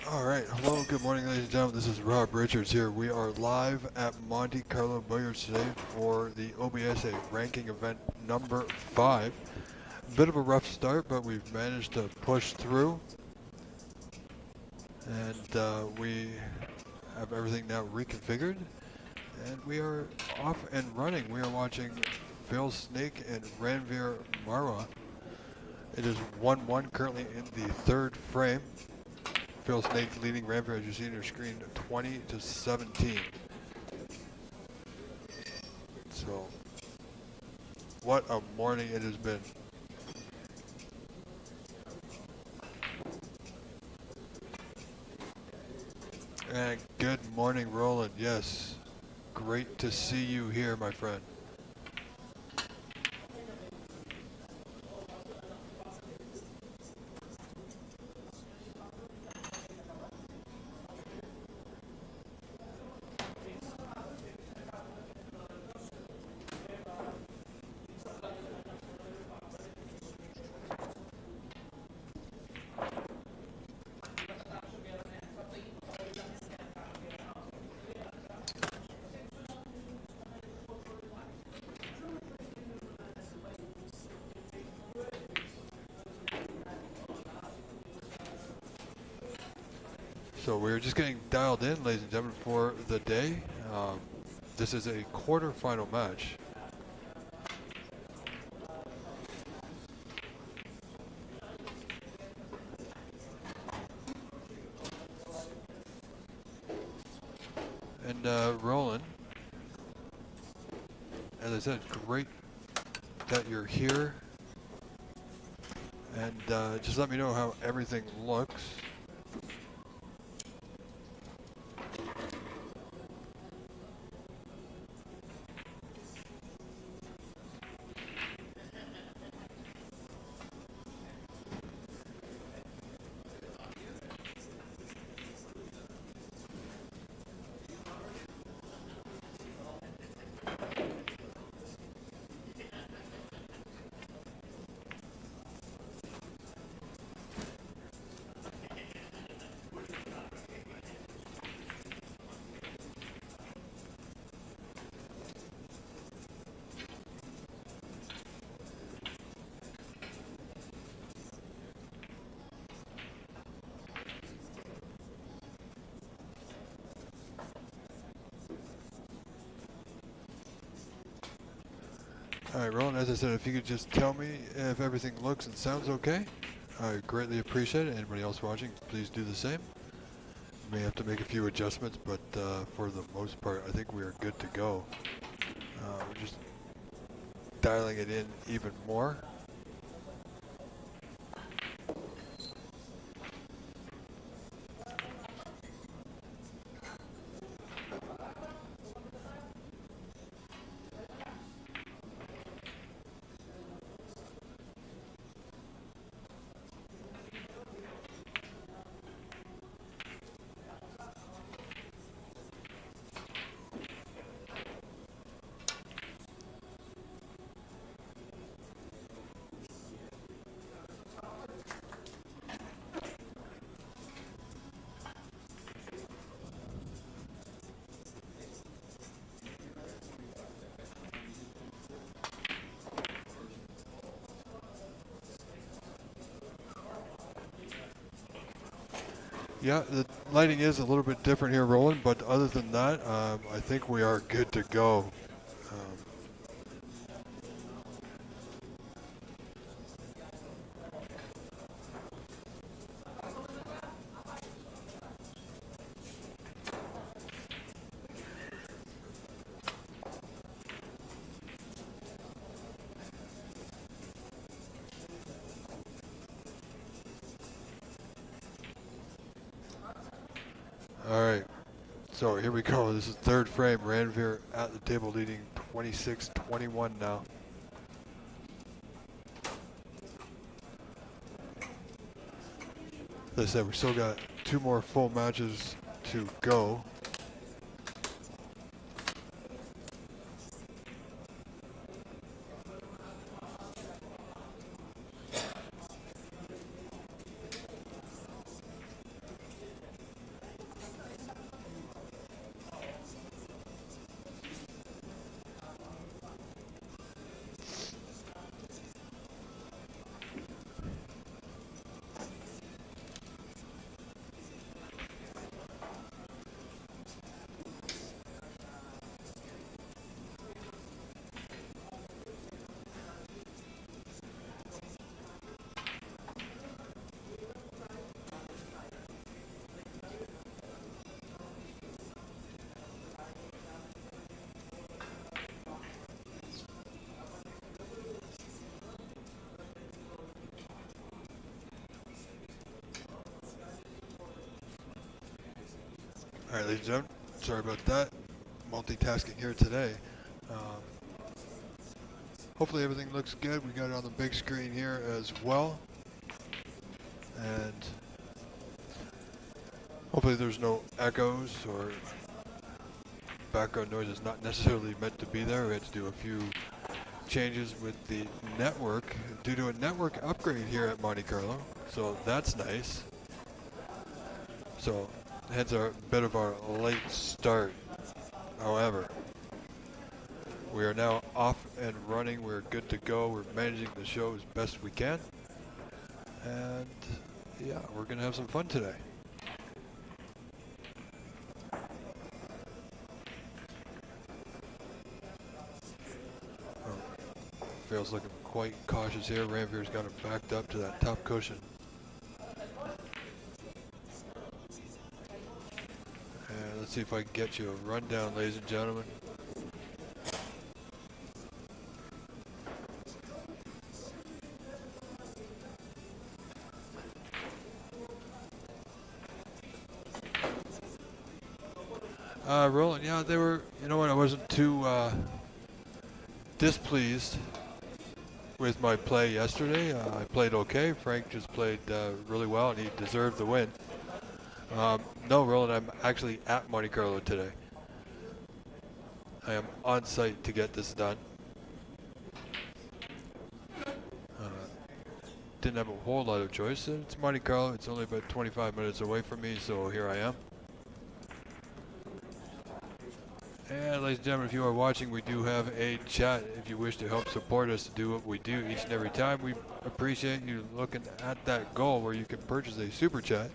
All right, hello, good morning, ladies and gentlemen. This is Rob Richards here. We are live at Monte Carlo Billiards today for the OBSA ranking event number 5. Bit of a rough start, but we've managed to push through, and we have everything now reconfigured, and we are off and running. We are watching Phil Snake and Ranveer Marwa. It is 1-1 currently in the third frame. Phil Snake leading Ranveer, as you see on your screen, 20-17. So, what a morning it has been. And good morning, Roland. Yes, great to see you here, my friend. So we're just getting dialed in, ladies and gentlemen, for the day. This is a quarterfinal match. And Roland, as I said, great that you're here. And just let me know how everything looks. All right, Roland, as I said, if you could just tell me if everything looks and sounds okay, I greatly appreciate it. Anybody else watching, please do the same. May have to make a few adjustments, but for the most part, I think we are good to go. We're just dialing it in even more. Yeah, the lighting is a little bit different here, Roland, but other than that, I think we are good to go. Um, all right, so here we go. This is third frame. Ranveer at the table leading 26-21 now. As I said, we still got 2 more full matches to go. Alright, ladies and gentlemen, sorry about that. Multitasking here today. Um, hopefully everything looks good. We got it on the big screen here as well. And hopefully there's no echoes or background noise is not necessarily meant to be there. We had to do a few changes with the network due to a network upgrade here at Monte Carlo. So that's nice. So hence a bit of our late start. However, we are now off and running. We're good to go. We're managing the show as best we can. And yeah, we're going to have some fun today. Phil's looking quite cautious here. Ranveer's got him backed up to that top cushion. And let's see if I can get you a rundown, ladies and gentlemen. Rolling, yeah, they were, you know what, I wasn't too displeased with my play yesterday. I played okay. Frank just played really well, and he deserved the win. No, Roland, I'm actually at Monte Carlo today. I am on site to get this done. Didn't have a whole lot of choice. It's Monte Carlo. It's only about 25 minutes away from me, so here I am. And ladies and gentlemen, if you are watching, we do have a chat. If you wish to help support us to do what we do each and every time, we appreciate you looking at that goal where you can purchase a super chat.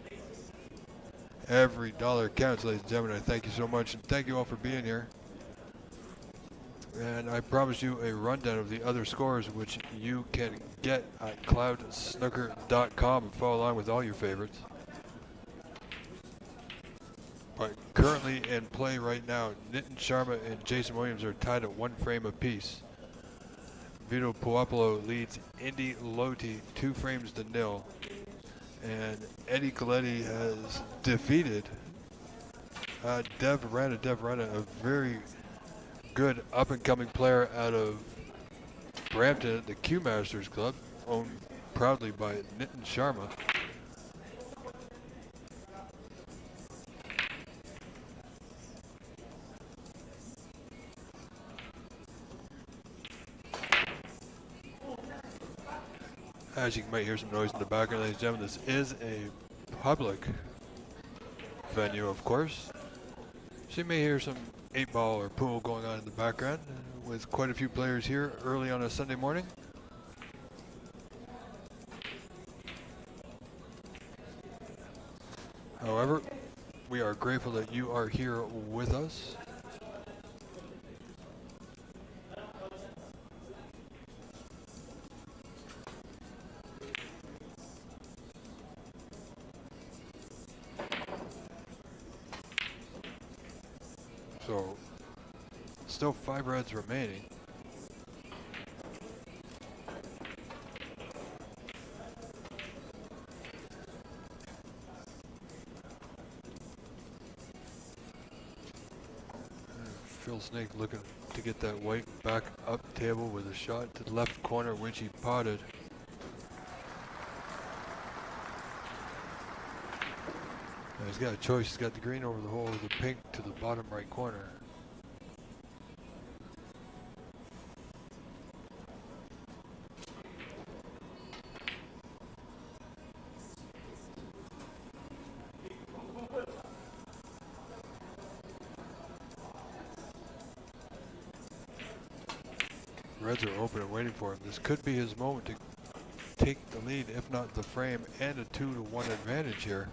Every dollar counts, ladies and gentlemen. I thank you so much, and thank you all for being here. And I promise you a rundown of the other scores, which you can get at cloudsnooker.com and follow along with all your favorites. But currently in play right now, Nitin Sharma and Jason Williams are tied at 1 frame apiece. Vito Puopolo leads Indy Loti 2 frames to 0. And Eddie Coletti has defeated Dev Rana, a very good up-and-coming player out of Brampton at the Q Masters Club, owned proudly by Nitin Sharma. As you might hear some noise in the background, ladies and gentlemen, this is a public venue, of course. So you may hear some 8-ball or pool going on in the background with quite a few players here early on a Sunday morning. However, we are grateful that you are here with us. So, still 5 reds remaining. Phil Snake looking to get that white back up table with a shot to the left corner, which he potted. Now he's got a choice. He's got the green over the hole with the pink to the bottom right corner. Reds are open and waiting for him. This could be his moment to take the lead, if not the frame, and a 2-to-1 advantage here.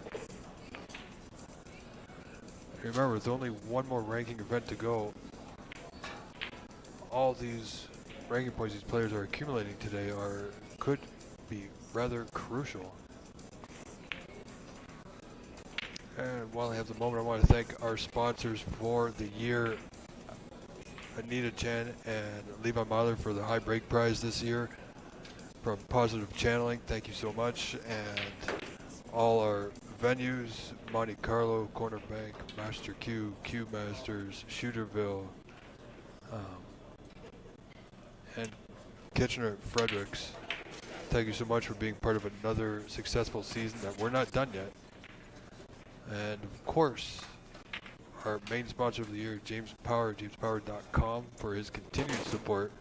Remember, with only one more ranking event to go, all these ranking points these players are accumulating today could be rather crucial. And while I have the moment, I want to thank our sponsors for the year, Anita Chan and Levi Mahler for the high break prize this year from Positive Channeling. Thank you so much. And all our venues: Monte Carlo, Corner Bank, Master Q, Q Masters, Shooterville, um, and Kitchener Fredericks. Thank you so much for being part of another successful season that we're not done yet. And of course, our main sponsor of the year, James Power, jamespower.com, for his continued support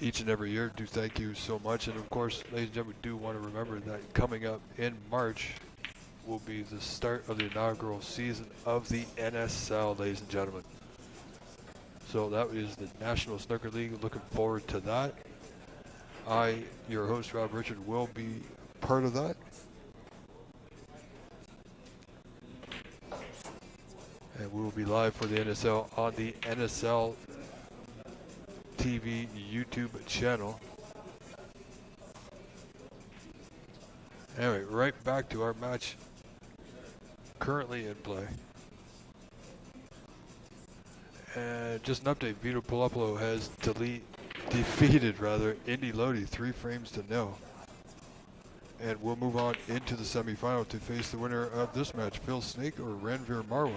each and every year. Do thank you so much. And of course, ladies and gentlemen, we do want to remember that coming up in March will be the start of the inaugural season of the NSL, ladies and gentlemen. So that is the National Snooker League. Looking forward to that. I, your host, Rob Richard, will be part of that. And we will be live for the NSL on the NSL TV YouTube channel. Anyway, right back to our match currently in play. And just an update, Vito Polopolo has defeated Indy Lodi 3-0. And we'll move on into the semifinal to face the winner of this match, Phil Snake or Ranveer Marwa.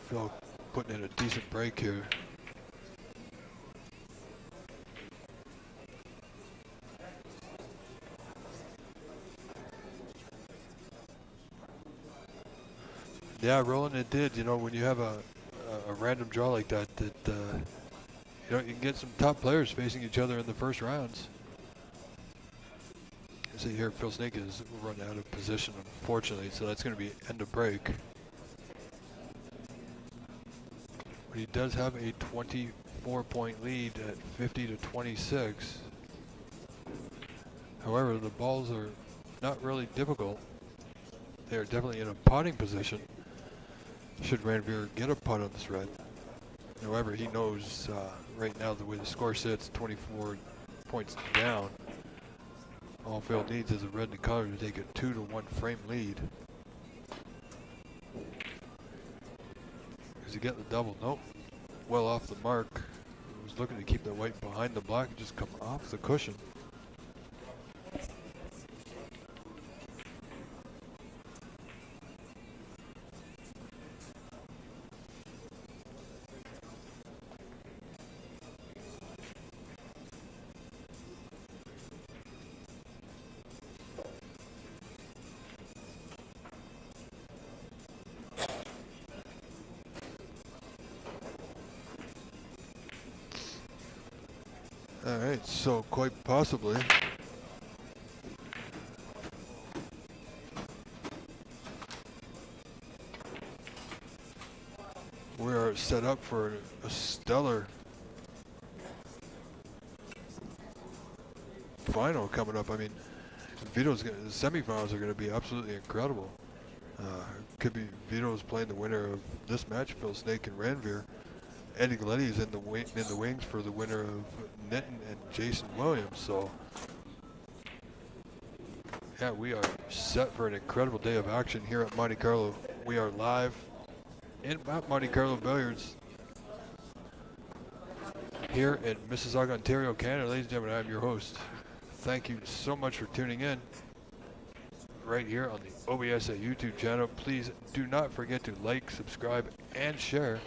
Phil putting in a decent break here. Yeah, Roland, it did. You know, when you have a random draw like that, you can get some top players facing each other in the first rounds. You see here, Phil Snake is run out of position, unfortunately, so that's going to be end of break. But he does have a 24-point lead at 50-26. However, the balls are not really difficult. They are definitely in a potting position. Should Ranveer get a putt on this red. However, he knows right now the way the score sits, 24 points down. All Phil needs is a red and color to take a 2-1 frame lead. Does he get the double? Nope. Well off the mark. He was looking to keep the white behind the black and just come off the cushion. Alright, so quite possibly we are set up for a stellar final coming up. I mean, the semifinals are going to be absolutely incredible. Could be Vito's playing the winner of this match, Phil Snake and Ranveer. Eddie Galetti is in the wings for the winner of Nitin and Jason Williams. So, yeah, we are set for an incredible day of action here at Monte Carlo. We are live in Monte Carlo Billiards here in Mississauga, Ontario, Canada. Ladies and gentlemen, I'm your host. Thank you so much for tuning in right here on the OBSA YouTube channel. Please do not forget to like, subscribe, and share.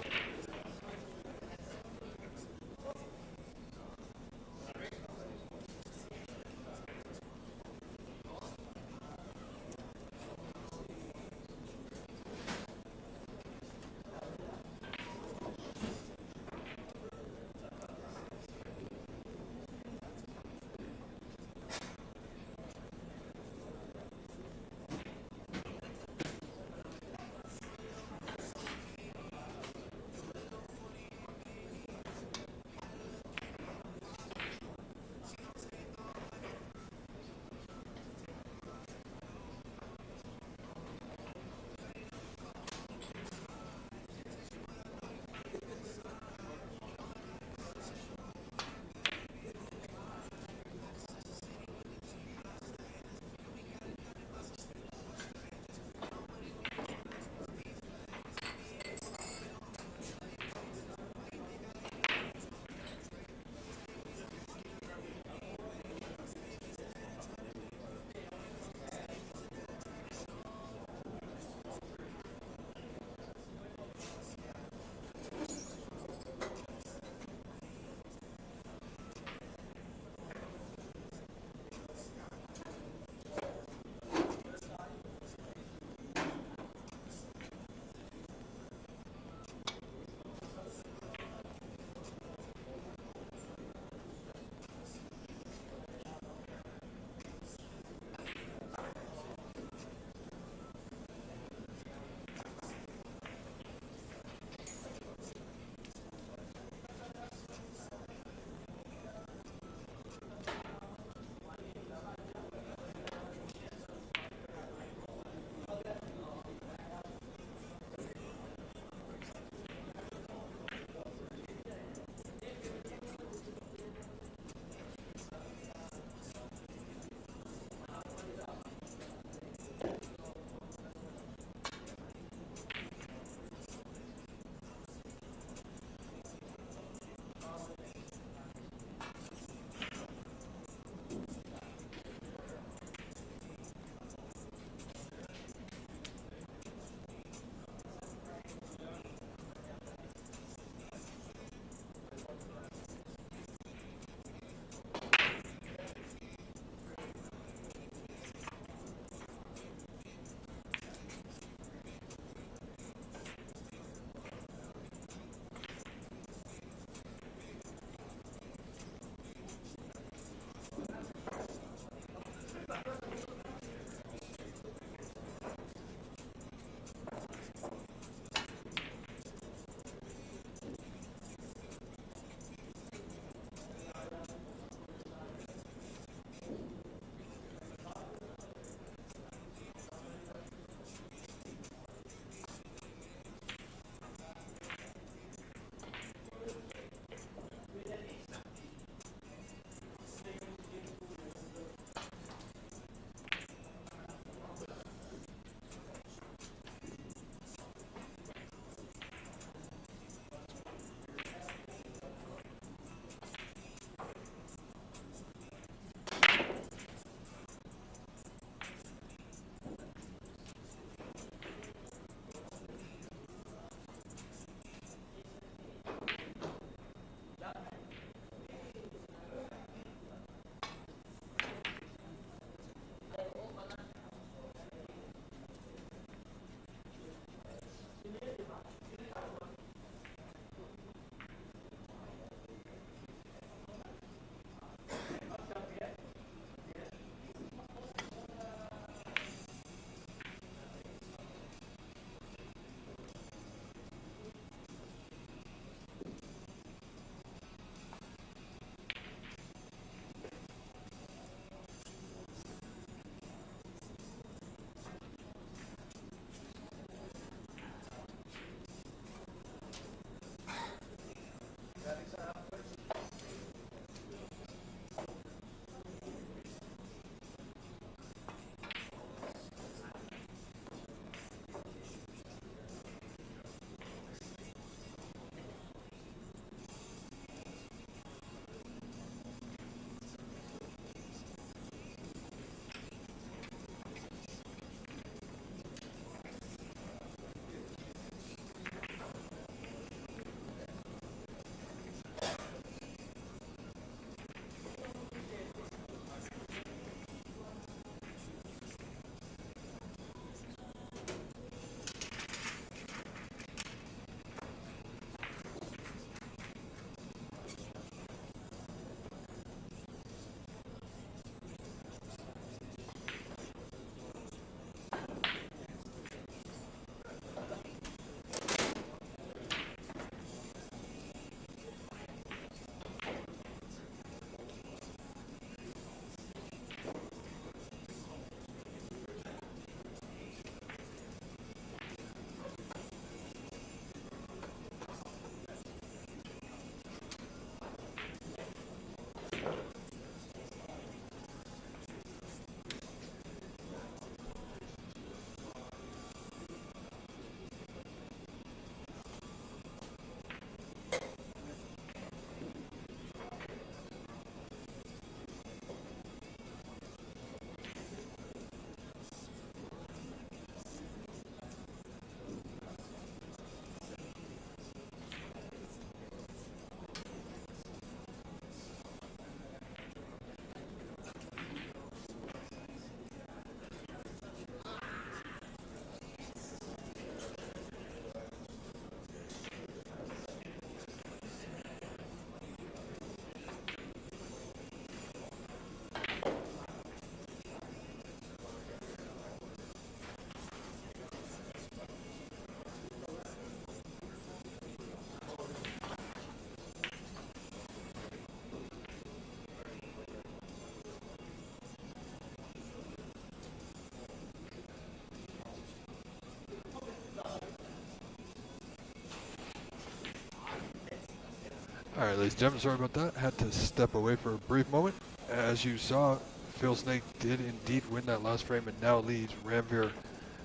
Alright, ladies and gentlemen, sorry about that. Had to step away for a brief moment. As you saw, Phil Snake did indeed win that last frame and now leads Ramveer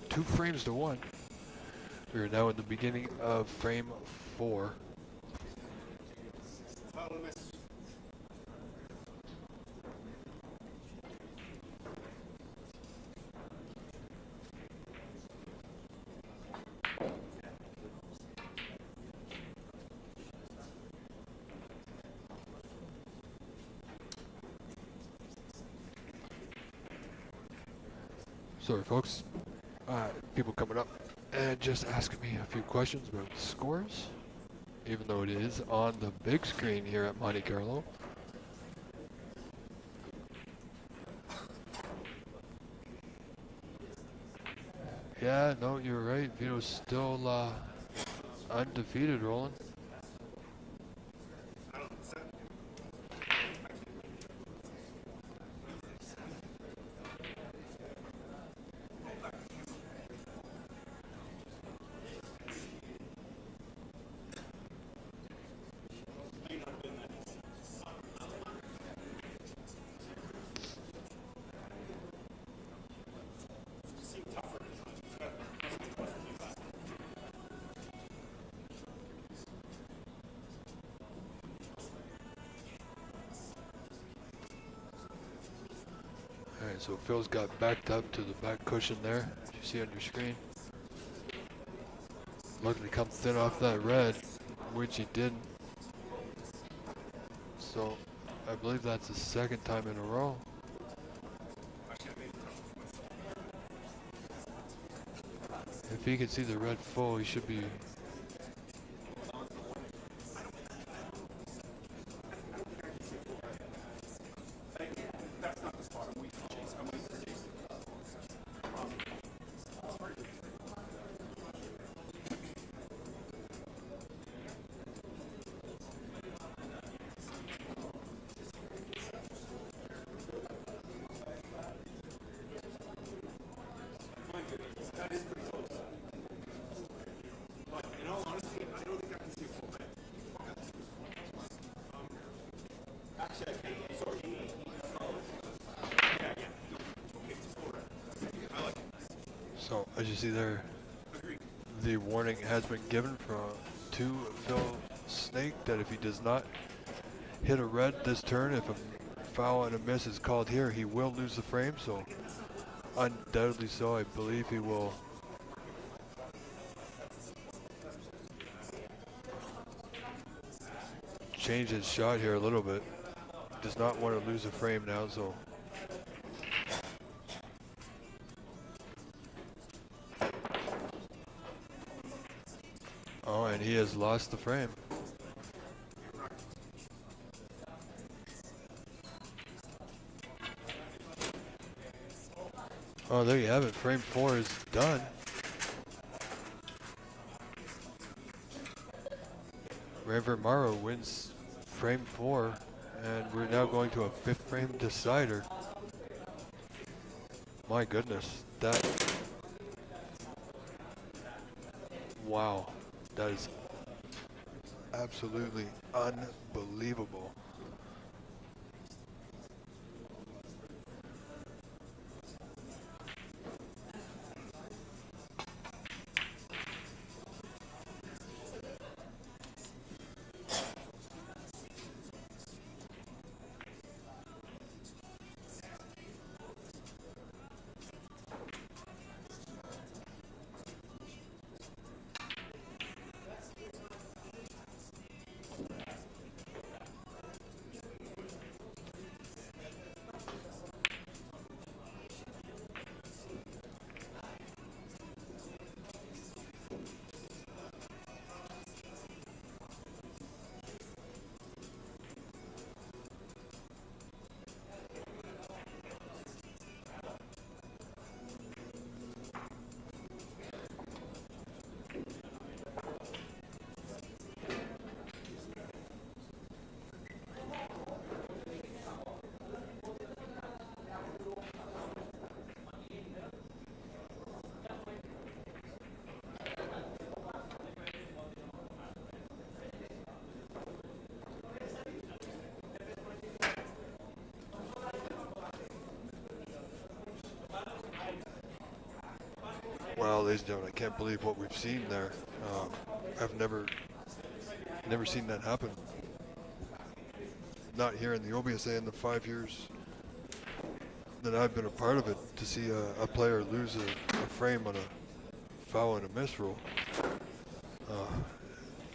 2 frames to 1. We are now in the beginning of frame 4. Sorry folks, people coming up and just asking me a few questions about scores, even though it is on the big screen here at Monte Carlo. Yeah, no, you're right, Vito's still undefeated, Roland. Alright, so Phil's got backed up to the back cushion there, as you see on your screen. Looking to come thin off that red, which he didn't. So, I believe that's the second time in a row. If he can see the red full, he should be... So, as you see there, the warning has been given to Phil Snake that if he does not hit a red this turn, if a foul and a miss is called here, he will lose the frame. So, undoubtedly so, I believe he will change his shot here a little bit. Does not want to lose a frame now, so... Oh, and he has lost the frame. Oh, there you have it. Frame 4 is done. Ramveer Maro wins frame 4, and we're now going to a 5th frame decider. My goodness, that... Wow, that is absolutely unbelievable. Wow, ladies and gentlemen, I can't believe what we've seen there. I've never seen that happen. Not here in the OBSA in the 5 years that I've been a part of it, to see a player lose a frame on a foul and a miss rule.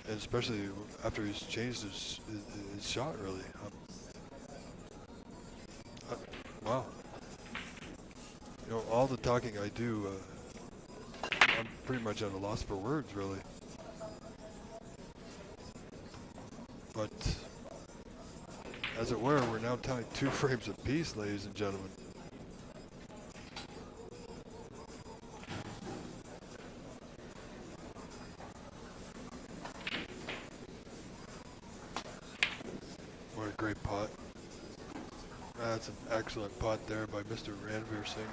And especially after he's changed his shot, really. Wow. You know, all the talking I do, I'm pretty much at a loss for words, really. But, as it were, we're now tying 2 frames apiece, ladies and gentlemen. What a great pot. That's an excellent pot there by Mr. Ranveer Singh.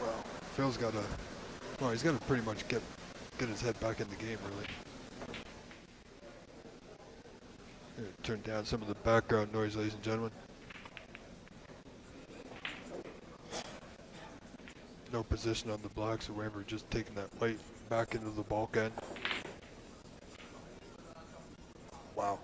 Well, Phil's got to, well, he's got to pretty much get his head back in the game, really. Turn down some of the background noise, ladies and gentlemen. No position on the block, so Ranveer just taking that white back into the bulk end. Wow.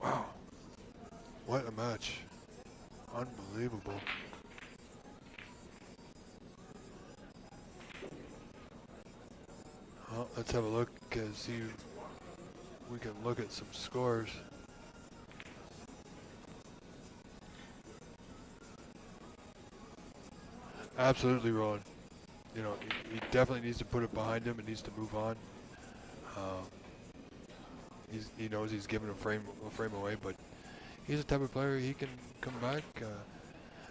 Wow. What a match. Unbelievable. Well, let's have a look and see if we can look at some scores. Absolutely, Ron. You know, he definitely needs to put it behind him and needs to move on. He knows he's given a frame away, but he's the type of player he can come back.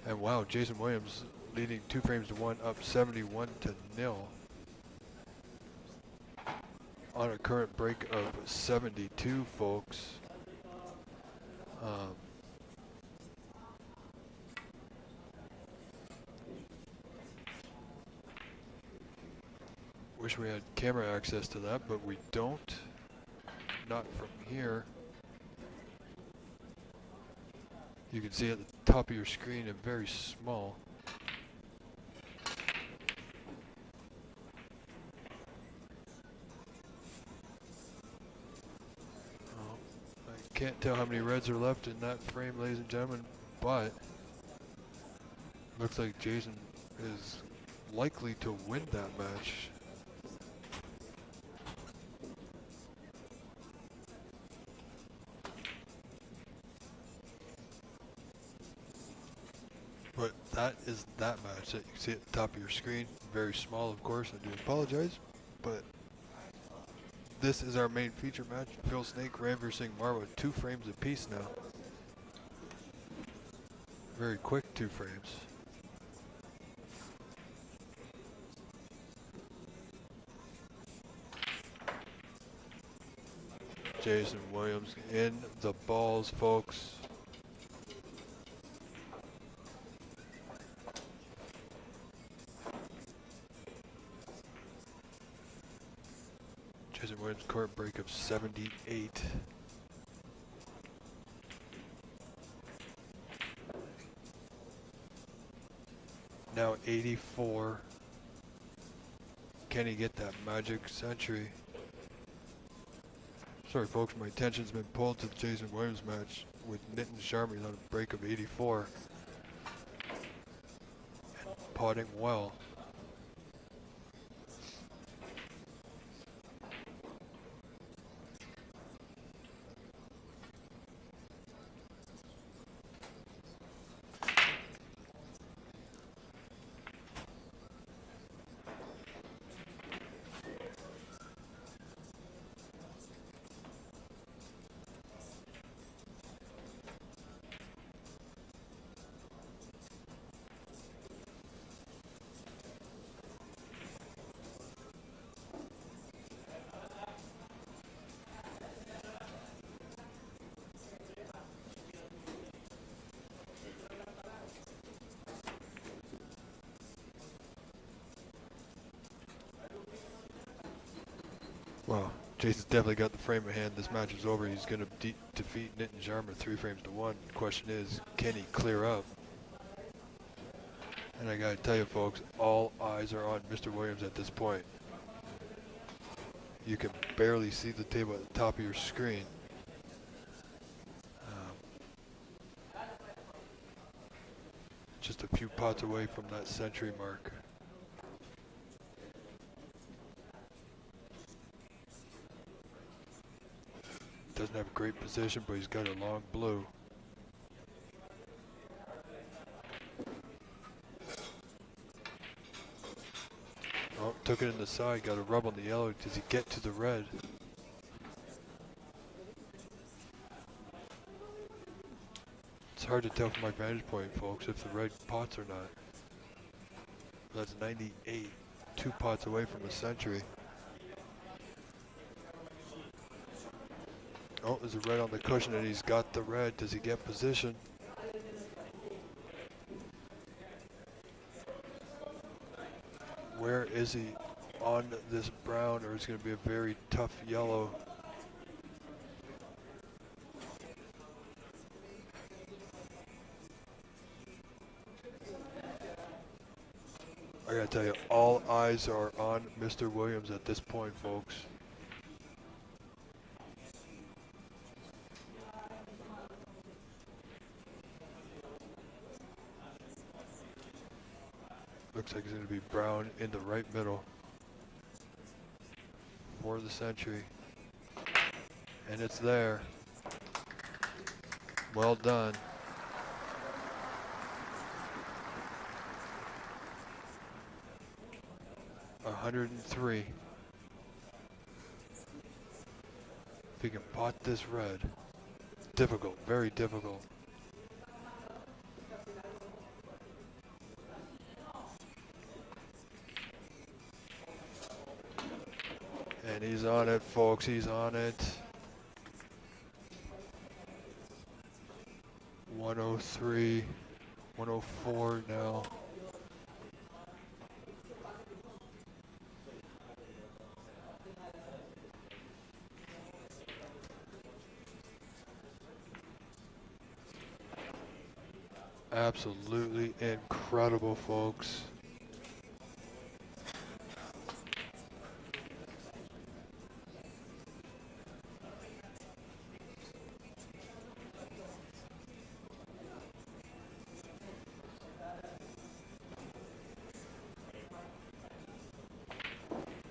And wow, Jason Williams leading 2 frames to 1, up 71-0 on a current break of 72, folks. Wish we had camera access to that, but we don't. Not from here. You can see at the top of your screen and very small. Oh, I can't tell how many reds are left in that frame, ladies and gentlemen, but looks like Jason is likely to win that match. But that is that match that you can see at the top of your screen. Very small, of course, I do apologize. But this is our main feature match. Phil Snake, Ranveer Singh Marwa, 2 frames apiece now. Very quick 2 frames. Jason Williams in the balls, folks. Jason Williams court break of 78. Now 84. Can he get that magic century? Sorry folks, my attention's been pulled to the Jason Williams match with Nitin Sharma on a break of 84. And potting well. Well, Jason's definitely got the frame of hand. This match is over. He's going to defeat Nitin Sharma 3-1. Question is, can he clear up? And I got to tell you, folks, all eyes are on Mr. Williams at this point. You can barely see the table at the top of your screen. Just a few pots away from that century mark. Doesn't have a great position, but he's got a long blue. Oh, took it in the side, got a rub on the yellow. Does he get to the red? It's hard to tell from my vantage point, folks, if the red pots or not. That's 98, 2 pots away from a century. Oh, there's a red on the cushion and he's got the red. Does he get position? Where is he on this brown, or it's going to be a very tough yellow? I gotta tell you, all eyes are on Mr. Williams at this point, folks. Looks like it's going to be brown in the right middle for the century. And it's there. Well done. $103. If he can pot this red. Difficult, very difficult. And he's on it, folks, he's on it. 103, 104 now. Absolutely incredible, folks.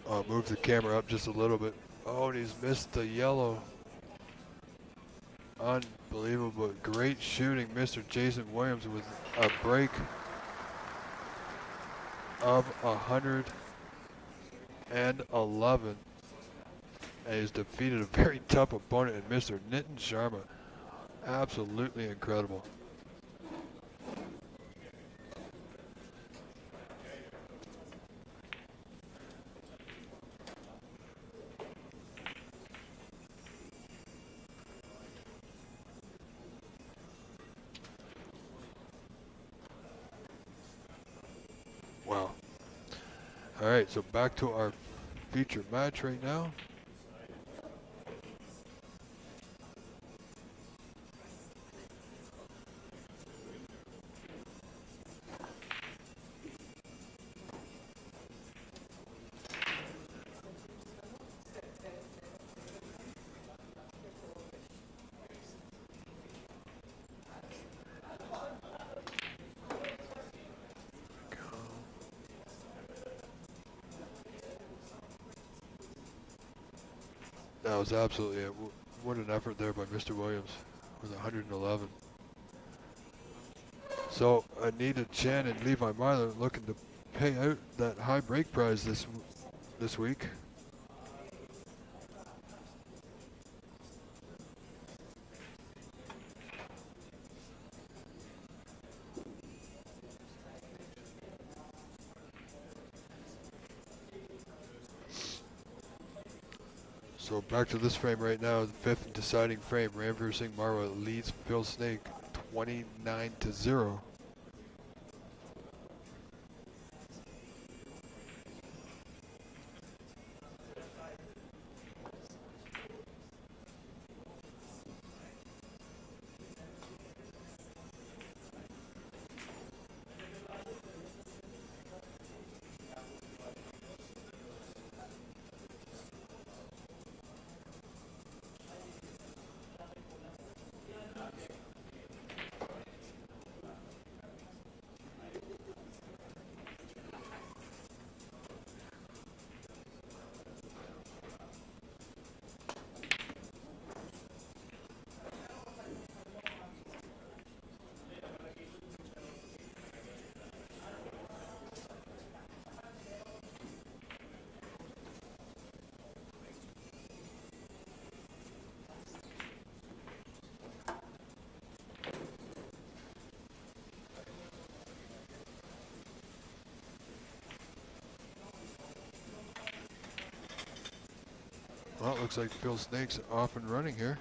I'll move the camera up just a little bit. Oh, and he's missed the yellow. Unbelievable. Great shooting, Mr. Jason Williams, with a break of 111. And he's defeated a very tough opponent in Mr. Nitin Sharma. Absolutely incredible. Wow. All right, so back to our feature match right now. That was absolutely it. What an effort there by Mr. Williams with 111. So Anita Chan and Levi Myler looking to pay out that high break prize this week. So back to this frame right now, the fifth and deciding frame. Ranveer Singh Marwa leads Phil Snake 29-0. Well, it looks like Phil Snake's off and running here.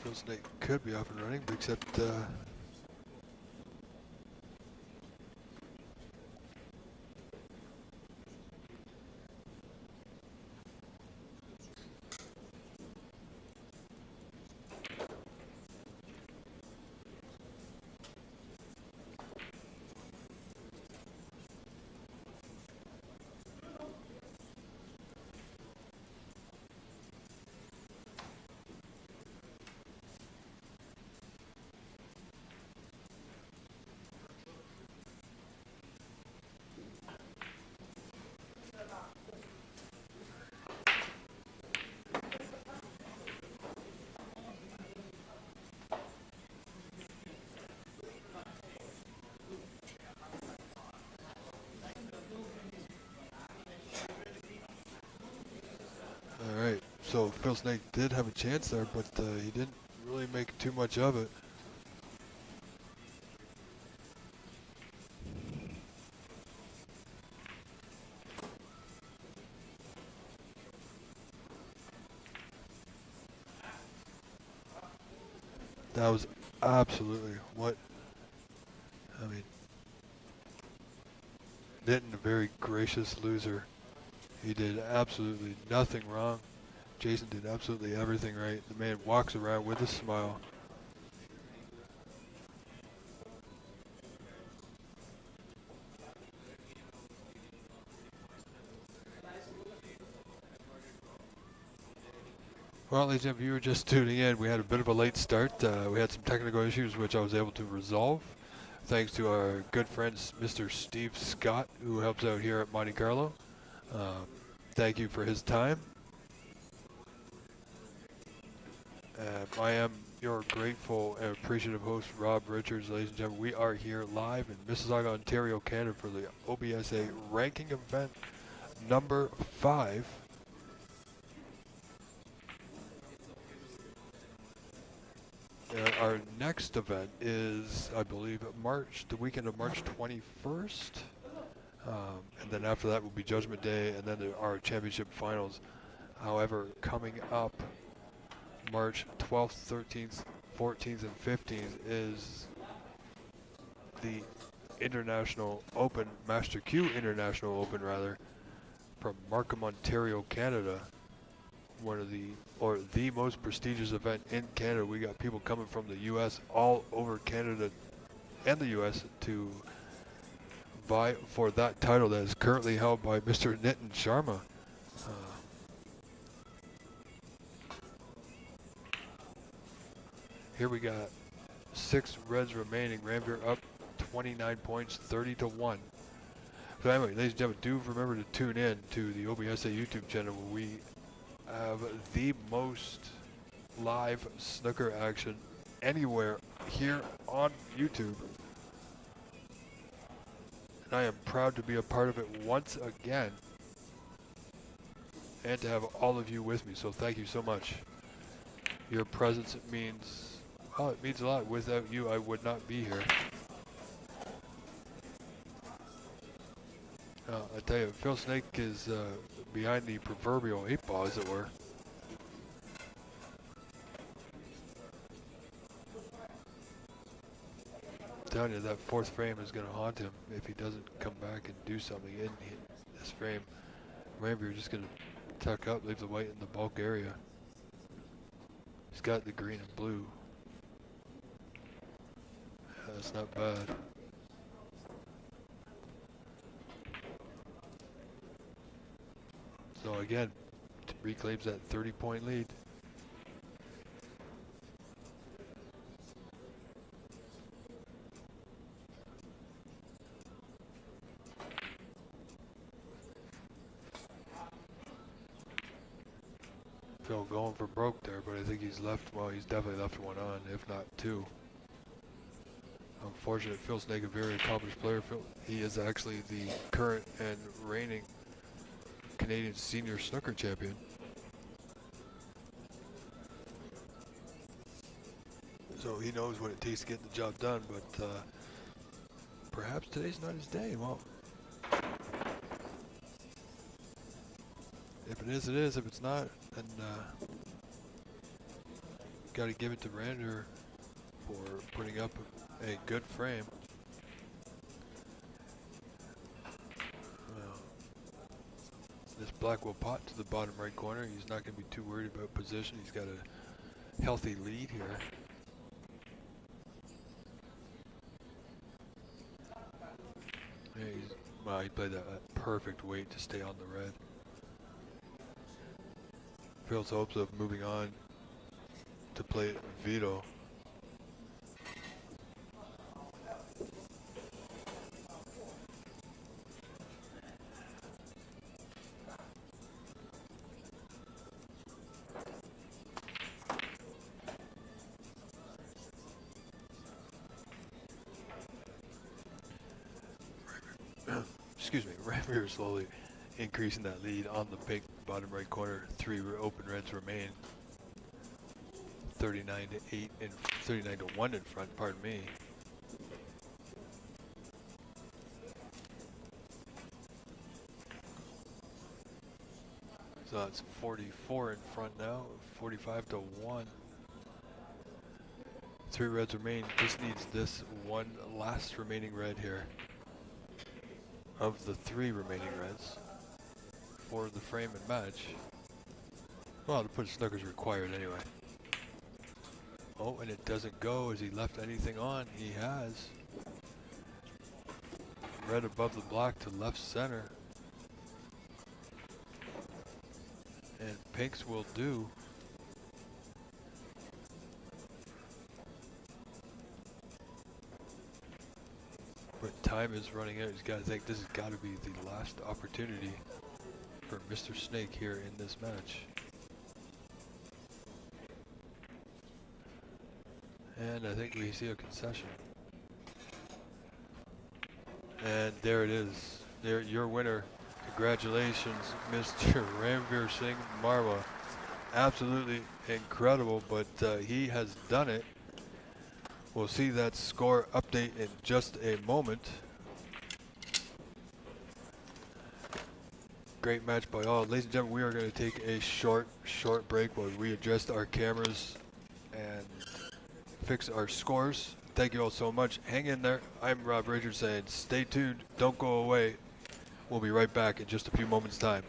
Phil Snake could be off and running, but except all right. So Phil Snake did have a chance there, but he didn't really make too much of it. That was absolutely what, I mean, Denton, a very gracious loser. He did absolutely nothing wrong. Jason did absolutely everything right. The man walks around with a smile. Well, ladies and gentlemen, if you were just tuning in, we had a bit of a late start. We had some technical issues which I was able to resolve, thanks to our good friend Mr. Steve Scott, who helps out here at Monte Carlo. Thank you for his time. I am your grateful and appreciative host, Rob Richards. Ladies and gentlemen, we are here live in Mississauga, Ontario, Canada for the OBSA ranking event number 5. Our next event is, I believe, the weekend of March 21st. And then after that will be Judgment Day, and then there are championship finals. However, coming up March 12th, 13th, 14th, and 15th is the International Open, Master Q International Open rather, from Markham, Ontario, Canada. One of the most prestigious event in Canada. We got people coming from the US, all over Canada and the US, to vie for that title that is currently held by Mr. Nitin Sharma. Here we got 6 reds remaining. Ranveer up 29 points, 30-1. So anyway, ladies and gentlemen, do remember to tune in to the OBSA YouTube channel, where we have the most live snooker action anywhere here on YouTube. And I am proud to be a part of it once again, and to have all of you with me. So thank you so much. Your presence means, well, it means a lot. Without you, I would not be here. I tell you, Phil Snake is behind the proverbial 8 ball, as it were. I'm telling you, that 4th frame is going to haunt him if he doesn't come back and do something in this frame. Ranveer just going to tuck up, leave the white in the bulk area. He's got the green and blue. Yeah, that's not bad. So again, reclaims that 30-point lead. Phil going for broke there, but I think he's left, well, he's definitely left one on, if not two. Unfortunate. Phil Snake, a very accomplished player. Phil, he is actually the current and reigning Canadian senior snooker champion. So he knows what it takes to get the job done, but perhaps today's not his day. Well, if it is, it is. If it's not, then got to give it to Rander for putting up a good frame. Well, this black will pot to the bottom right corner. He's not going to be too worried about position. He's got a healthy lead here. Yeah, well, he played a perfect weight to stay on the red. Phil's hopes of moving on to play Vito. Excuse me, Ramir slowly increasing that lead on the pink bottom right corner. 3 open reds remain. 39 to 8 and 39 to 1 in front, pardon me. So that's 44 in front now, 45 to 1. 3 reds remain. Just needs this one last remaining red here. Of the 3 remaining reds for the frame and match. Well, to put snookers required anyway. Oh, and it doesn't go. Has he left anything on? He has. Red above the black to left center. And pinks will do. But time is running out. He's got to think this has got to be the last opportunity for Mr. Snake here in this match. And I think we see a concession. And there it is. There, your winner. Congratulations, Mr. Ranveer Singh Marwa. Absolutely incredible, but he has done it. We'll see that score update in just a moment. Great match by all. Ladies and gentlemen, we are going to take a short break while we adjust our cameras and fix our scores. Thank you all so much. Hang in there. I'm Rob Richards saying stay tuned. Don't go away. We'll be right back in just a few moments' time.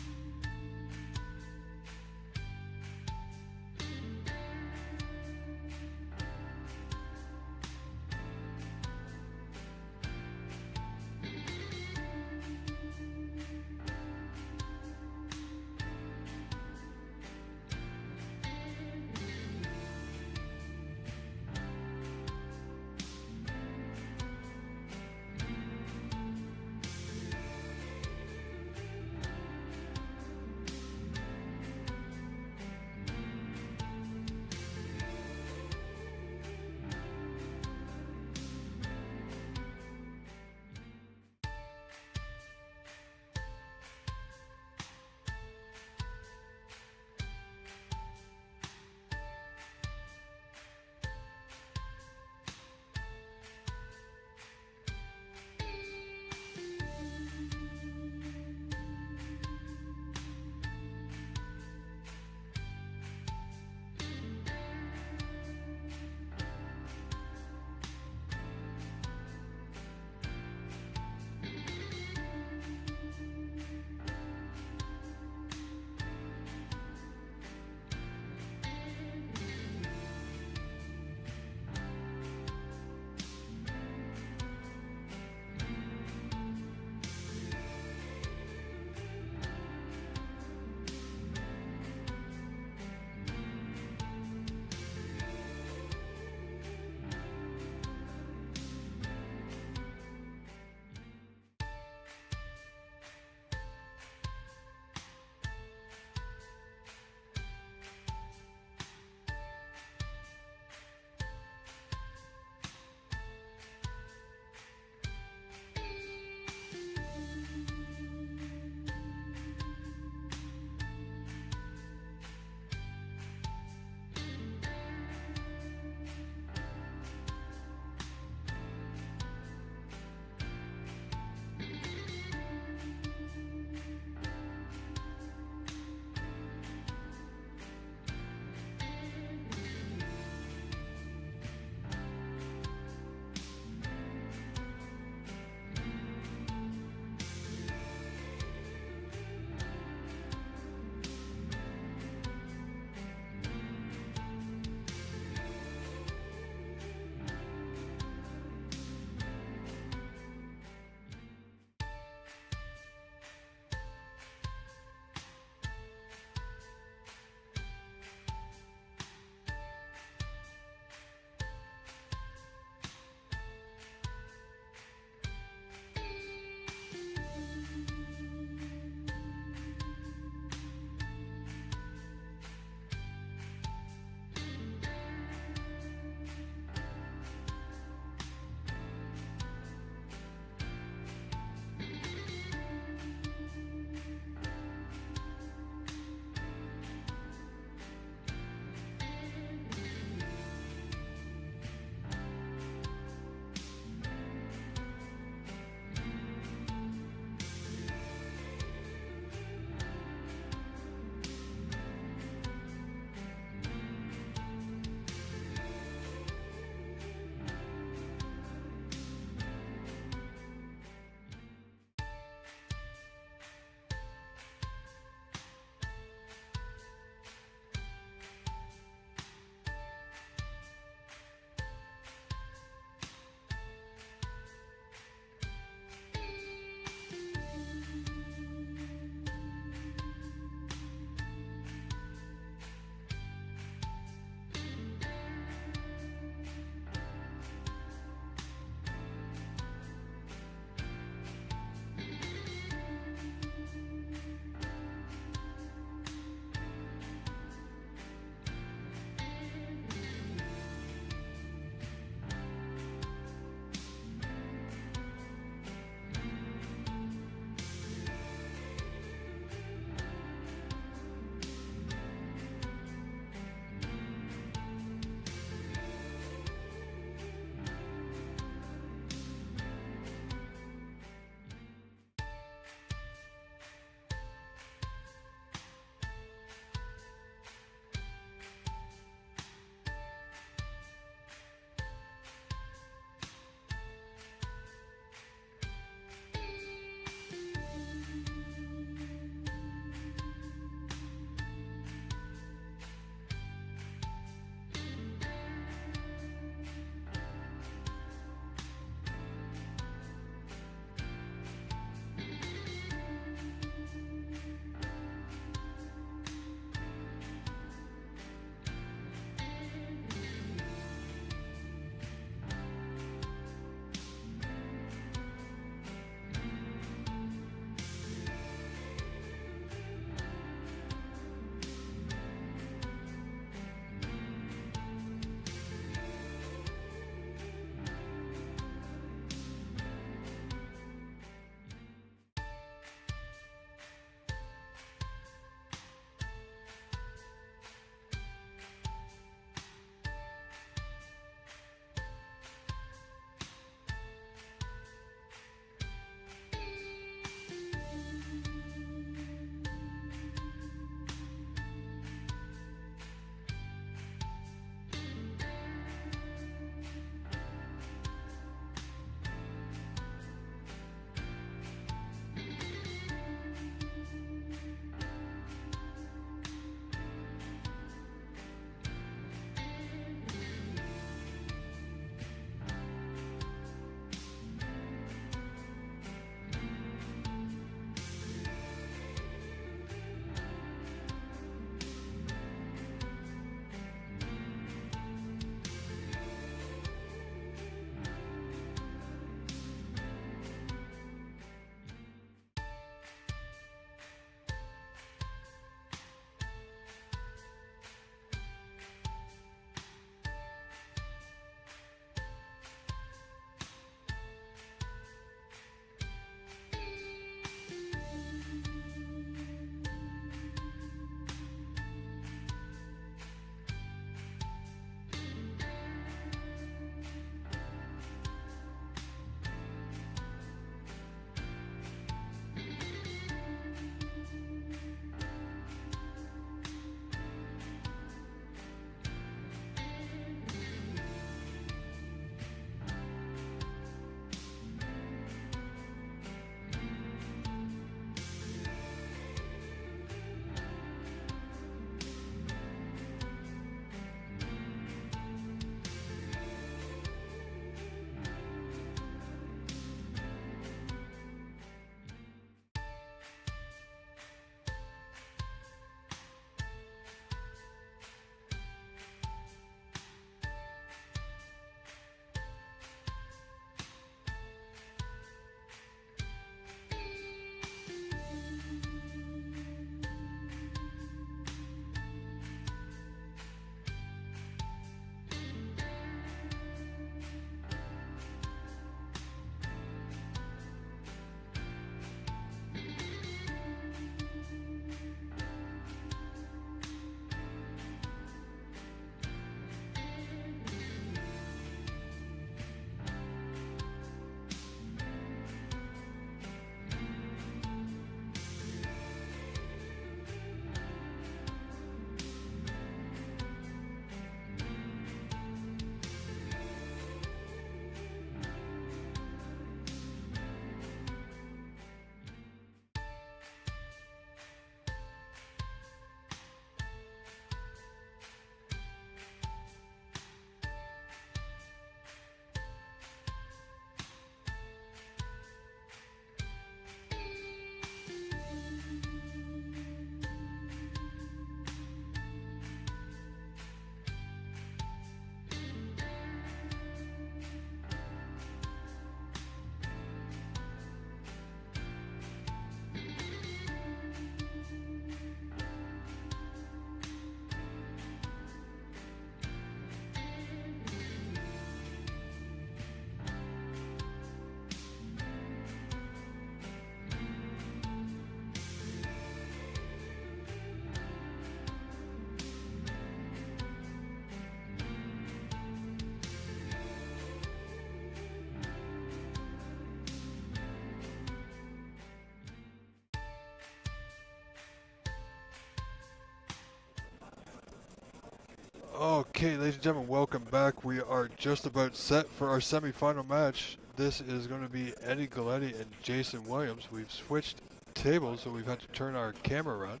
Okay, ladies and gentlemen, welcome back. We are just about set for our semifinal match. This is going to be Eddie Galletti and Jason Williams. We've switched tables, so we've had to turn our camera around.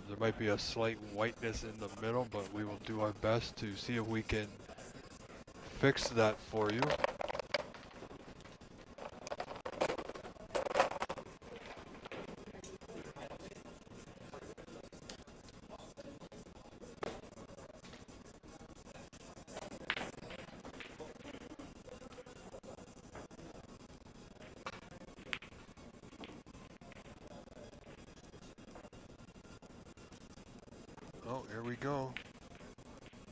There might be a slight whiteness in the middle, but we will do our best to see if we can fix that for you. Oh, here we go.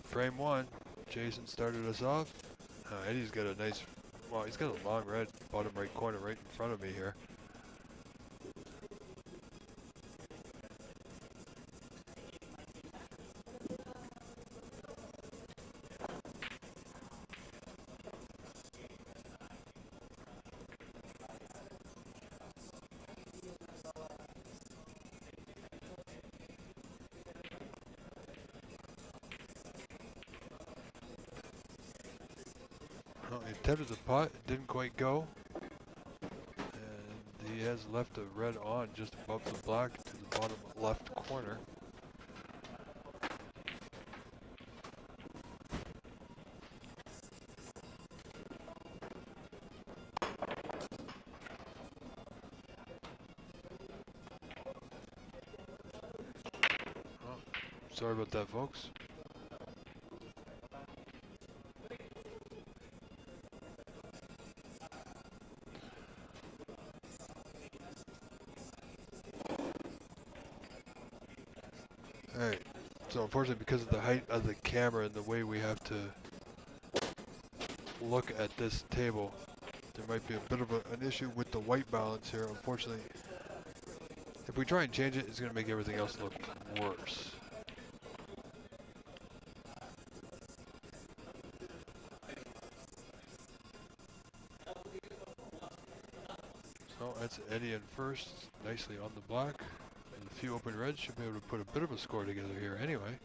Frame one. Jason started us off. Eddie's got a nice, well, he's got a long red bottom right corner right in front of me here. Well, he attempted the putt, it didn't quite go. And he has left a red on just above the black to the bottom left corner. Oh, sorry about that, folks. Alright, so unfortunately because of the height of the camera and the way we have to look at this table, there might be a bit of an issue with the white balance here. Unfortunately, if we try and change it, it's going to make everything else look worse. So that's Eddie in first, nicely on the black. And a few open reds should be able to put a bit of a score together here anyway.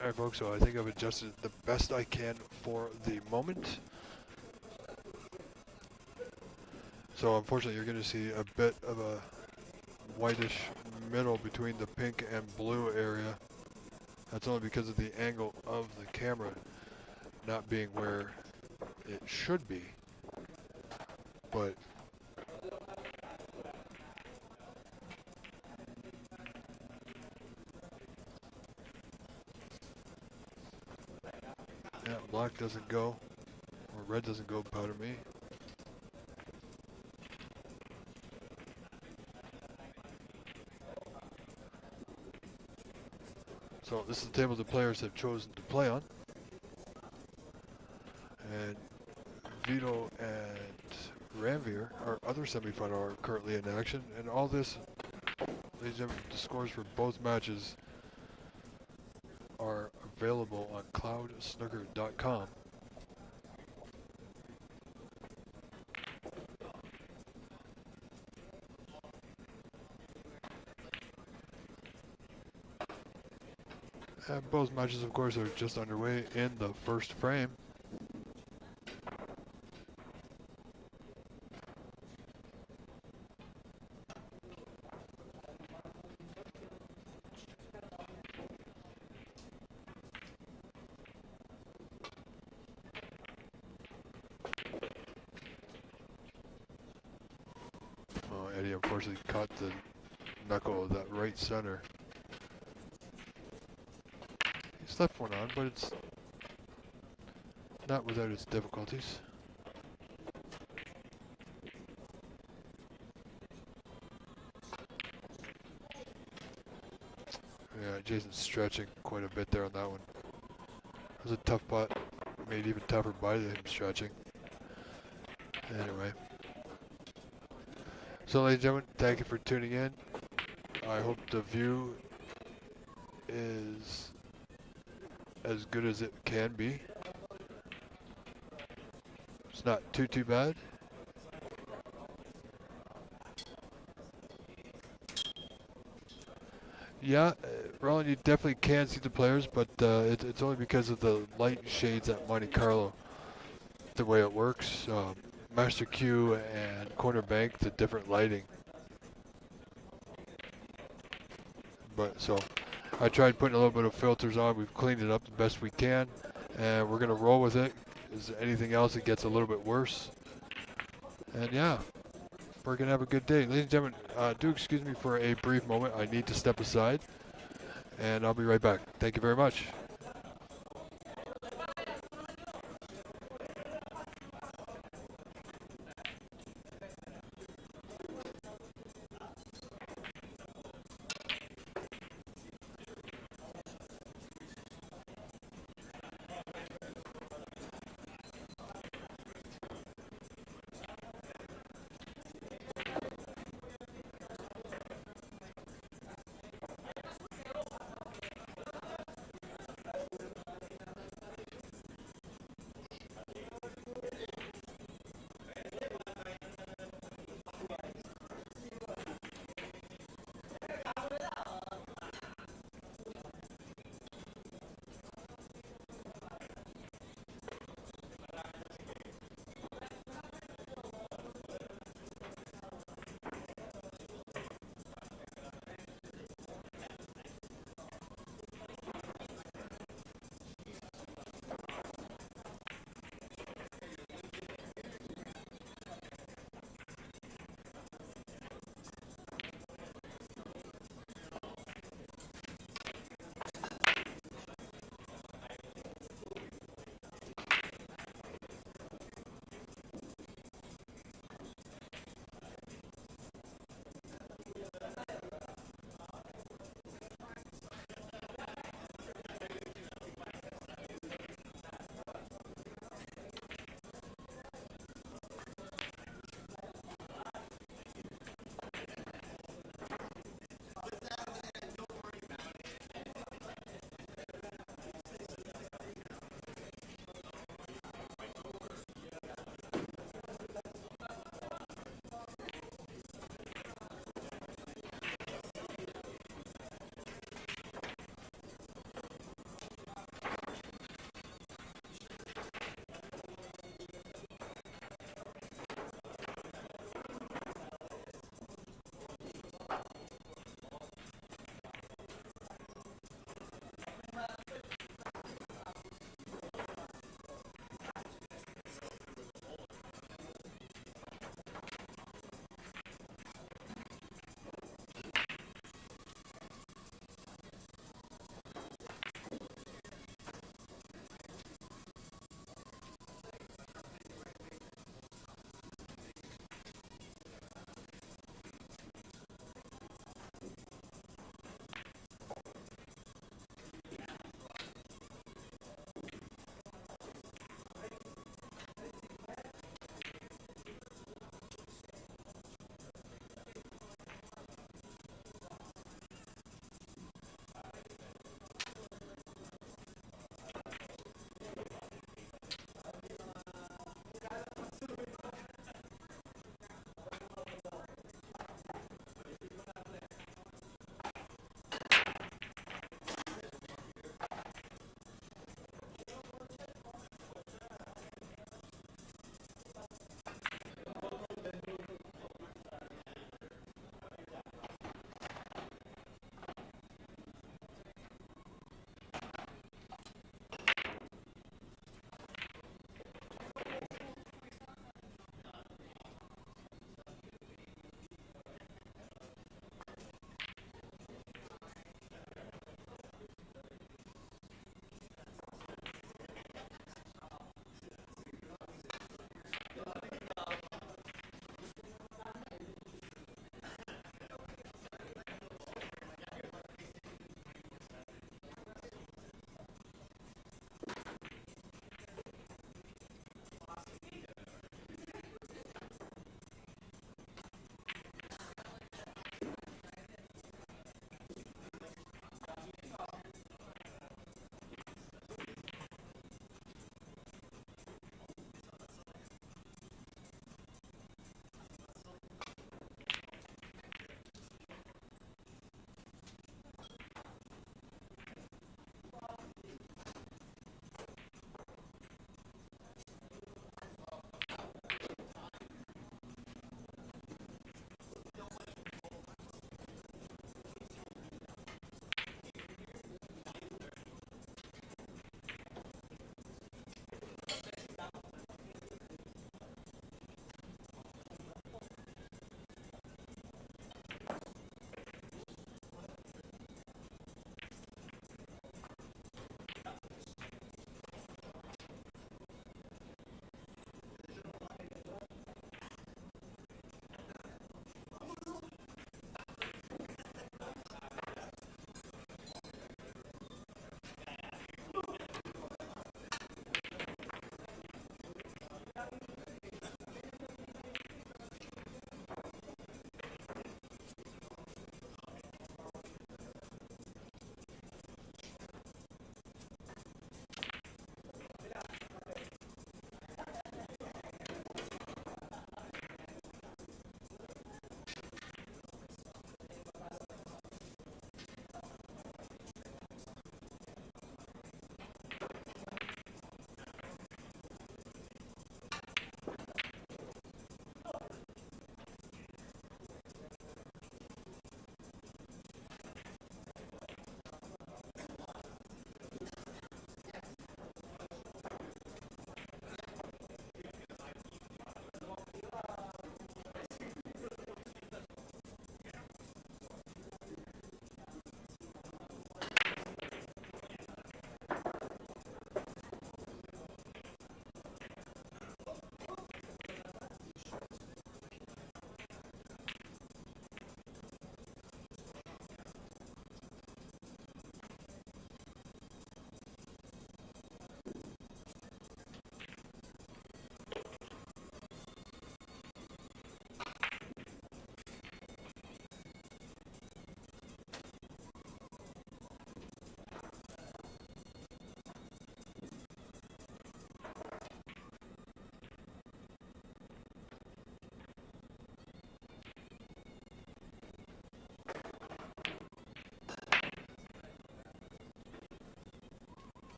Alright folks, so I think I've adjusted the best I can for the moment. So unfortunately you're going to see a bit of a whitish middle between the pink and blue area. That's only because of the angle of the camera not being where it should be. But yeah, black doesn't go, or red doesn't go, pardon me. So this is the table the players have chosen to play on. And Vito and Ranveer, our other semifinal, are currently in action. And all this, ladies and gentlemen, the scores for both matches are available on cloudsnooker.com. And both matches, of course, are just underway in the first frame. Eddie unfortunately caught the knuckle of that right center. He's left one on, but it's not without its difficulties. Yeah, Jason's stretching quite a bit there on that one. It was a tough putt, made even tougher by him stretching. Anyway. So ladies and gentlemen, thank you for tuning in. I hope the view is as good as it can be. It's not too bad. Yeah, Roland, you definitely can see the players, but it's only because of the light shades at Monte Carlo, the way it works. Master Q and Corner Bank, the different lighting. But so I tried putting a little bit of filters on. We've cleaned it up the best we can, and we're gonna roll with it. Is anything else, it gets a little bit worse. And yeah, we're gonna have a good day. Ladies and gentlemen, do excuse me for a brief moment. I need to step aside, and I'll be right back. Thank you very much.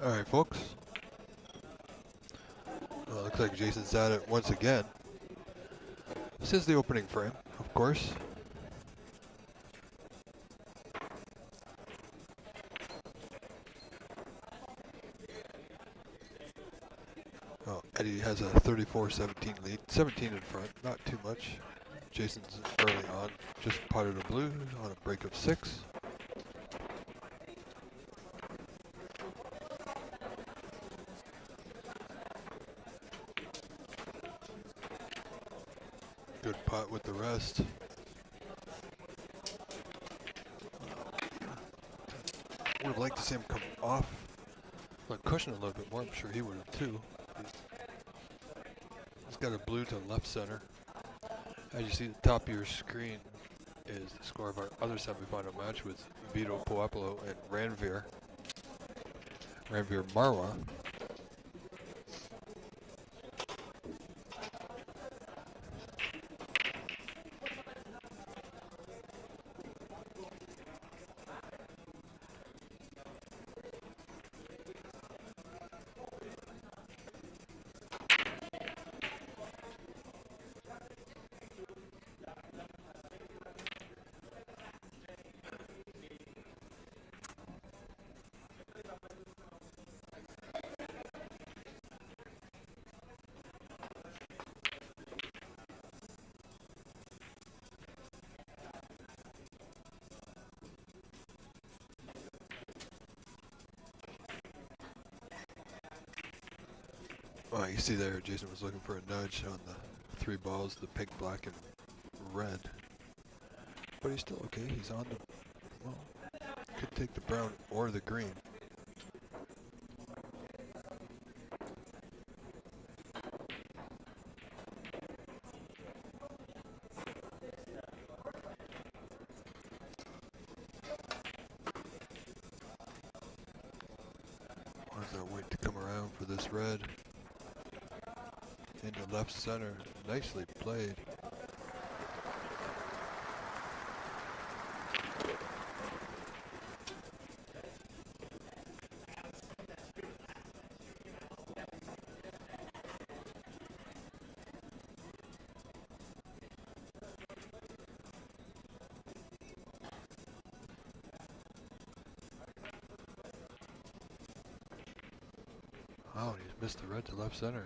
Alright, folks. Well, looks like Jason's at it once again. This is the opening frame, of course. Oh, Eddie has a 34-17 lead. 17 in front, not too much. Jason's early on. Just potted a blue on a break of 6. Good putt with the rest. Would have liked to see him come off the cushion a little bit more. I'm sure he would have too. He's got a blue to left center. As you see, the top of your screen is the score of our other semifinal match with Vito Puopolo and Ranveer Marwa. Well, you see there, Jason was looking for a nudge on the 3 balls, the pink, black, and red. But he's still okay. He's on the, well, could take the brown or the green. Wants that white to come around for this red. Into left center. Nicely played. Oh, he's missed the red to left center.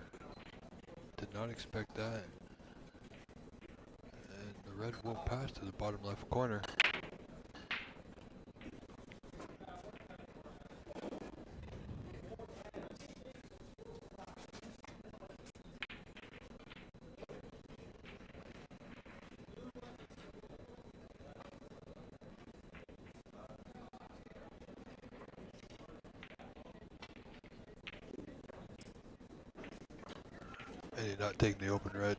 Did not expect that. And the red will pass to the bottom left corner. And he's not taking the open red.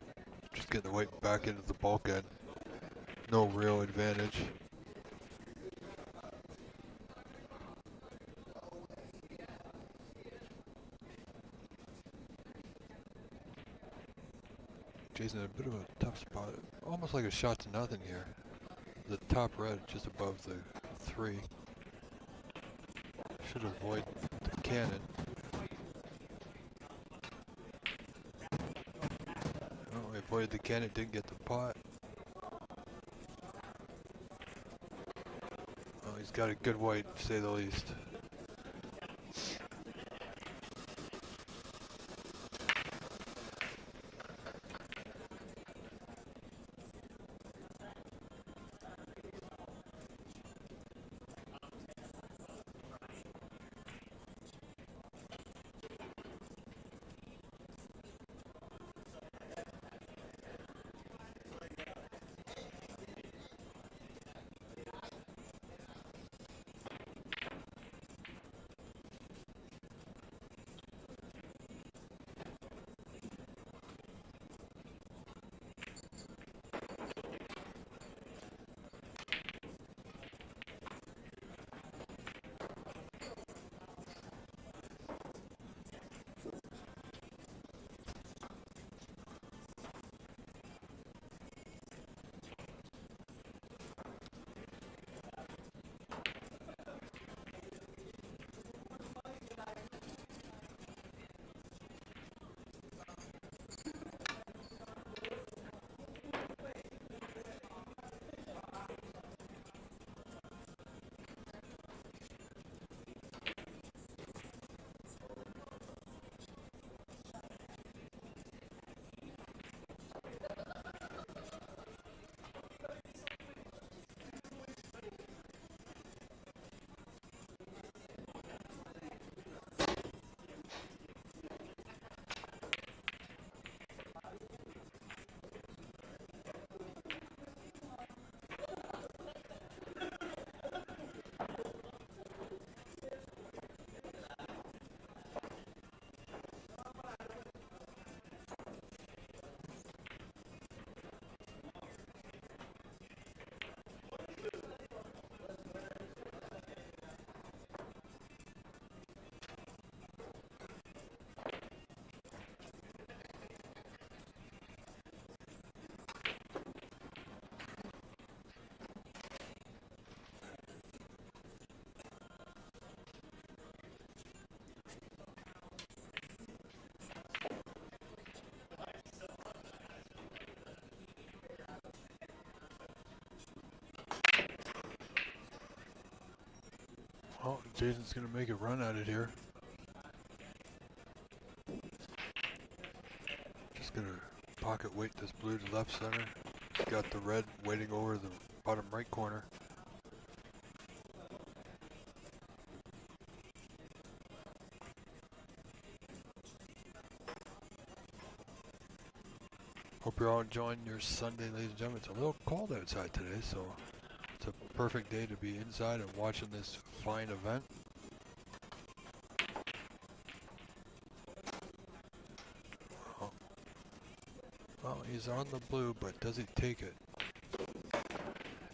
Just getting the white back into the bulkhead. No real advantage. Jason had a bit of a tough spot. Almost like a shot to nothing here. The top red just above the 3. Should avoid the cannon. Oh, he avoided the cannon, didn't get the pot. Oh, he's got a good white, to say the least. Oh, Jason's gonna make a run at it here. Just gonna pocket weight this blue to left center. He's got the red waiting over the bottom right corner. Hope you're all enjoying your Sunday, ladies and gentlemen. It's a little cold outside today, so it's a perfect day to be inside and watching this fine event. Oh. Well, he's on the blue, but does he take it?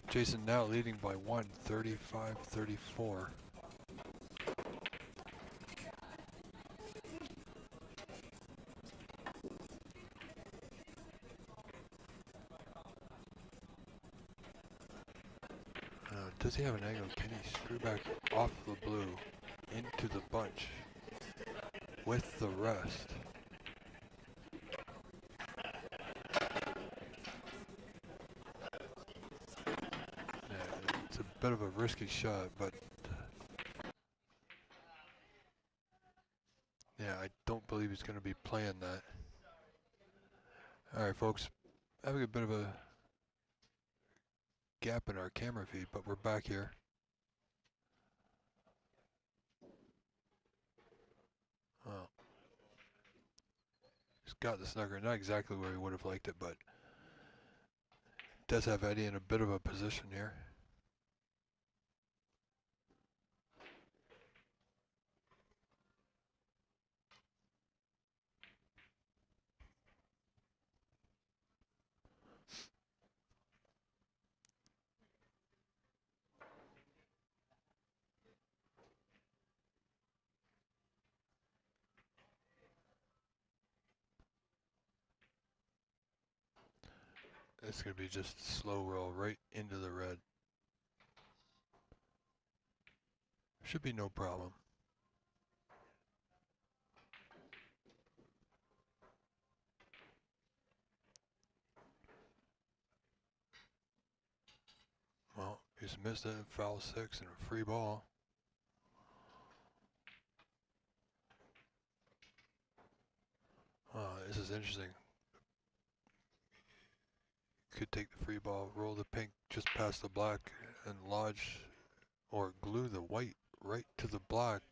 Jason now leading by 1, 35-34. Does he have an angle? Can he screw back off the blue into the bunch with the rest? Yeah, it's a bit of a risky shot, but yeah, I don't believe he's going to be playing that. Alright folks, having a bit of a gap in our camera feed, but we're back here. Oh. He's got the snugger, not exactly where he would have liked it, but does have Eddie in a bit of a position here. It's going to be just a slow roll right into the red. Should be no problem. Well, he's missed it, foul 6 and a free ball. This is interesting. Could take the free ball, roll the pink just past the black, and lodge or glue the white right to the black.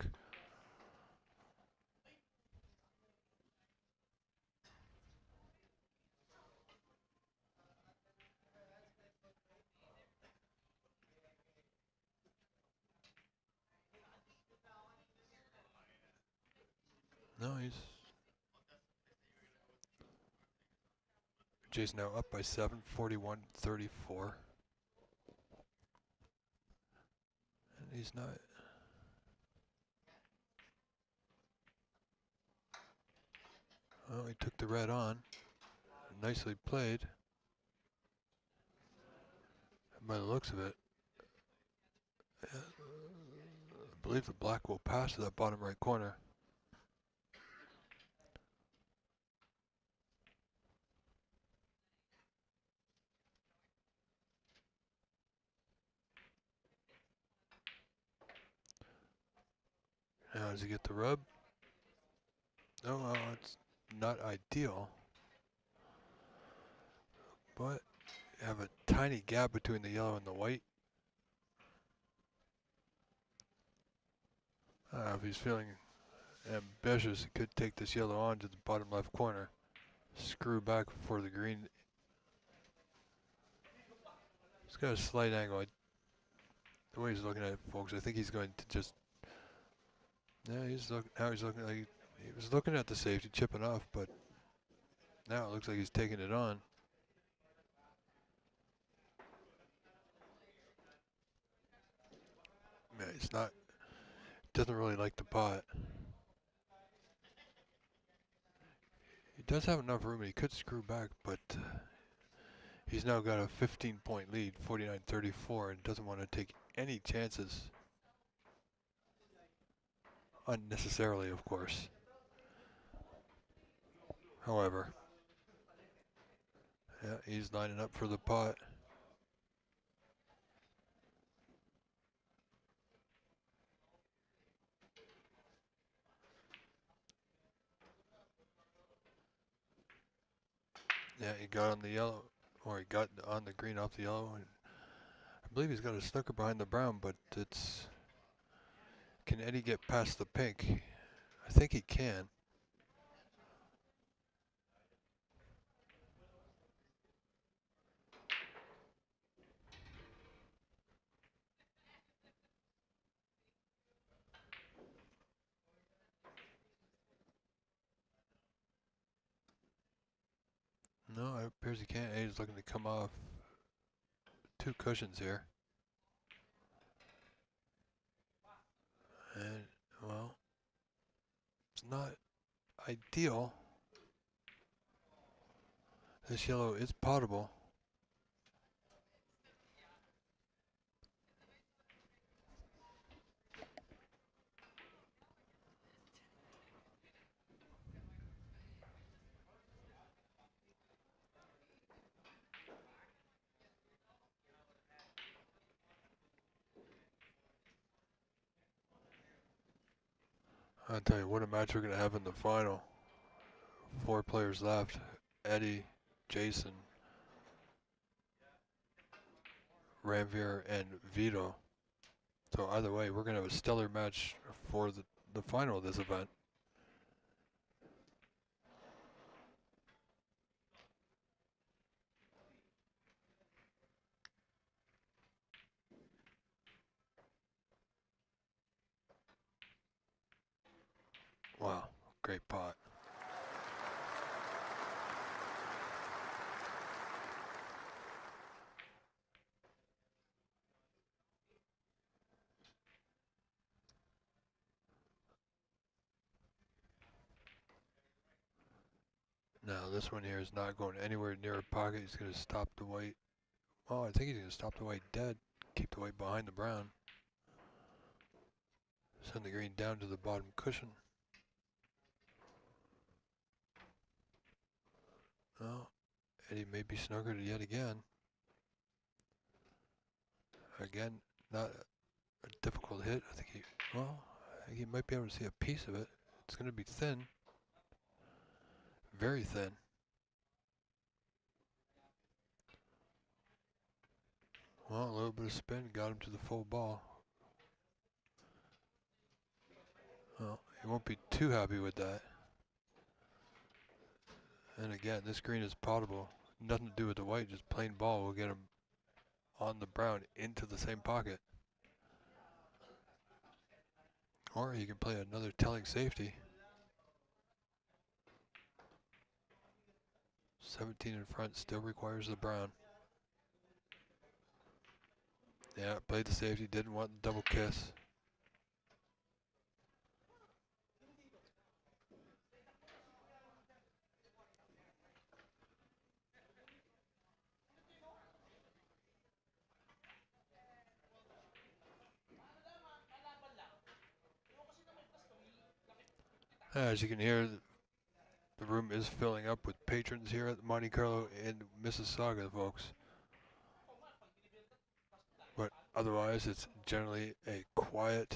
No, Jay's now up by 7, 41-34. And he's not. Well, he took the red on. Nicely played. By the looks of it, I believe the black will pass to that bottom right corner. Now does he get the rub? No, it's not ideal. But you have a tiny gap between the yellow and the white. If he's feeling ambitious, he could take this yellow on to the bottom left corner. Screw back for the green. He's got a slight angle. The way he's looking at it, folks, I think he's going to just. Yeah, now he's looking like he was looking at the safety, chipping off, but now it looks like he's taking it on. Yeah, he's not. Doesn't really like the pot. He does have enough room. He could screw back, but he's now got a 15-point lead, 49-34, and doesn't want to take any chances. Unnecessarily, of course. However, yeah, he's lining up for the pot. Yeah, he got on the yellow, or he got on the green off the yellow, and I believe he's got a snooker behind the brown, but it's... Can Eddie get past the pink? I think he can. No, it appears he can't. Eddie's looking to come off 2 cushions here. And, well, it's not ideal. This yellow is potable. I'll tell you what a match we're going to have in the final. 4 players left. Eddie, Jason, Ranvier, and Vito. So either way, we're going to have a stellar match for the final of this event. Wow, great pot. Now this one here is not going anywhere near a pocket. He's going to stop the white. Oh, I think he's going to stop the white dead. Keep the white behind the brown. Send the green down to the bottom cushion. Oh, Eddie may be snookered yet again. Again, not a difficult hit. I think he might be able to see a piece of it. It's going to be thin. Very thin. Well, a little bit of spin got him to the full ball. Well, he won't be too happy with that. And again, this green is potable. Nothing to do with the white, just plain ball will get him on the brown into the same pocket. Or he can play another telling safety. 17 in front still requires the brown. Yeah, played the safety, didn't want the double kiss. As you can hear, the room is filling up with patrons here at Monte Carlo in Mississauga, folks. But otherwise, it's generally a quiet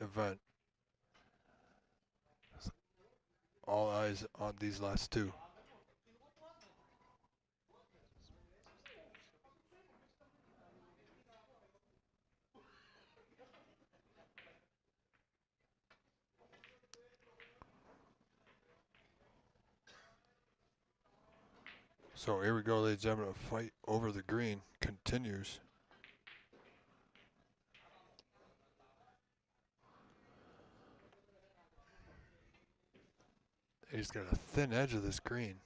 event. All eyes on these last 2. So here we go, ladies and gentlemen. A fight over the green continues. He's got a thin edge of this green.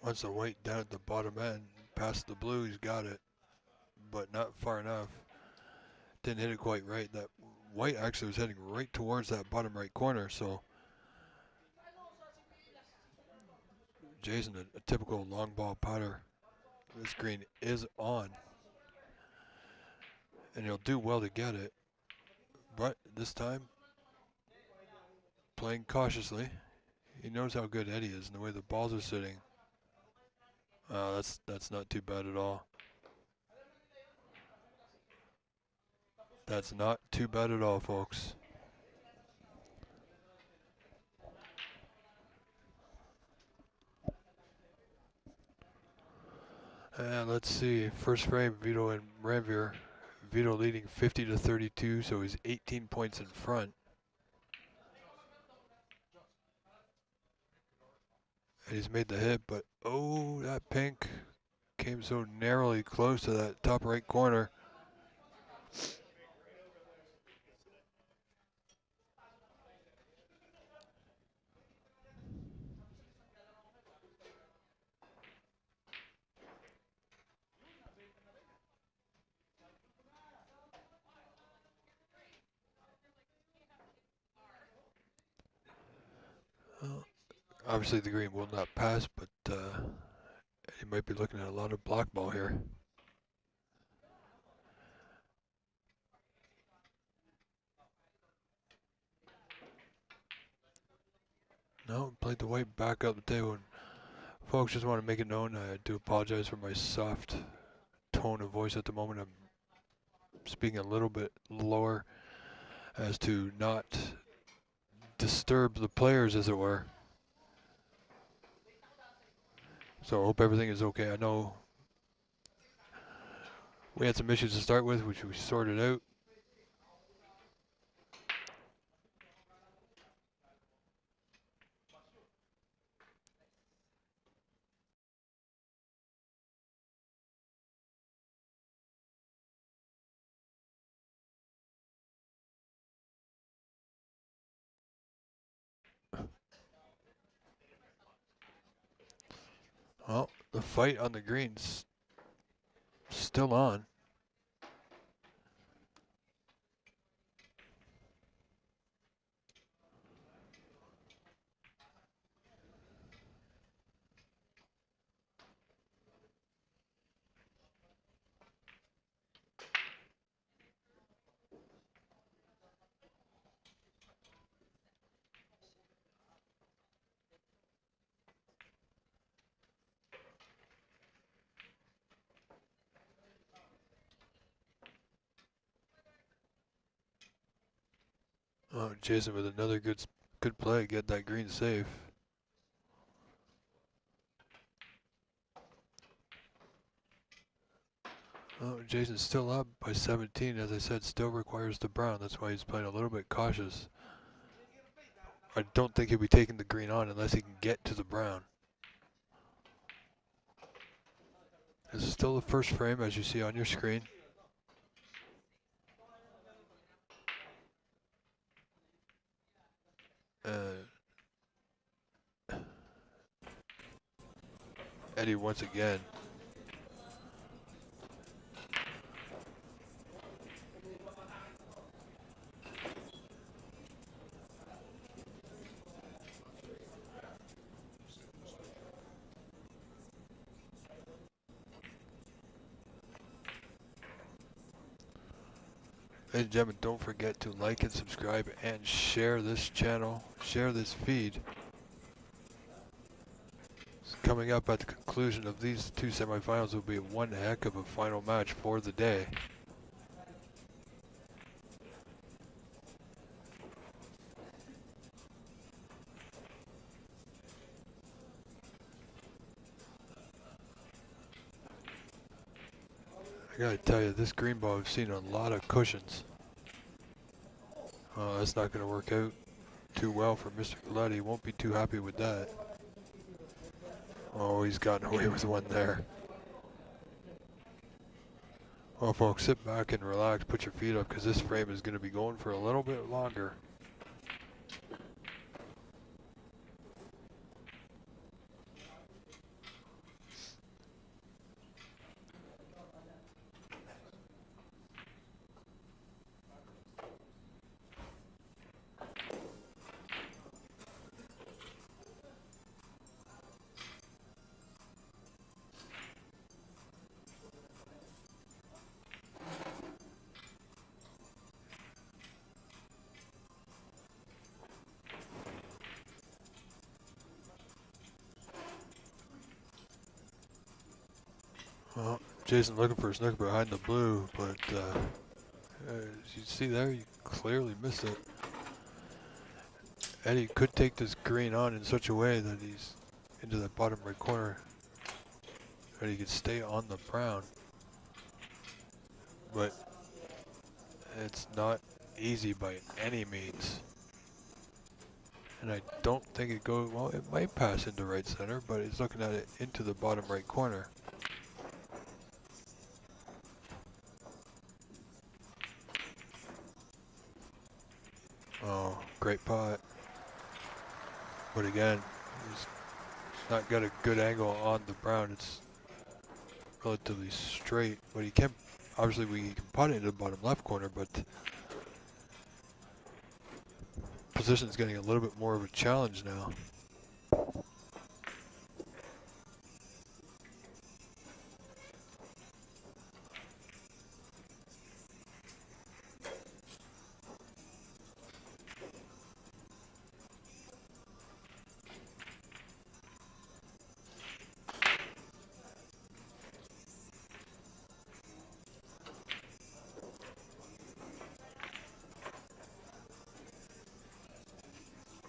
Once the white down at the bottom end, past the blue, he's got it, but not far enough. Didn't hit it quite right. That white actually was heading right towards that bottom right corner, so Jason, a typical long ball putter. This green is on, and he'll do well to get it, but this time, playing cautiously. He knows how good Eddie is and the way the balls are sitting. That's not too bad at all. That's not too bad at all, folks. And let's see, first frame, Vito and Ranvier. Vito leading 50 to 32, so he's 18 points in front. And he's made the hit, but oh, that pink came so narrowly close to that top right corner. Obviously the green will not pass, but he might be looking at a lot of block ball here. No, played the white back up the table. And folks, just want to make it known, I do apologize for my soft tone of voice at the moment. I'm speaking a little bit lower as to not disturb the players, as it were. So I hope everything is okay. I know we had some issues to start with, which we sorted out. Well, the fight on the green's still on. Oh, Jason with another good play, get that green safe. Oh, Jason's still up by 17. As I said, still requires the brown. That's why he's playing a little bit cautious. I don't think he'll be taking the green on unless he can get to the brown. This is still the first frame, as you see on your screen. Eddie once again. Ladies and gentlemen, don't forget to like and subscribe and share this channel, share this feed. Coming up at the conclusion of these two semifinals will be one heck of a final match for the day. I gotta tell you, this green ball, I've seen a lot of cushions. That's not gonna work out too well for Mr. Colletti. He won't be too happy with that. Oh, he's gotten away with one there. Well, folks, sit back and relax, put your feet up, because this frame is going to be going for a little bit longer. Well, Jason looking for a snooker behind the blue, but as you see there, you clearly missed it. Eddie could take this green on in such a way that he's into the bottom right corner. and he can stay on the brown. But it's not easy by any means. And I don't think it goes, well, it might pass into right center, but he's looking at it into the bottom right corner. Oh, great pot. But again, he's not got a good angle on the brown. It's relatively straight, but he can, obviously we can pot it into the bottom left corner, but position's getting a little bit more of a challenge now.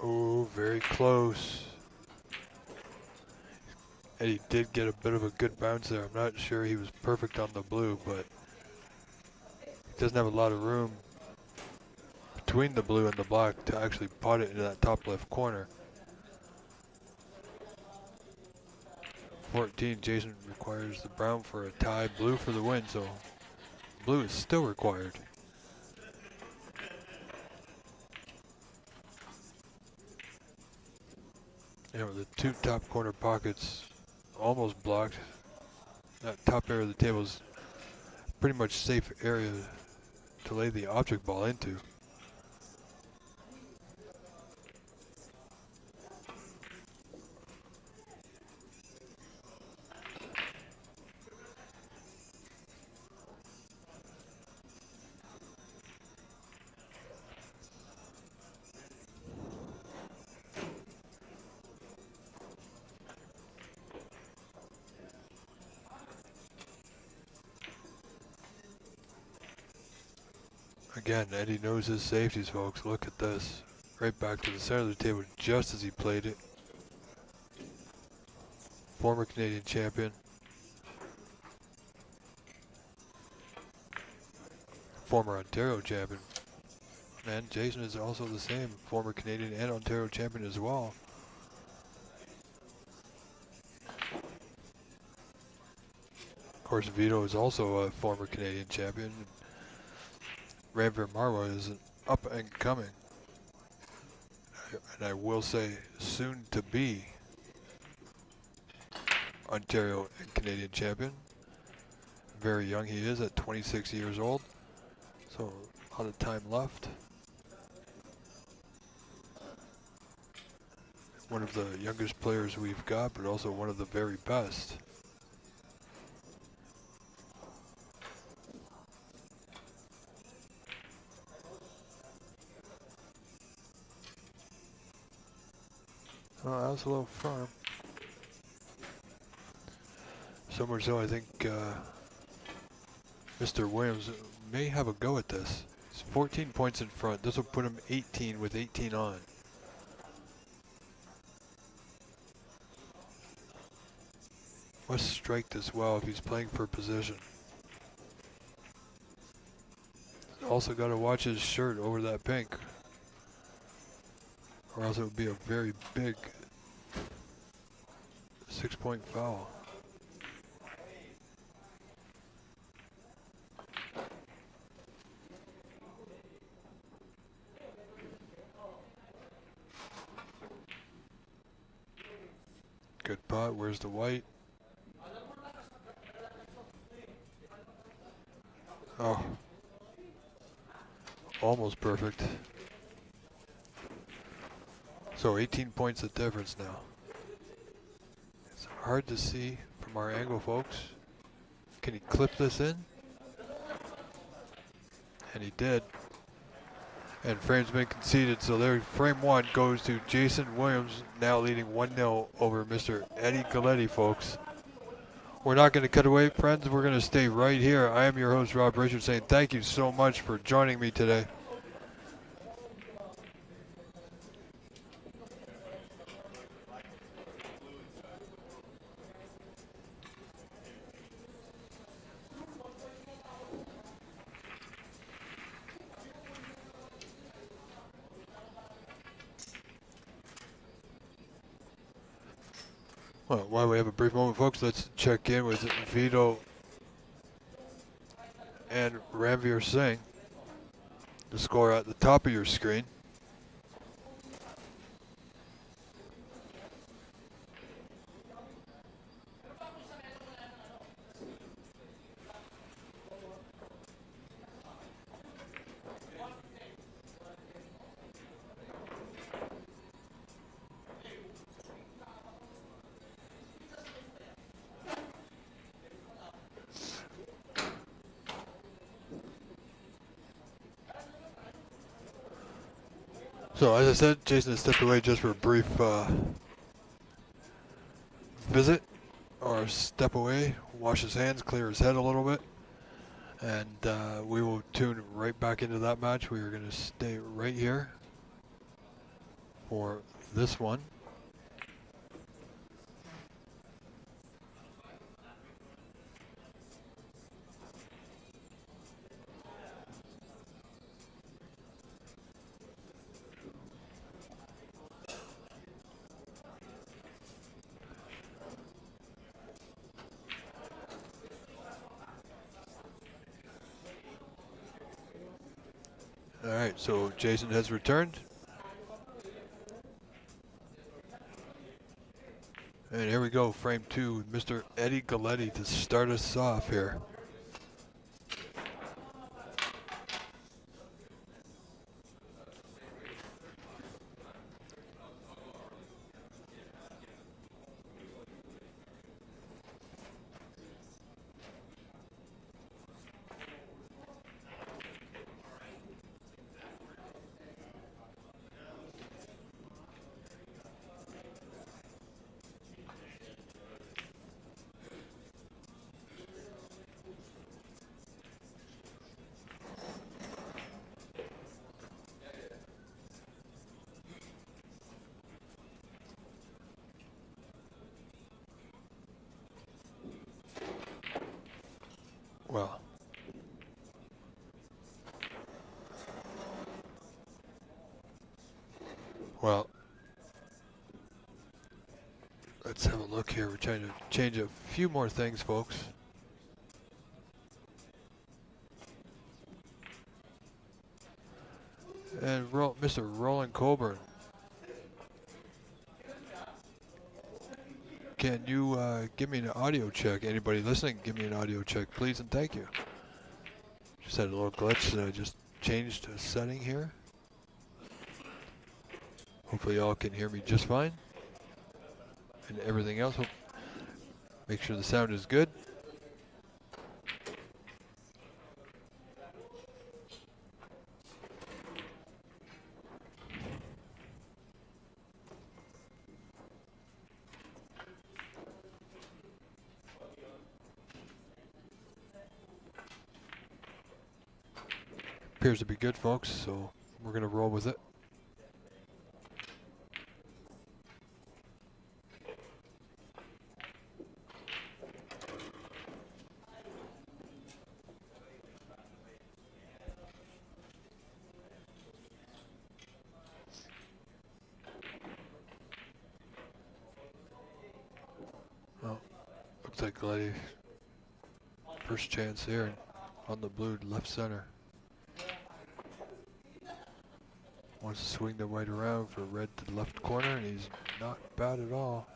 Oh, very close. And he did get a bit of a good bounce there. I'm not sure he was perfect on the blue, but he doesn't have a lot of room between the blue and the black to actually pot it into that top left corner. 14, Jason requires the brown for a tie, blue for the win, so blue is still required. You know, the two top corner pockets almost blocked. That top area of the table is pretty much safe area to lay the object ball into. Again, Eddie knows his safeties, folks. Look at this. Right back to the center of the table just as he played it. Former Canadian champion. Former Ontario champion. And Jason is also the same. Former Canadian and Ontario champion as well. Of course, Vito is also a former Canadian champion. Ranveer Marwa is an up and coming, and I will say soon to be Ontario and Canadian champion. Very young he is at 26 years old, so a lot of time left. One of the youngest players we've got, but also one of the very best. Oh, that was a little firm. So much so, I think Mr. Williams may have a go at this. He's 14 points in front. This will put him 18 with 18 on. Must strike this well if he's playing for position. Also got to watch his shirt over that pink, or else it would be a very big 6-point foul. Good pot. Where's the white? Oh, almost perfect. So 18 points of difference now. It's hard to see from our angle, folks. Can he clip this in? And he did. And frame's been conceded, so there frame one goes to Jason Williams, now leading 1-0 over Mr. Eddie Galletti, folks. We're not going to cut away, friends. We're going to stay right here. I am your host, Rob Richards, saying thank you so much for joining me today. Well, while we have a brief moment, folks, let's check in with Vito and Ranveer Singh. The score at the top of your screen. So as I said, Jason has stepped away just for a brief visit, or step away, wash his hands, clear his head a little bit, and we will tune right back into that match. We are going to stay right here for this one. Alright, so Jason has returned. And here we go, frame 2, Mr. Eddie Galletti to start us off here. Well, let's have a look here. We're trying to change a few more things, folks. And Mr. Roland Colburn, can you give me an audio check? Anybody listening, give me an audio check, please, and thank you. Just had a little glitch that I just changed a setting here. Hopefully y'all can hear me just fine. And everything else, make sure the sound is good. Appears to be good, folks, so we're going to roll with it. Well, looks like Glady, first chance here on the blue left center. Wants to swing the white around for red to the left corner, and he's not bad at all.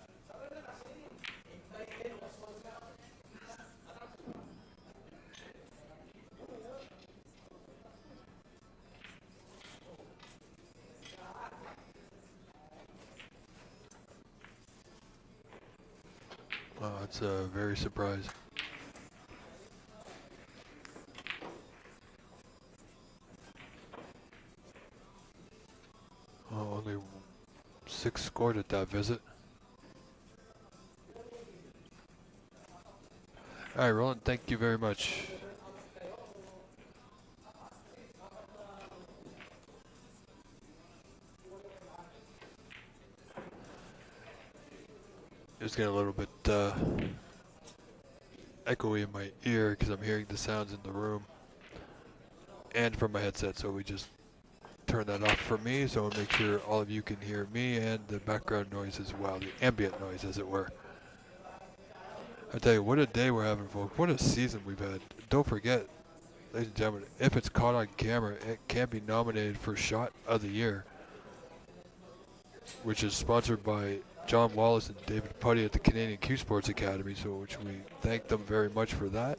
Wow, that's very surprising. Oh, only 6 scored at that visit. All right, Roland, thank you very much. Just getting a little bit echoey in my ear because I'm hearing the sounds in the room and from my headset, so we just turn that off for me, so I'll make sure all of you can hear me and the background noise as well, the ambient noise as it were. I tell you, what a day we're having, folks. What a season we've had. Don't forget, ladies and gentlemen, if it's caught on camera, it can be nominated for Shot of the Year, which is sponsored by John Wallace and David Putty at the Canadian Q Sports Academy, so which we thank them very much for that.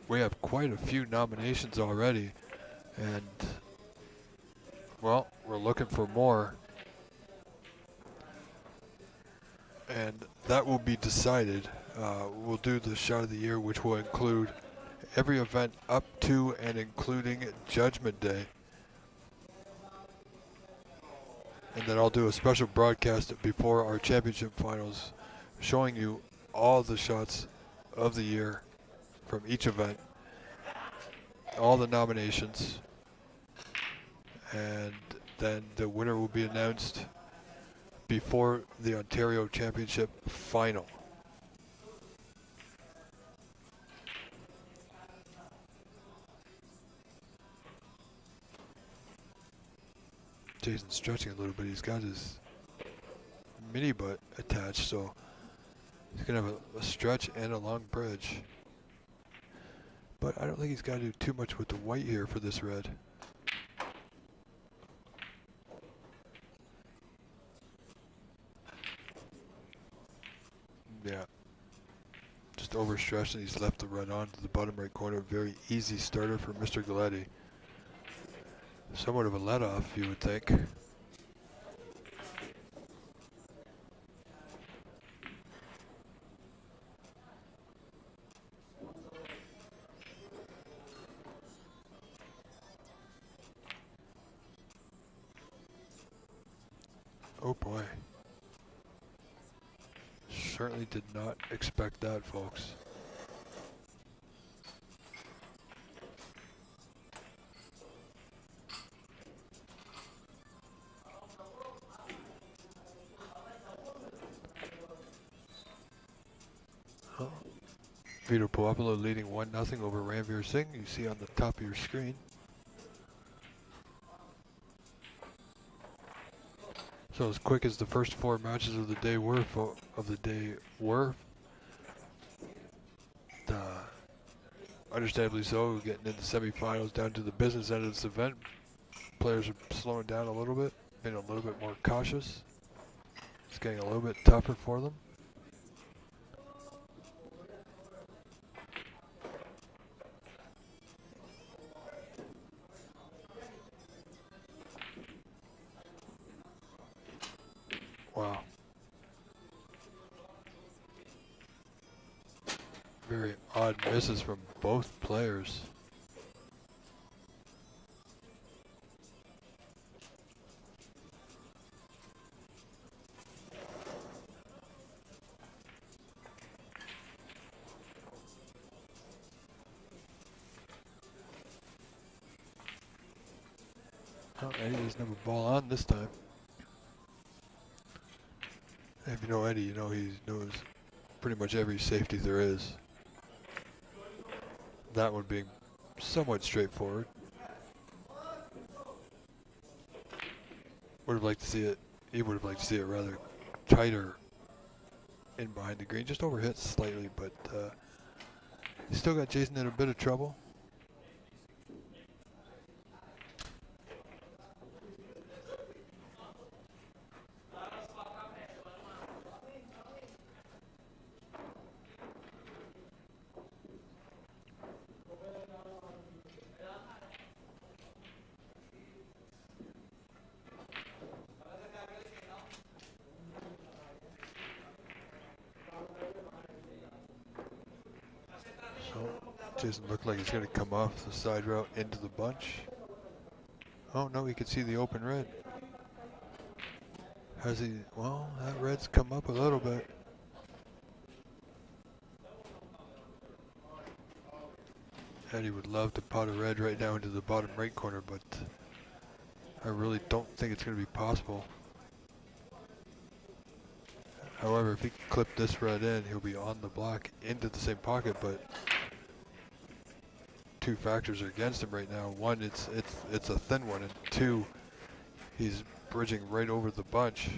We have quite a few nominations already, and, well, we're looking for more. And that will be decided. We'll do the Shot of the Year, which will include every event up to and including Judgment Day. And then I'll do a special broadcast before our championship finals showing you all the shots of the year from each event, all the nominations, and then the winner will be announced before the Ontario Championship final. Jason's stretching a little bit. He's got his mini butt attached, so he's gonna have a stretch and a long bridge. But I don't think he's got to do too much with the white here for this red. Yeah, just overstretched, and he's left the red on to the bottom right corner. Very easy starter for Mr. Galletti. Somewhat of a let-off, you would think. Oh boy. Certainly did not expect that, folks. Vito Puopolo leading 1-0 over Ranveer Singh, you see on the top of your screen. So as quick as the first 4 matches of the day were, understandably so, getting into semifinals down to the business end of this event. Players are slowing down a little bit, being a little bit more cautious. It's getting a little bit tougher for them. Wow. Very odd misses from both players. Oh, Eddie doesn't have a ball on this time. If you know Eddie, you know he knows pretty much every safety there is. That one being somewhat straightforward. Would have liked to see it. He would have liked to see it rather tighter in behind the green, just overhit slightly, but he still got Jason in a bit of trouble. Jason looked like he's going to come off the side route into the bunch. Oh no, he could see the open red. Has he? Well, that red's come up a little bit. Eddie would love to pot a red right now into the bottom right corner, but I really don't think it's going to be possible. However, if he can clip this red in, he'll be on the block into the same pocket, but 2 factors are against him right now. 1, it's a thin one, and 2, he's bridging right over the bunch.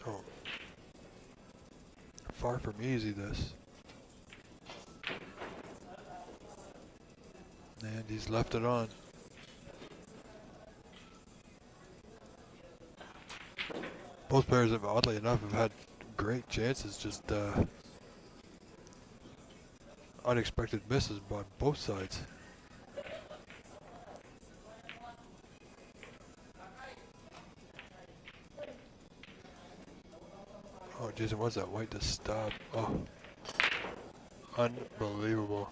Oh, far from easy this. And he's left it on. Both players have, oddly enough, have had great chances, just unexpected misses on both sides. Oh, Jason, what's that white to stop? Oh, unbelievable.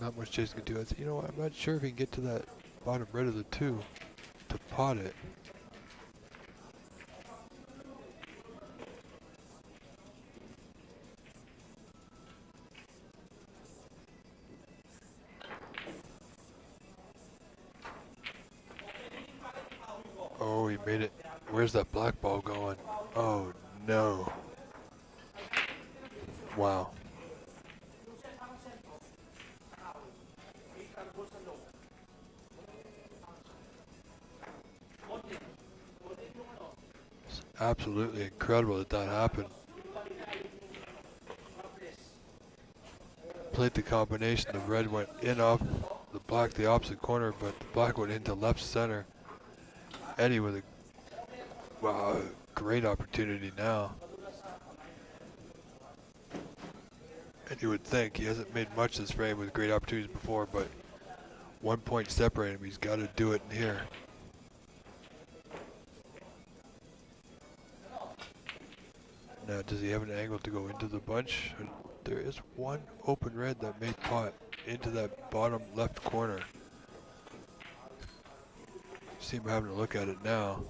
Not much Jason can do. I said, you know what, I'm not sure if he can get to that bottom red of the two to pot it. Oh, he made it. Where's that black ball going? Oh, no. Wow. It's absolutely incredible that that happened. Played the combination. The red went in off the black, the opposite corner, but the black went into left center. Eddie with a wow, great opportunity now. And you would think he hasn't made much this frame with great opportunities before, but 1 point separate him. He's got to do it in here. Now, does he have an angle to go into the bunch? There is one open red that made pot into that bottom left corner. See him having a look at it now.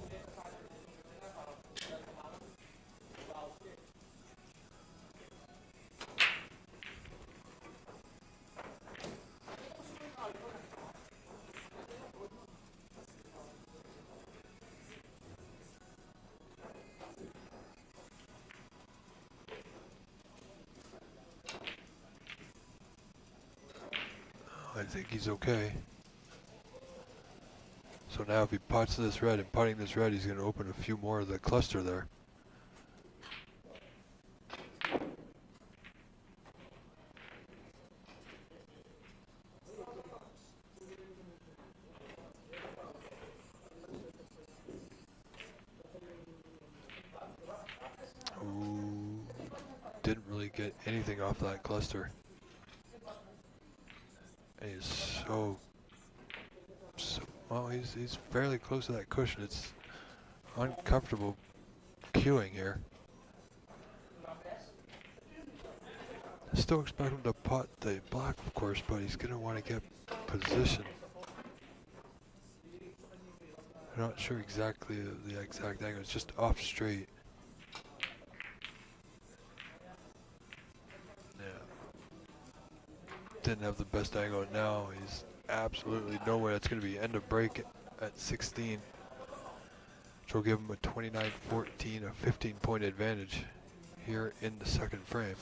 I think he's okay. So now if he pots this red and putting this red, he's going to open a few more of the cluster there. Ooh, didn't really get anything off that cluster. And he's so well, he's fairly close to that cushion. It's uncomfortable queuing here. I still expect him to pot the black, of course, but he's going to want to get position. I'm not sure exactly the exact angle. It's just off straight. Yeah. Didn't have the best angle now. He's absolutely nowhere. That's going to be end of break at 16. Which will give him a 29-14, a 15-point advantage here in the second frame.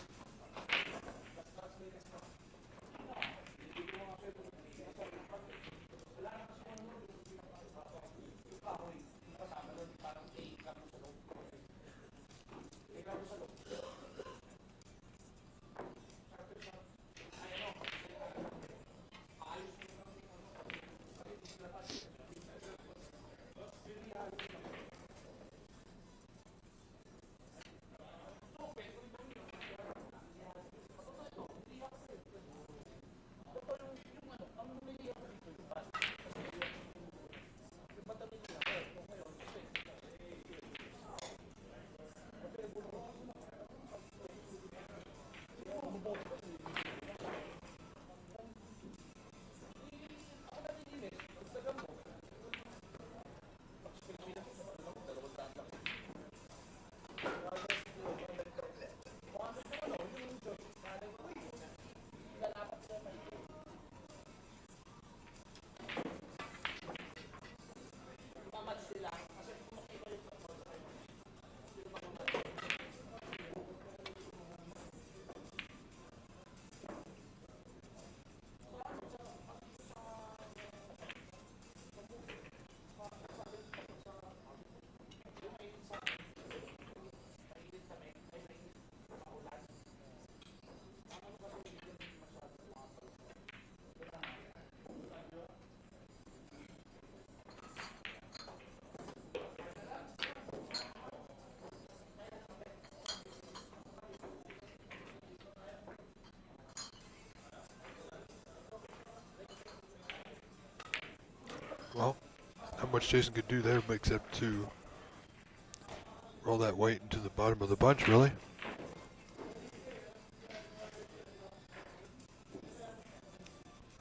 Well, not much Jason could do there except to roll that weight into the bottom of the bunch, really.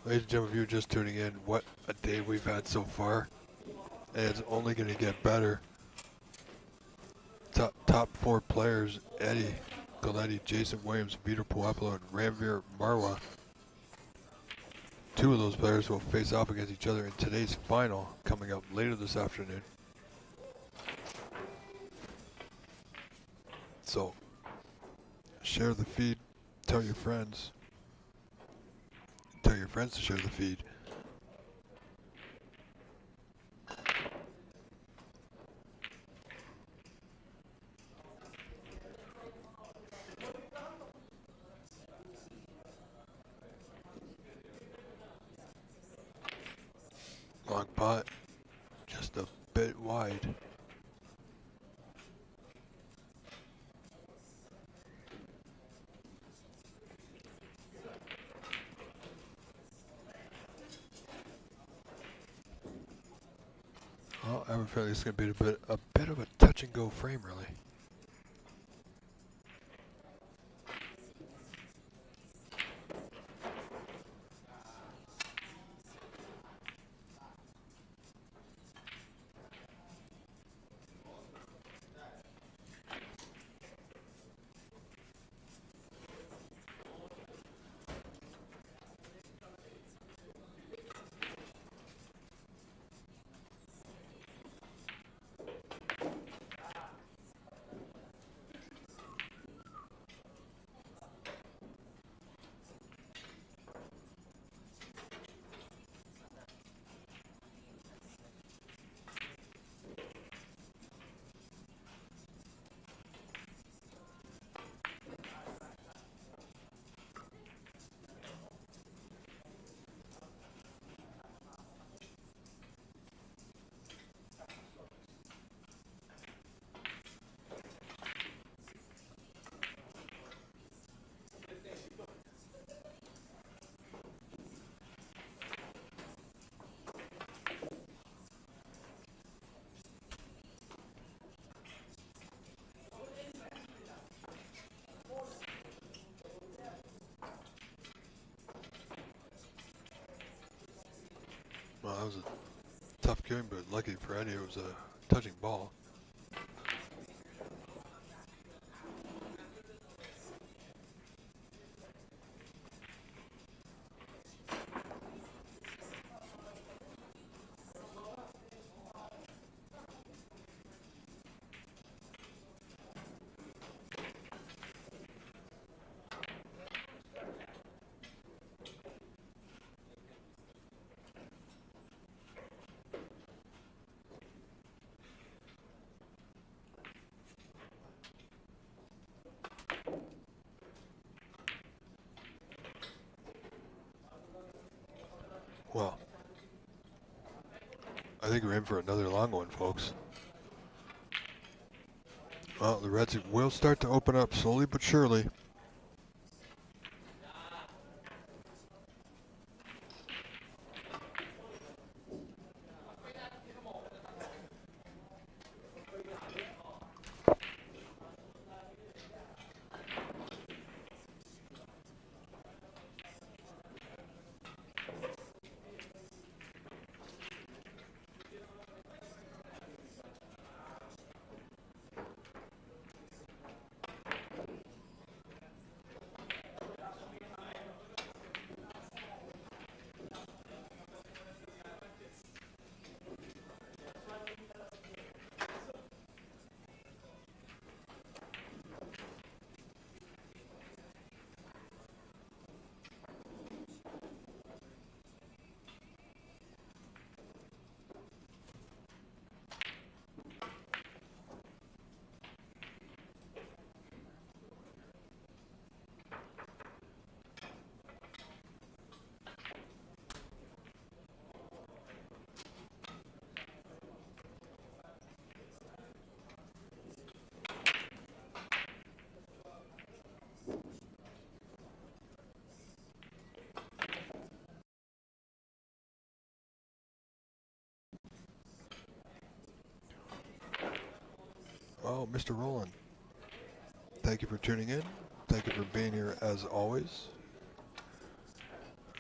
Ladies and gentlemen, if you're just tuning in, what a day we've had so far. And it's only going to get better. Top 4 players, Eddie Galletti, Jason Williams, Vitor Pueblo, and Ranveer Marwa. 2 of those players will face off against each other in today's final, coming up later this afternoon. So, share the feed, tell your friends to share the feed. Long pot, just a bit wide. Well, I have a feeling it's going to be a bit of a touch and go frame, really. Well, that was a tough game, but lucky for Eddie, it was a touching ball. Well, I think we're in for another long one, folks. Well, the Reds will start to open up slowly but surely. Oh, Mr. Roland, thank you for tuning in. Thank you for being here as always.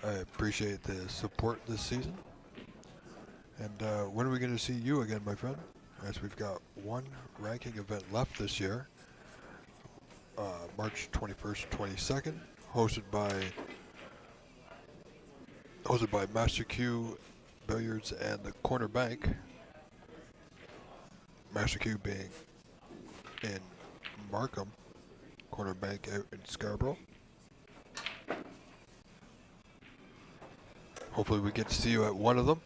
I appreciate the support this season. And when are we going to see you again, my friend? As we've got one ranking event left this year, March 21st, 22nd, hosted by Master Q Billiards and the Corner Bank. Master Q being in Markham, Corner Bank out in Scarborough. Hopefully we get to see you at one of them.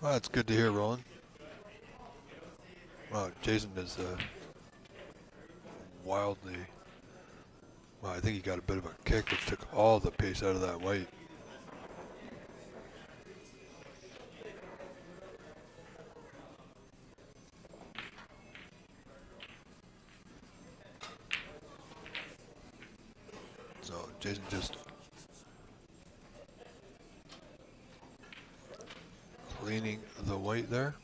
Well, that's good to hear, Roland. Well, Jason is wildly. Well, I think he got a bit of a kick, which took all the pace out of that white. So Jason just cleaning the white there.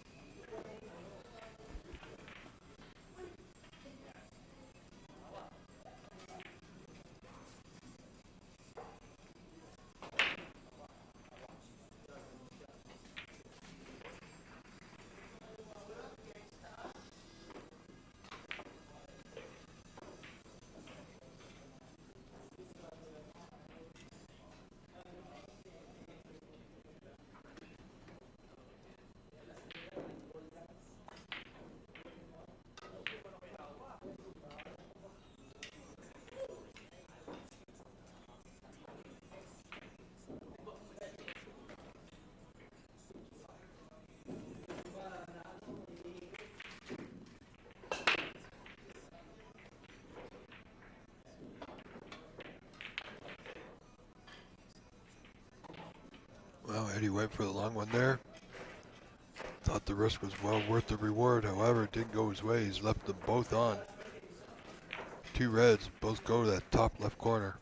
Well, Eddie went for the long one there. Thought the risk was well worth the reward. However, it didn't go his way. He's left them both on. Two reds, both go to that top left corner.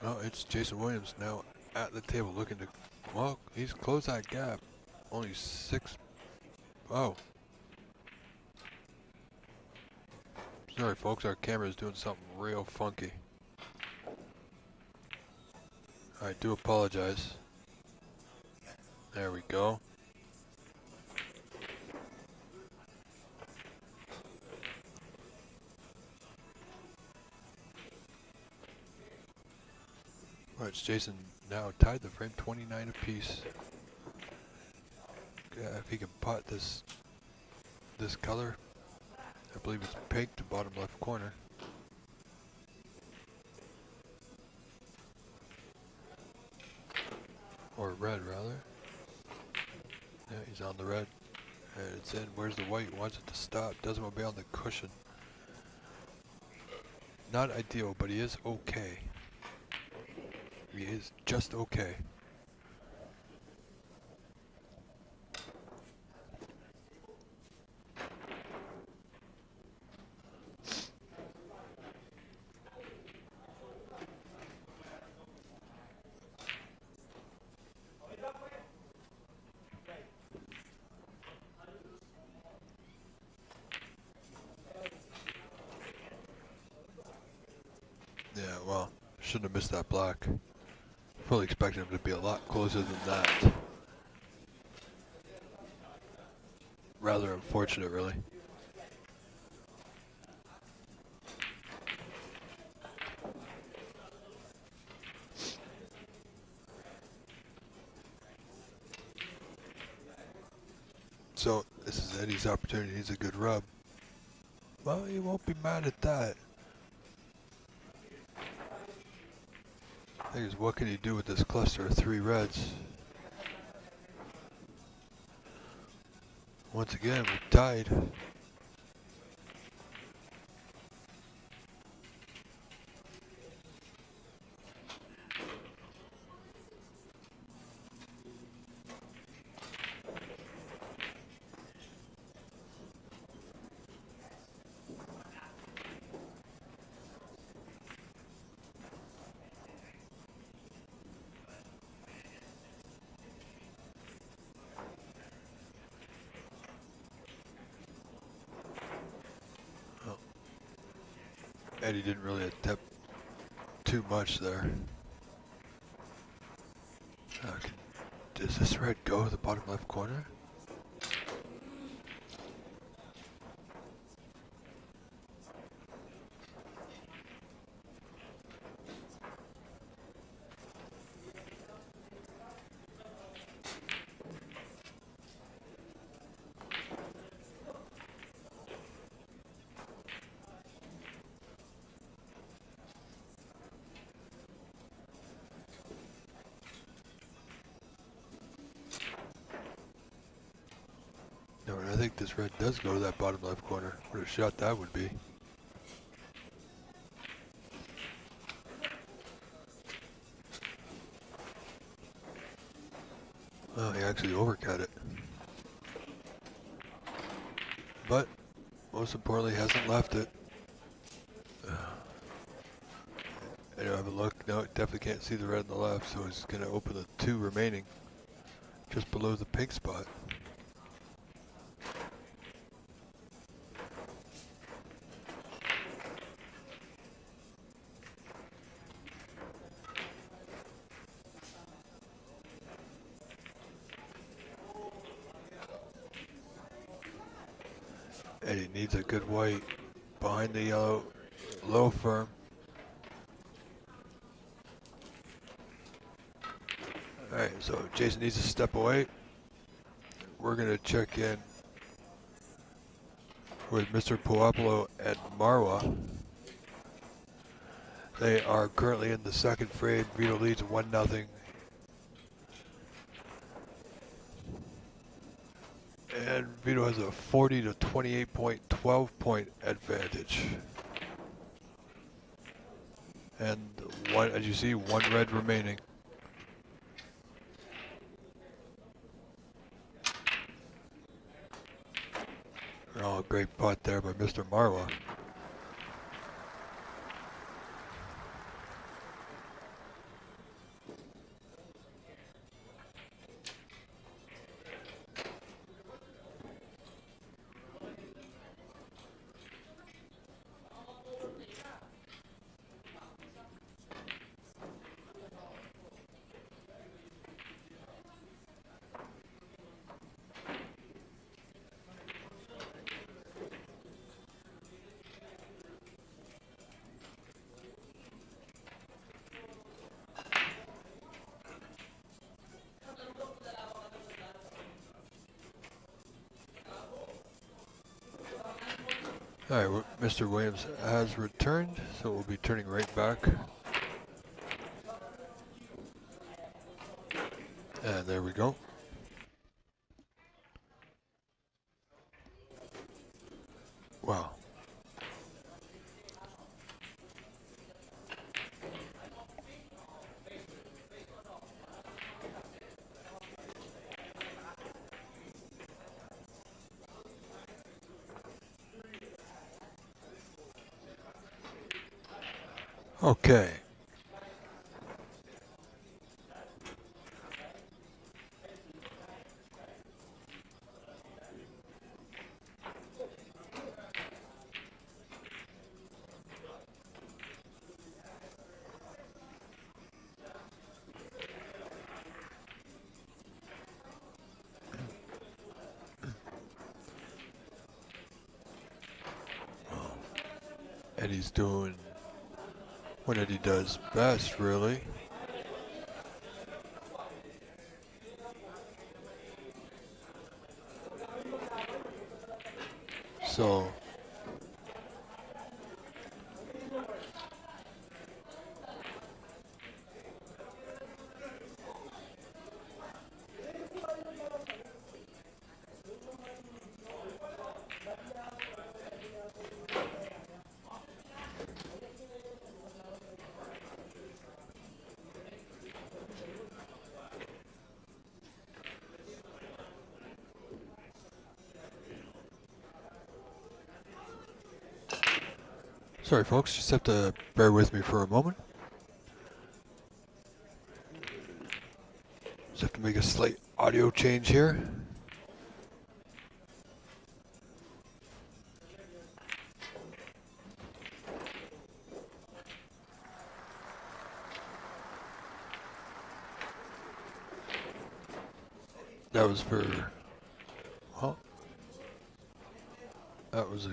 Well, it's Jason Williams now at the table looking to, well, he's closed that gap. Only 6. Oh. Sorry, folks, our camera is doing something real funky. I do apologize. There we go. Well, it's Jason Now tied the frame 29 apiece. If he can pot this color, I believe it's pink to bottom left corner. Or red rather. Yeah, he's on the red. And it's in. Where's the white? Wants it to stop. Doesn't want to be on the cushion. Not ideal, but he is okay. He is just okay. Yeah, well, shouldn't have missed that black. Fully expected him to be a lot closer than that. Rather unfortunate, really. So, this is Eddie's opportunity. He's a good rub. Well, he won't be mad at that. Thing is, what can he do with this cluster of 3 reds? Once again, we're tied. Oh. Eddie didn't really attempt too much there. Does this red go to the bottom left corner? No, I think this red does go to that bottom left corner. What a shot that would be. Oh, he actually overcut it. But, most importantly, hasn't left it. I don't have a look. No, definitely can't see the red on the left, so he's going to open the 2 remaining just below the pink spot. And he needs a good white behind the yellow, low firm. Alright, so Jason needs to step away. We're going to check in with Mr. Puopolo and Marwa. They are currently in the second frame. Vito leads 1-0. And Vito has a 40 to 28.12 point advantage. And one, as you see, 1 red remaining. Oh, great putt there by Mr. Marwa. Alright, Mr. Williams has returned, so we'll be turning right back. And there we go. Wow. Okay. Eddie's doing what Eddie does best, really. So, sorry folks, just have to bear with me for a moment. Just have to make a slight audio change here. That was for, well, that was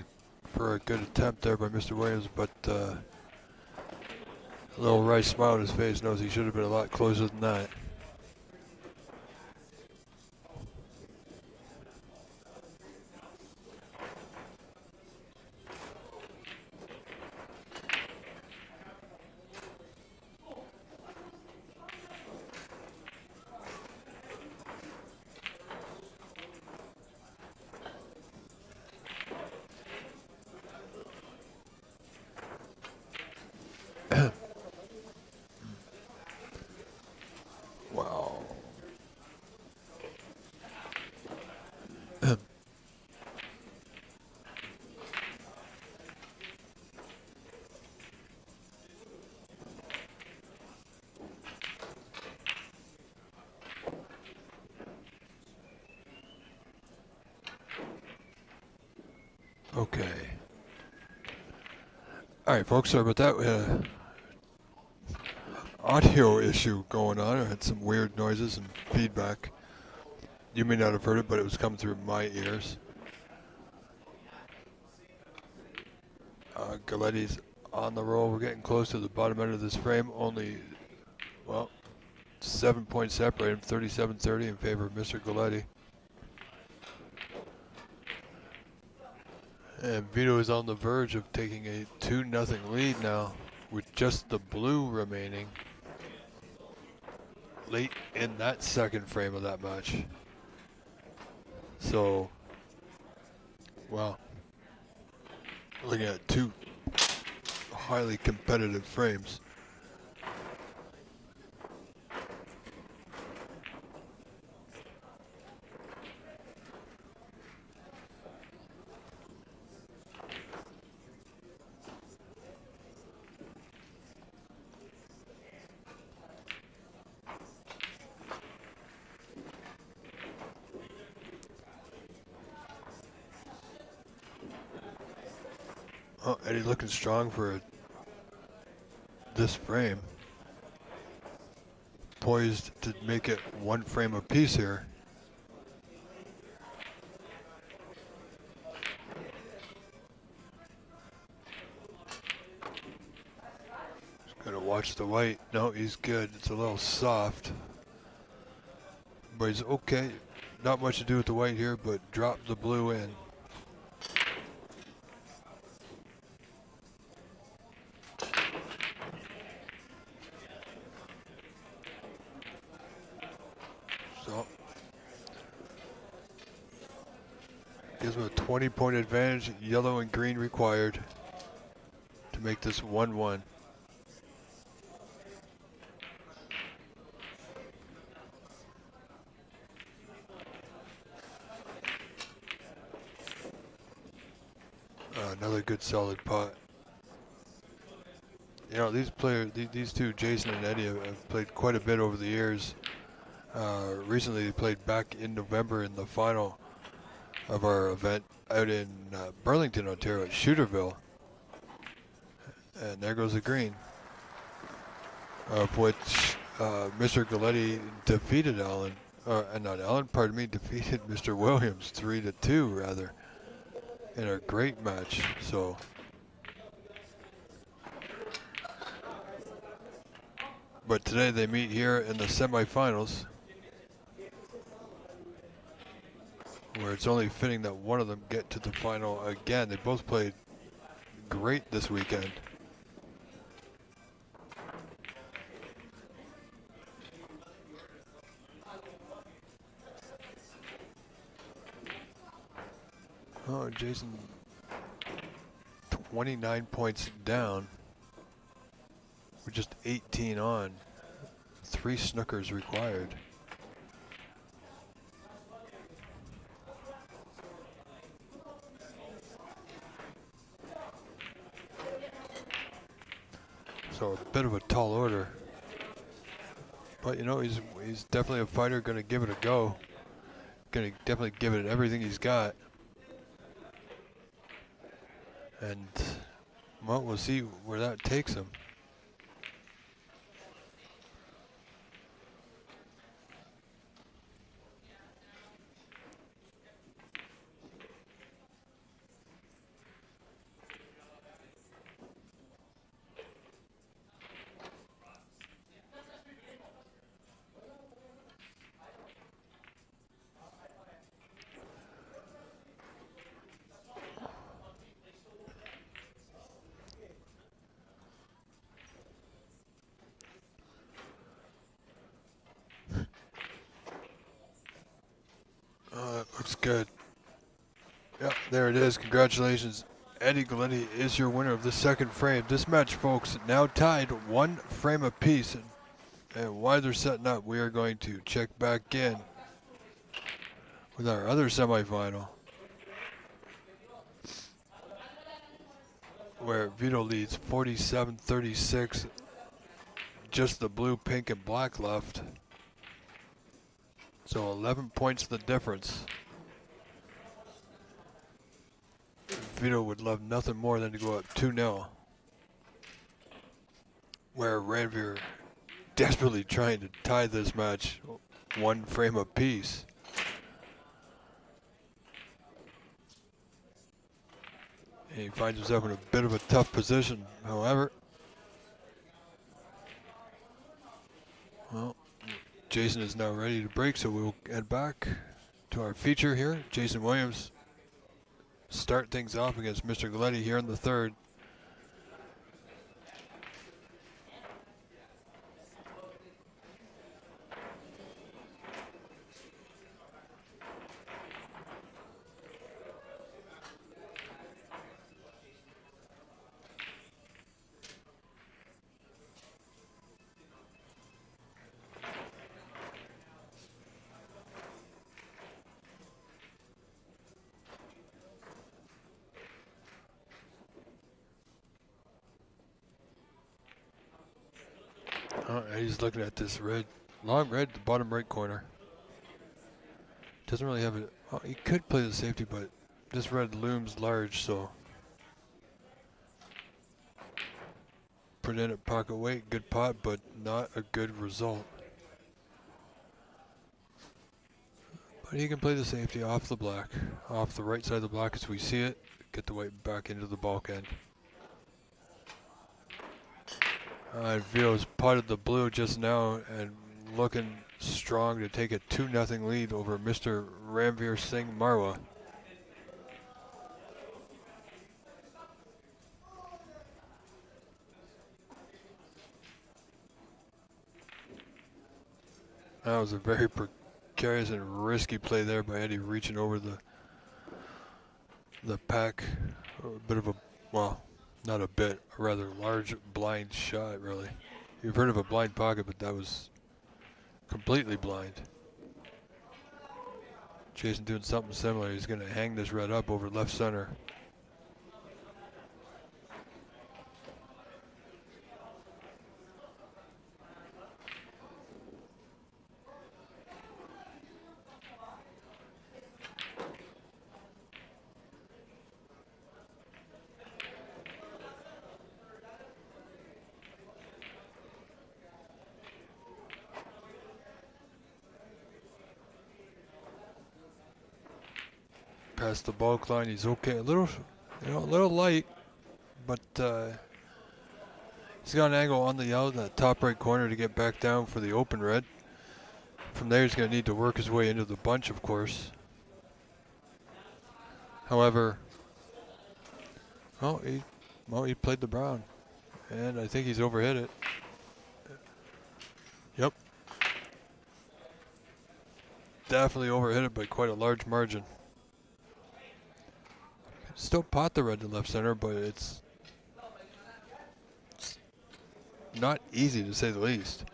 for a good attempt there by Mr. Williams, but a little wry smile on his face knows he should have been a lot closer than that. Wow. Okay. Alright folks, sorry about that. We had an audio issue going on. I had some weird noises and feedback. You may not have heard it, but it was coming through my ears. Galetti's on the roll. We're getting close to the bottom end of this frame. Only, well, 7 points separate him, 37-30 in favor of Mr. Galetti. And Vito is on the verge of taking a 2-0 lead now with just the blue remaining late in that second frame of that match. So, wow. Looking at two highly competitive frames. Oh, Eddie looking strong for this frame. Poised to make it one frame apiece here. Just gonna watch the white. No, he's good. It's a little soft. But he's okay. Not much to do with the white here, but drop the blue in. Gives him a 20-point advantage, yellow and green required to make this 1-1. Another good solid pot. You know, these players, these two, Jason and Eddie, have played quite a bit over the years. Recently, they played back in November in the final of our event out in Burlington, Ontario, at Shooterville. And there goes the green, of which Mr. Galletti defeated Alan, not Alan, pardon me, defeated Mr. Williams 3-2 rather, in a great match. So. But today they meet here in the semifinals, where it's only fitting that one of them get to the final again. They both played great this weekend. Oh, Jason, 29 points down. We're just 18 on. 3 snookers required. So a bit of a tall order. But you know, he's definitely a fighter, gonna give it a go. Gonna definitely give it everything he's got. And well, we'll see where that takes him. Looks good. Yeah, there it is. Congratulations. Eddie Galletti is your winner of the second frame. This match, folks, now tied 1 frame apiece. And while they're setting up, we are going to check back in with our other semifinal, where Vito leads 47-36. Just the blue, pink, and black left. So 11 points the difference. Vito would love nothing more than to go up 2-0. Where Ranvier desperately trying to tie this match 1 frame apiece. And he finds himself in a bit of a tough position, however. Well, Jason is now ready to break, so we'll head back to our feature here. Jason Williams start things off against Mr. Galletti here in the third. He's looking at this red, long red, the bottom right corner. Doesn't really have it. Oh, he could play the safety, but this red looms large, so put in at pocket weight, good pot, but not a good result. But he can play the safety off the black, off the right side of the black as we see it. Get the white back into the bulk end. Vito's potted the blue just now and looking strong to take a 2-0 lead over Mr. Ranveer Singh Marwa. That was a very precarious and risky play there by Eddie, reaching over the the pack. A bit of a, well, not a bit, a rather large blind shot, really. You've heard of a blind pocket, but that was completely blind. Jason doing something similar. He's going to hang this red up over left center. Past the bulk line, he's okay. A little, a little light, but he's got an angle on the out in that top right corner to get back down for the open red. From there, he's going to need to work his way into the bunch, of course. However, he played the brown, and I think he's overhit it. Yep. Definitely overhit it by quite a large margin. Still pot the red to left center, but it's not easy to say the least.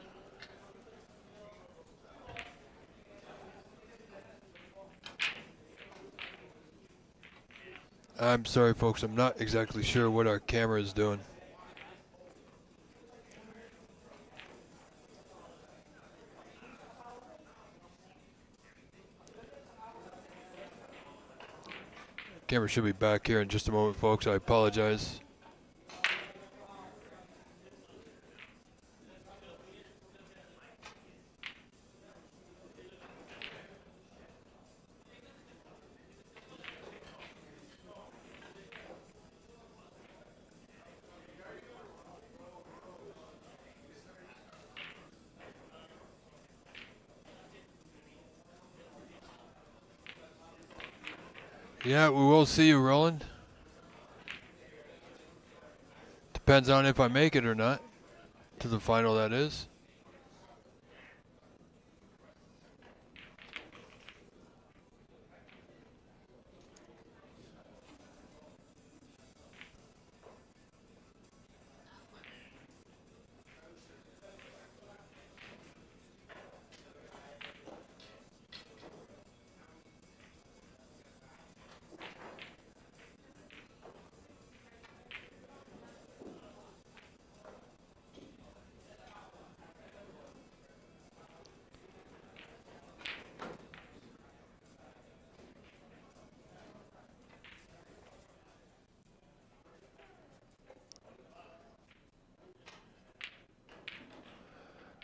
I'm sorry, folks. I'm not exactly sure what our camera is doing. Camera should be back here in just a moment, folks. I apologize. Yeah, we will see you, Roland. Depends on if I make it or not. To the final, that is.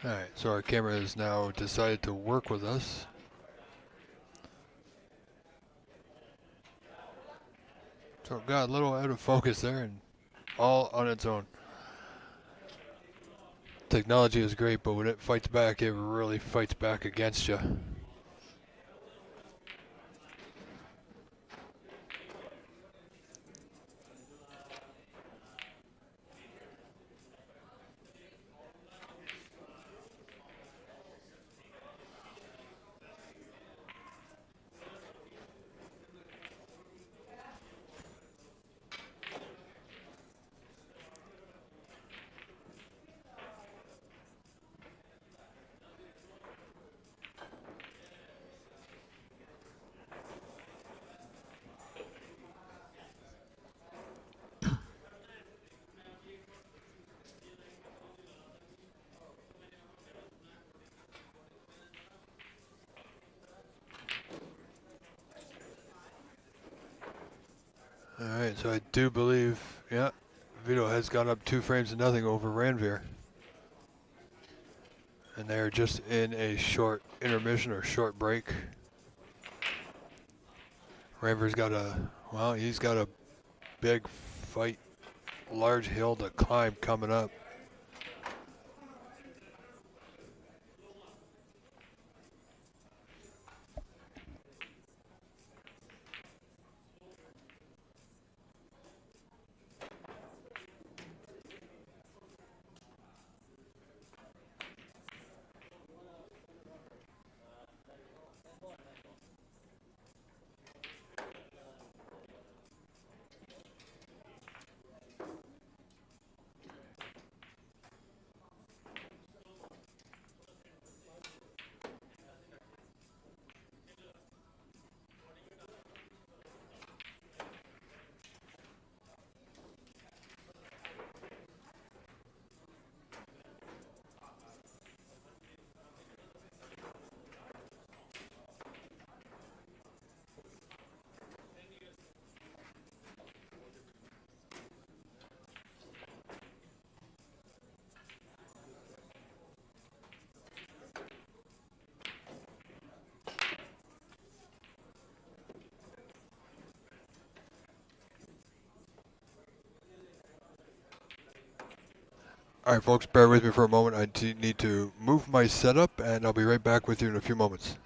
Alright, so our camera has now decided to work with us. So it got a little out of focus there, and all on its own. Technology is great, but when it fights back, it really fights back against you. Alright, so I do believe, yeah, Vito has gone up 2 frames to nothing over Ranveer. And they're just in a short intermission or short break. Ranveer's got he's got a big fight, large hill to climb coming up. Alright folks, bear with me for a moment. I need to move my setup and I'll be right back with you in a few moments.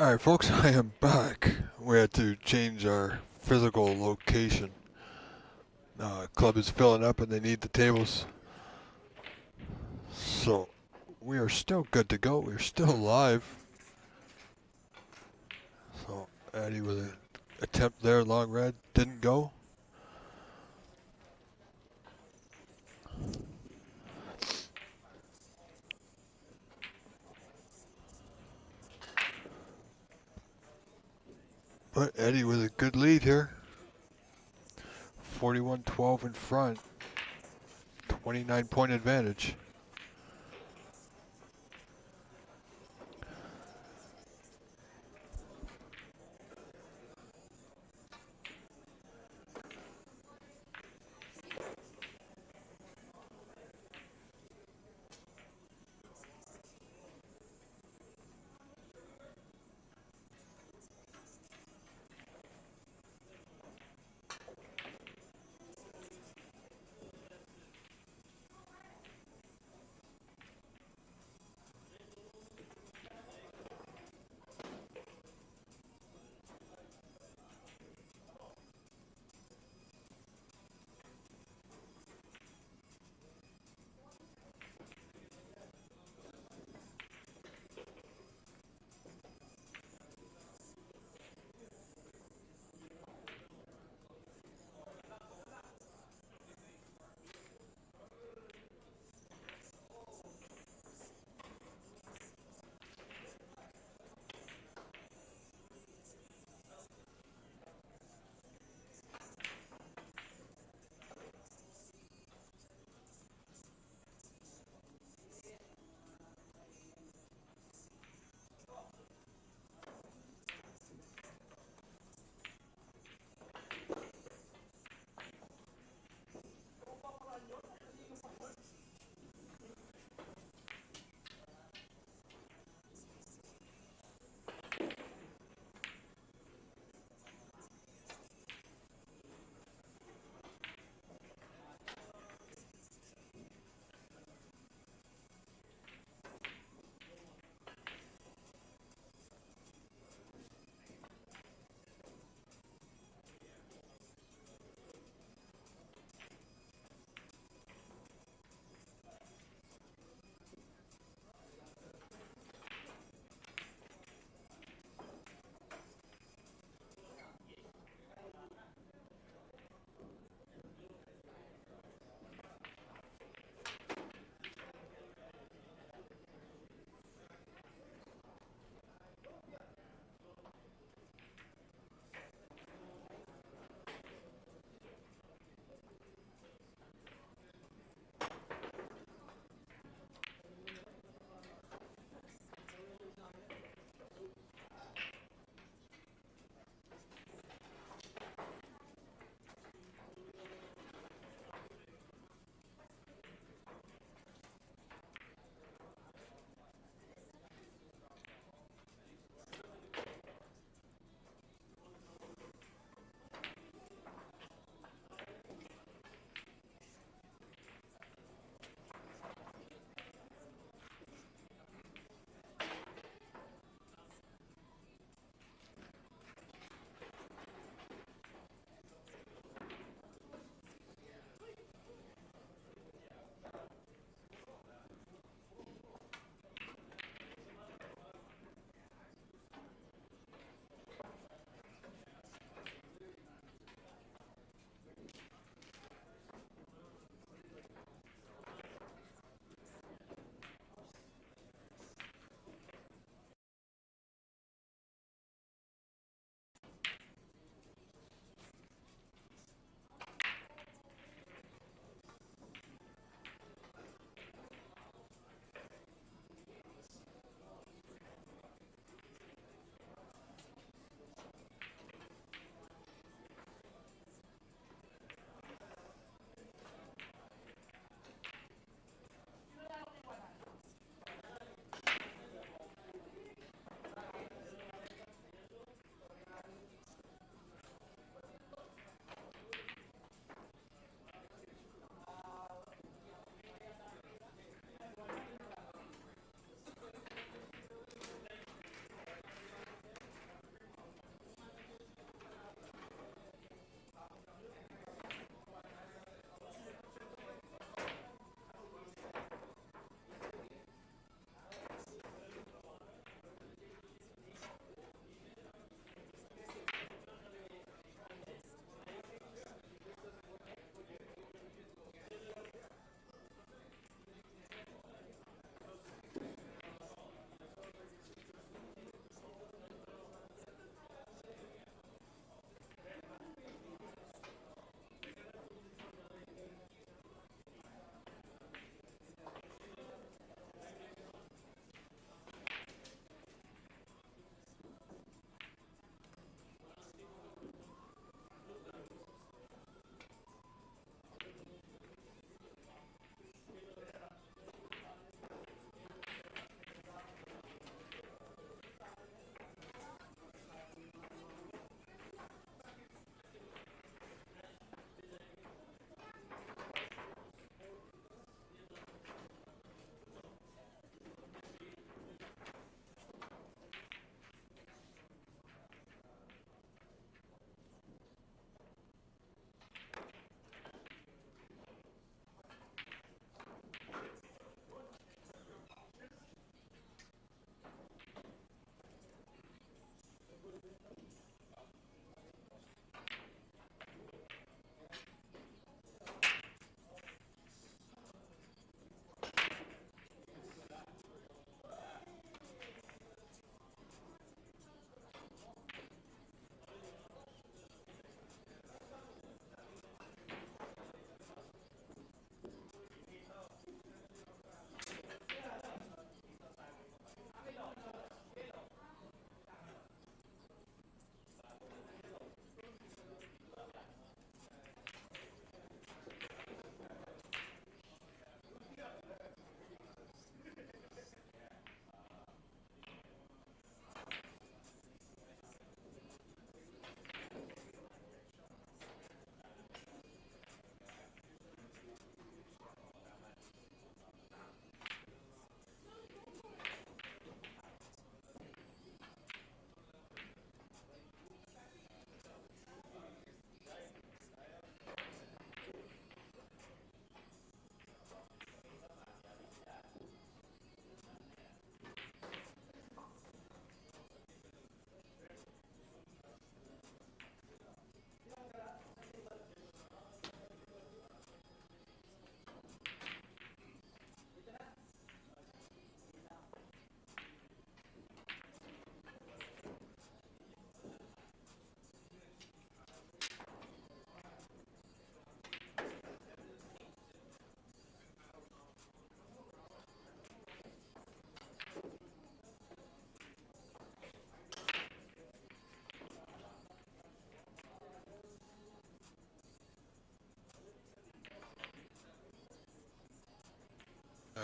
Alright folks, I am back. We had to change our physical location. Club is filling up and they need the tables. So, we are still good to go. We're still alive. So, Eddie with an attempt there, long red, didn't go. But Eddie with a good lead here. 41-12 in front. 29-point advantage.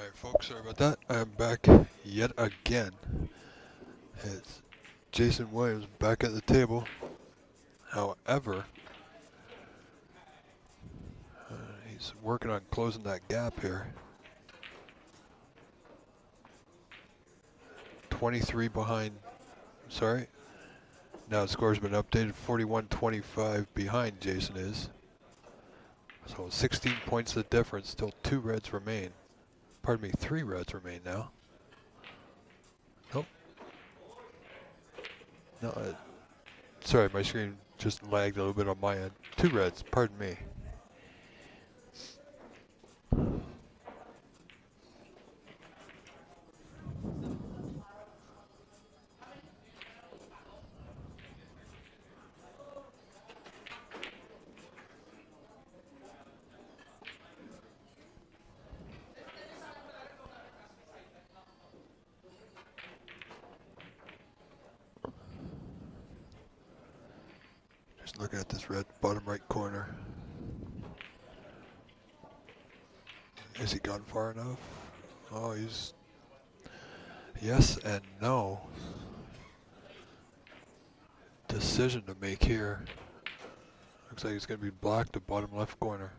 Alright folks, sorry about that. I'm back yet again. It's Jason Williams back at the table. However, he's working on closing that gap here. 23 behind, sorry. Now the score's been updated, 41-25 behind Jason is. So 16 points the difference, still 2 reds remain. Pardon me, 3 reds remain now. Nope. No, sorry, my screen just lagged a little bit on my end. 2 reds, pardon me. Just looking at this red bottom right corner. Has he gone far enough? Oh, he's... Yes and no. Decision to make here. Looks like it's going to be black to bottom left corner.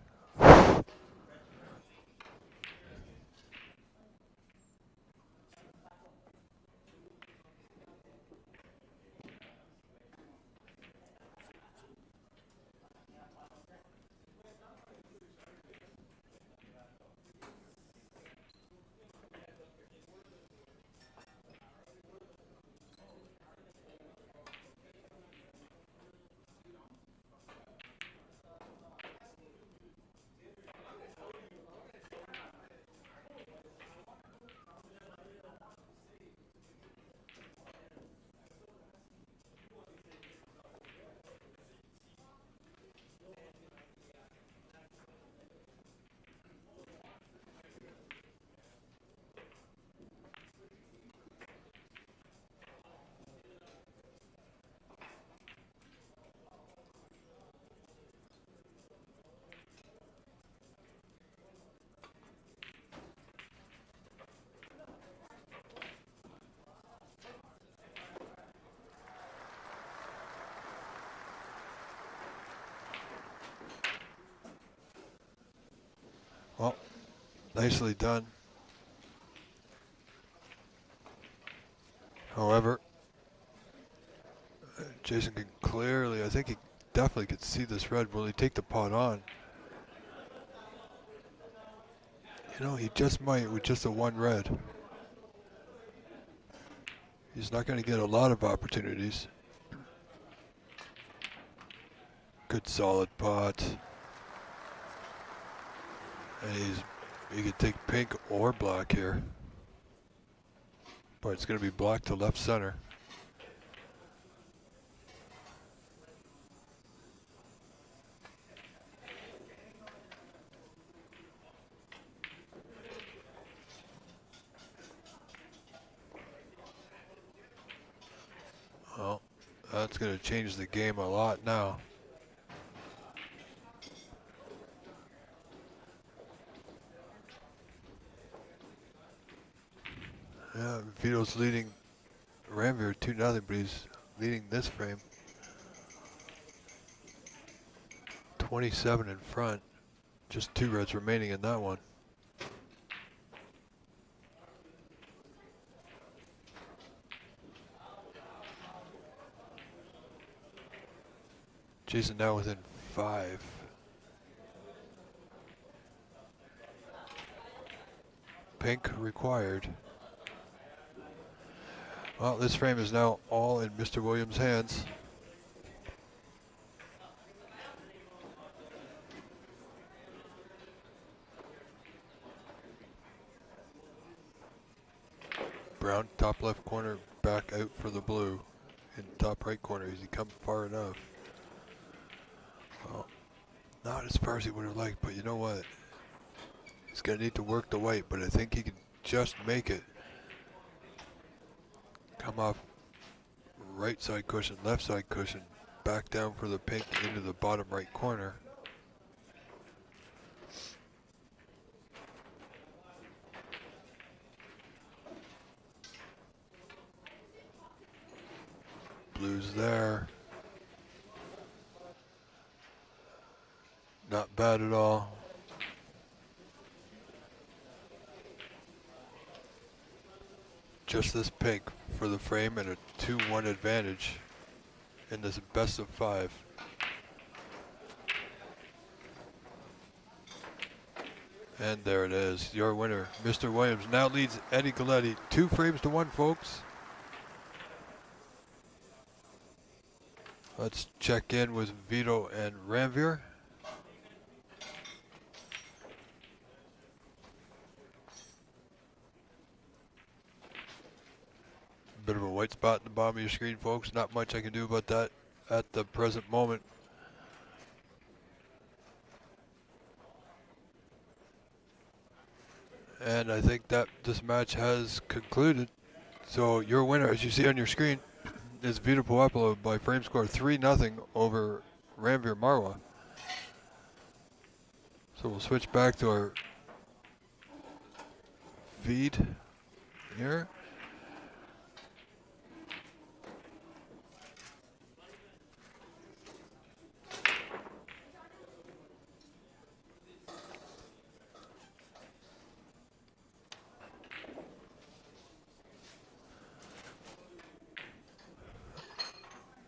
Well, nicely done. However, Jason can clearly, I think he definitely could see this red. Will he take the pot on? You know, he just might with just a 1 red. He's not going to get a lot of opportunities. Good solid pot. And he could take pink or black here. But it's going to be black to left center. Well, that's going to change the game a lot now. Yeah, Vito's leading Ranveer 2-0, but he's leading this frame. 27 in front. Just 2 reds remaining in that one. Jason now within 5. Pink required. Well, this frame is now all in Mr. Williams' hands. Brown, top left corner, back out for the blue. In top right corner, has he come far enough? Well, not as far as he would have liked, but you know what? He's going to need to work the white, but I think he can just make it. Come off right side cushion, left side cushion, back down for the pink into the bottom right corner. blues there. Not bad at all. Just this pink for the frame and a 2-1 advantage in this best of 5. And there it is, your winner, Mr. Williams, now leads Eddie Galletti 2 frames to 1, folks. Let's check in with Vito and Ranveer. Bit of a white spot in the bottom of your screen, folks. Not much I can do about that at the present moment. And I think that this match has concluded. So your winner, as you see on your screen, is Vito Puopolo by frame score 3-0 over Ranveer Marwa. So we'll switch back to our feed here.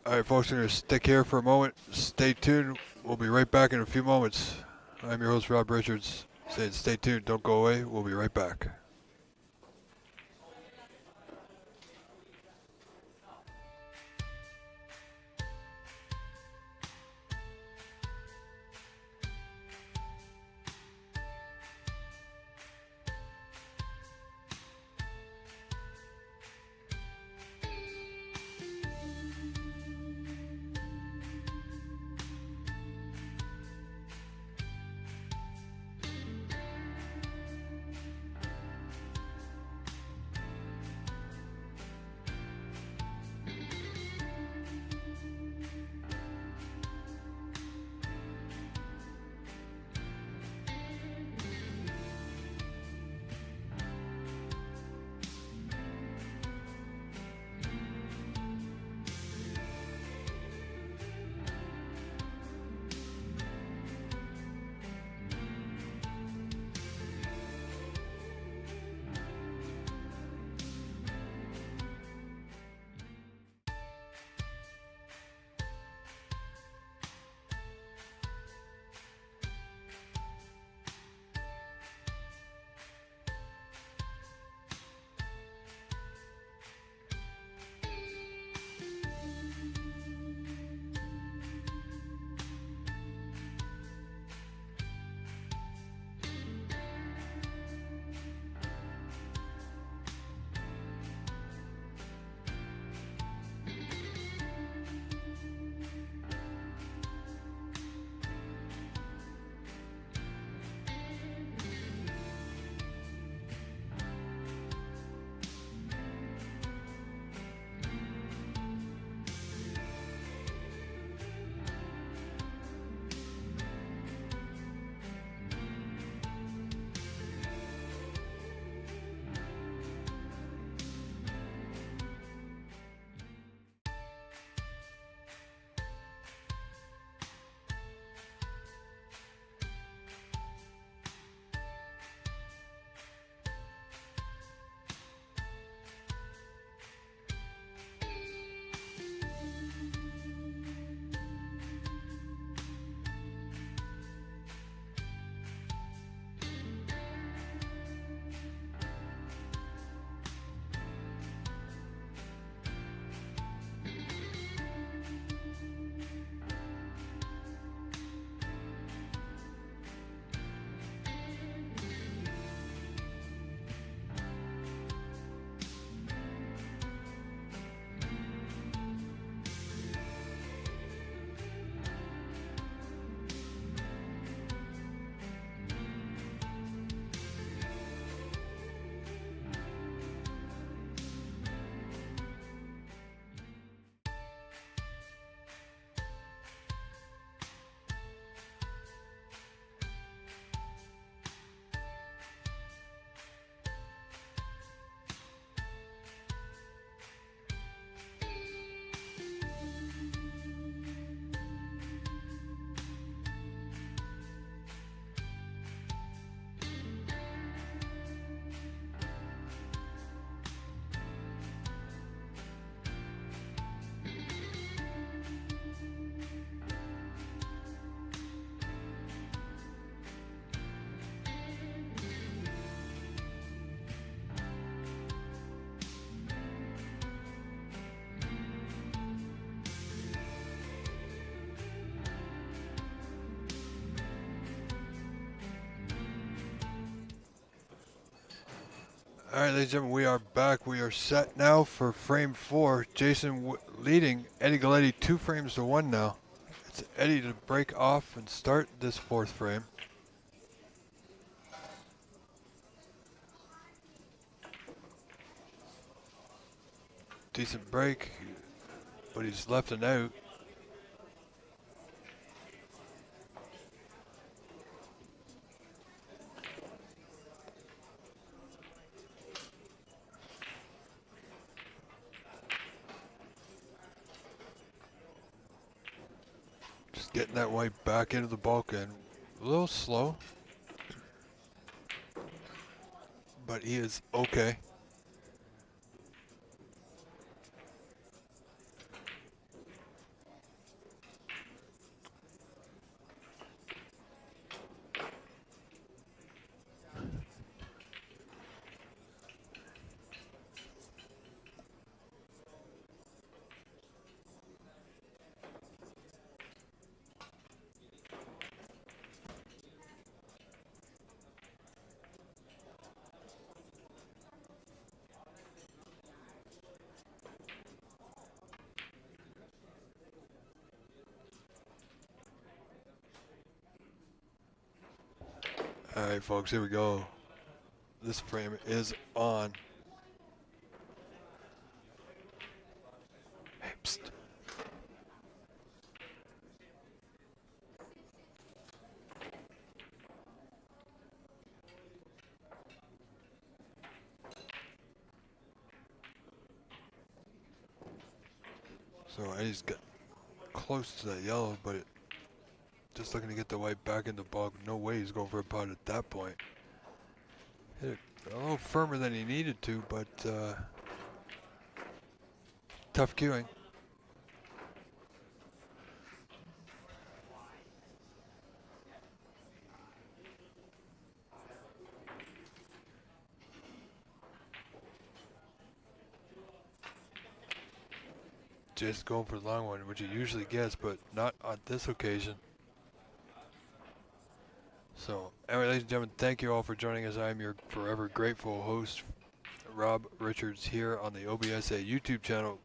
All right, folks, we're going to stick here for a moment. Stay tuned. We'll be right back in a few moments. I'm your host, Rob Richards, saying stay tuned. Don't go away. We'll be right back. Alright, ladies and gentlemen, we are back. We are set now for frame 4. Jason leading Eddie Galletti 2 frames to 1 now. It's Eddie to break off and start this 4th frame. Decent break, but he's left and out. Just getting that white back into the bulkhead. A little slow, but he is okay. Alright folks, here we go. This frame is on. Hey, psst. So Eddie's got close to that yellow, but just looking to get the white back in the bulk. No way he's going for a pot at that point. Hit it a little firmer than he needed to, but tough cueing. Just going for the long one, which he usually gets, but not on this occasion. So, anyway, ladies and gentlemen, thank you all for joining us. I am your forever grateful host, Rob Richards, here on the OBSA YouTube channel.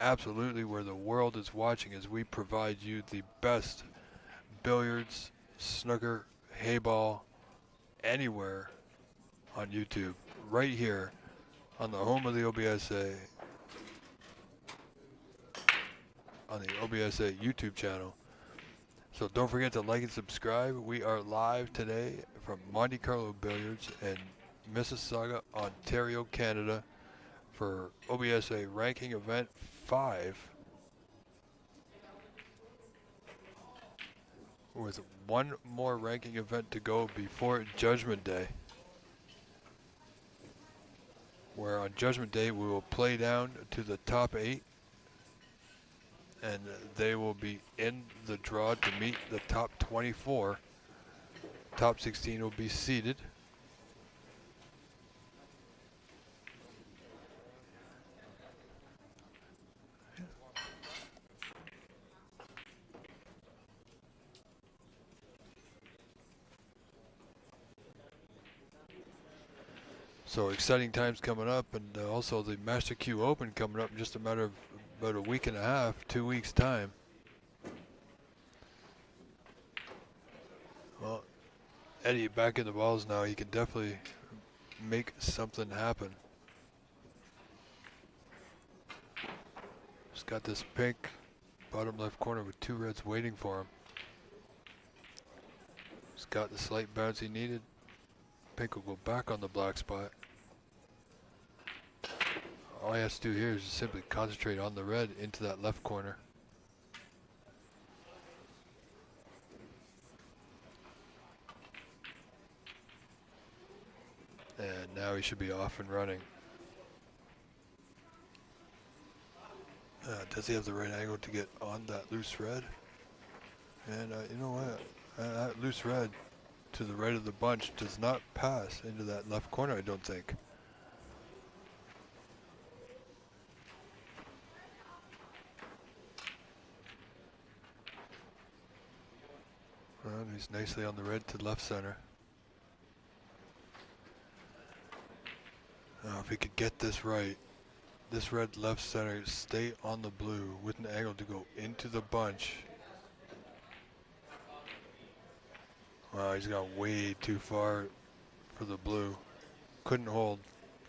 Absolutely where the world is watching as we provide you the best billiards, snooker, hayball, anywhere on YouTube. Right here on the home of the OBSA, on the OBSA YouTube channel. So don't forget to like and subscribe. We are live today from Monte Carlo Billiards in Mississauga, Ontario, Canada for OBSA ranking event 5 with one more ranking event to go before Judgment Day, where on Judgment Day we will play down to the top 8 and they will be in the draw to meet the top 24. Top 16 will be seeded. So exciting times coming up, and also the Master Q Open coming up in just a matter of about a week and a half, 2 weeks time. Well, Eddie back in the balls now. He can definitely make something happen. He's got this pink bottom left corner with 2 reds waiting for him. He's got the slight bounce he needed. Pink will go back on the black spot. All he has to do here is just simply concentrate on the red into that left corner. And now he should be off and running. Does he have the right angle to get on that loose red? And you know what? That loose red to the right of the bunch does not pass into that left corner, I don't think. Well, he's nicely on the red to left center. If we could get this right, this red left center, stay on the blue with an angle to go into the bunch. Wow, he's gone way too far for the blue. Couldn't hold.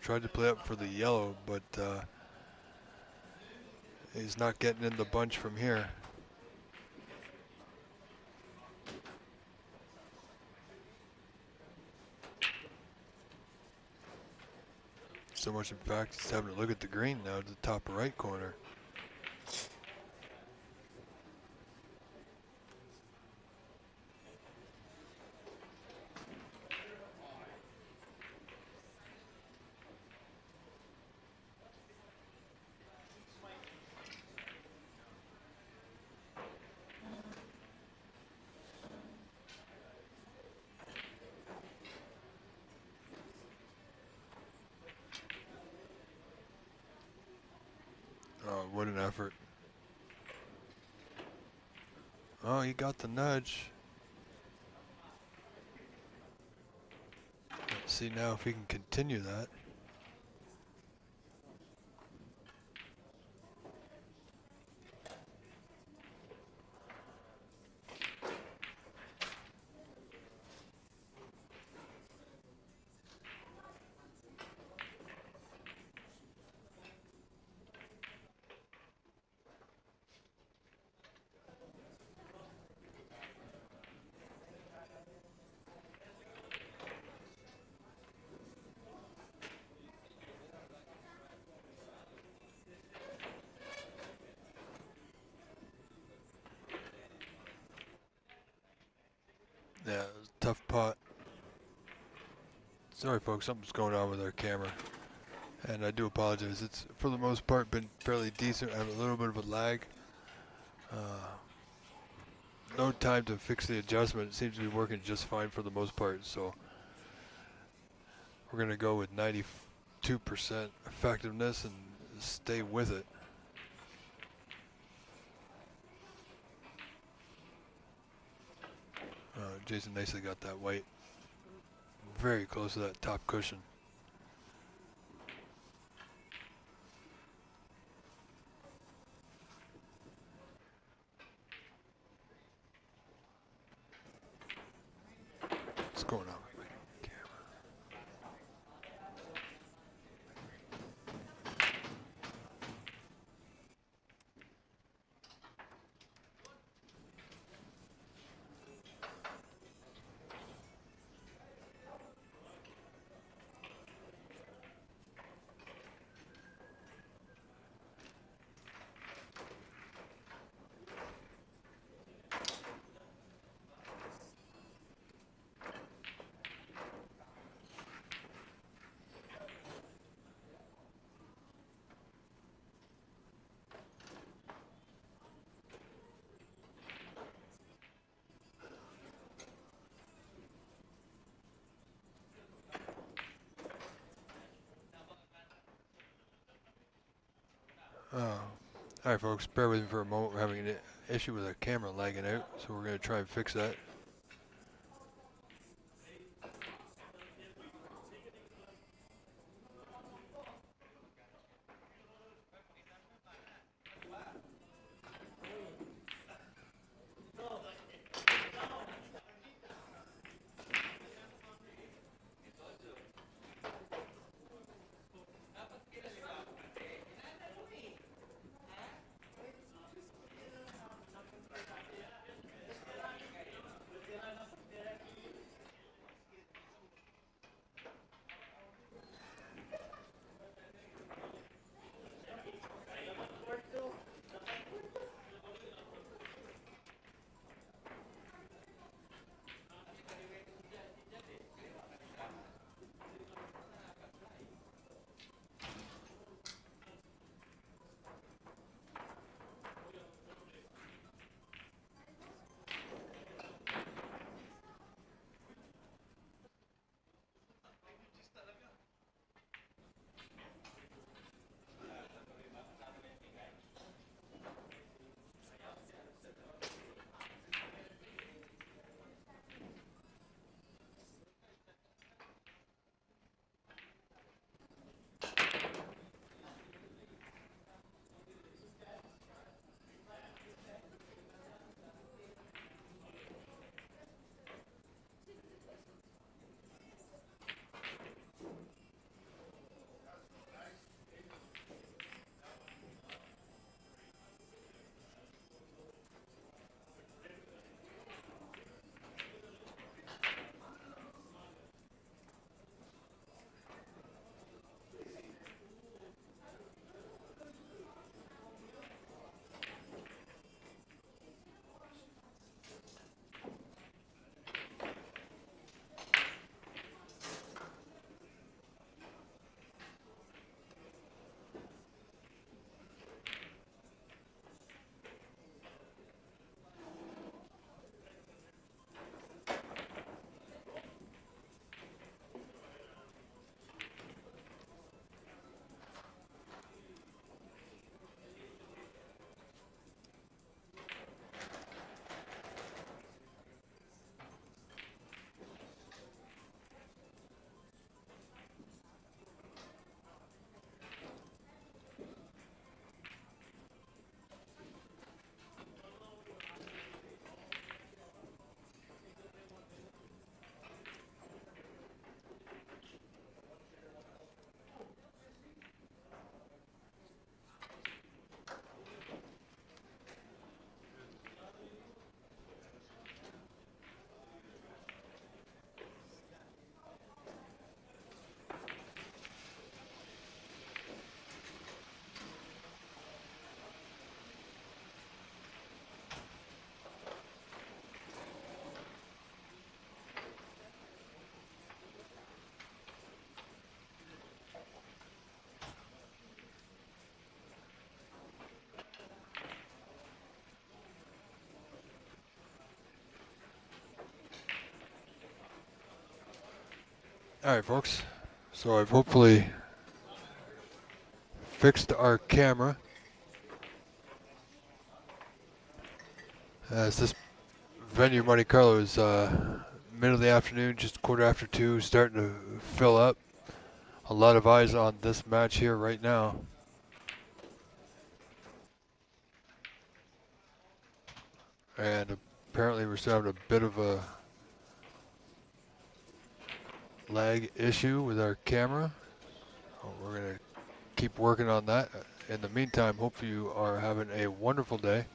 Tried to play up for the yellow, but he's not getting in the bunch from here. So much, in fact, he's having to look at the green now to the top right corner. Oh, what an effort. Oh, he got the nudge. Let's see now if he can continue that. Yeah, it was a tough pot. Sorry folks, something's going on with our camera. And I do apologize. It's, for the most part, been fairly decent. I have a little bit of a lag. No time to fix the adjustment. It seems to be working just fine for the most part. So we're going to go with 92% effectiveness and stay with it. Jason nicely got that white very close to that top cushion. What's going on with my camera? Alright folks, bear with me for a moment. We're having an issue with our camera lagging out, so we're going to try and fix that. Alright folks, so I've hopefully fixed our camera. As this venue, Monte Carlo, is middle of the afternoon, just quarter after 2, starting to fill up. A lot of eyes on this match here right now. And apparently we're still having a bit of a lag issue with our camera. We're going to keep working on that. In the meantime, hope you are having a wonderful day.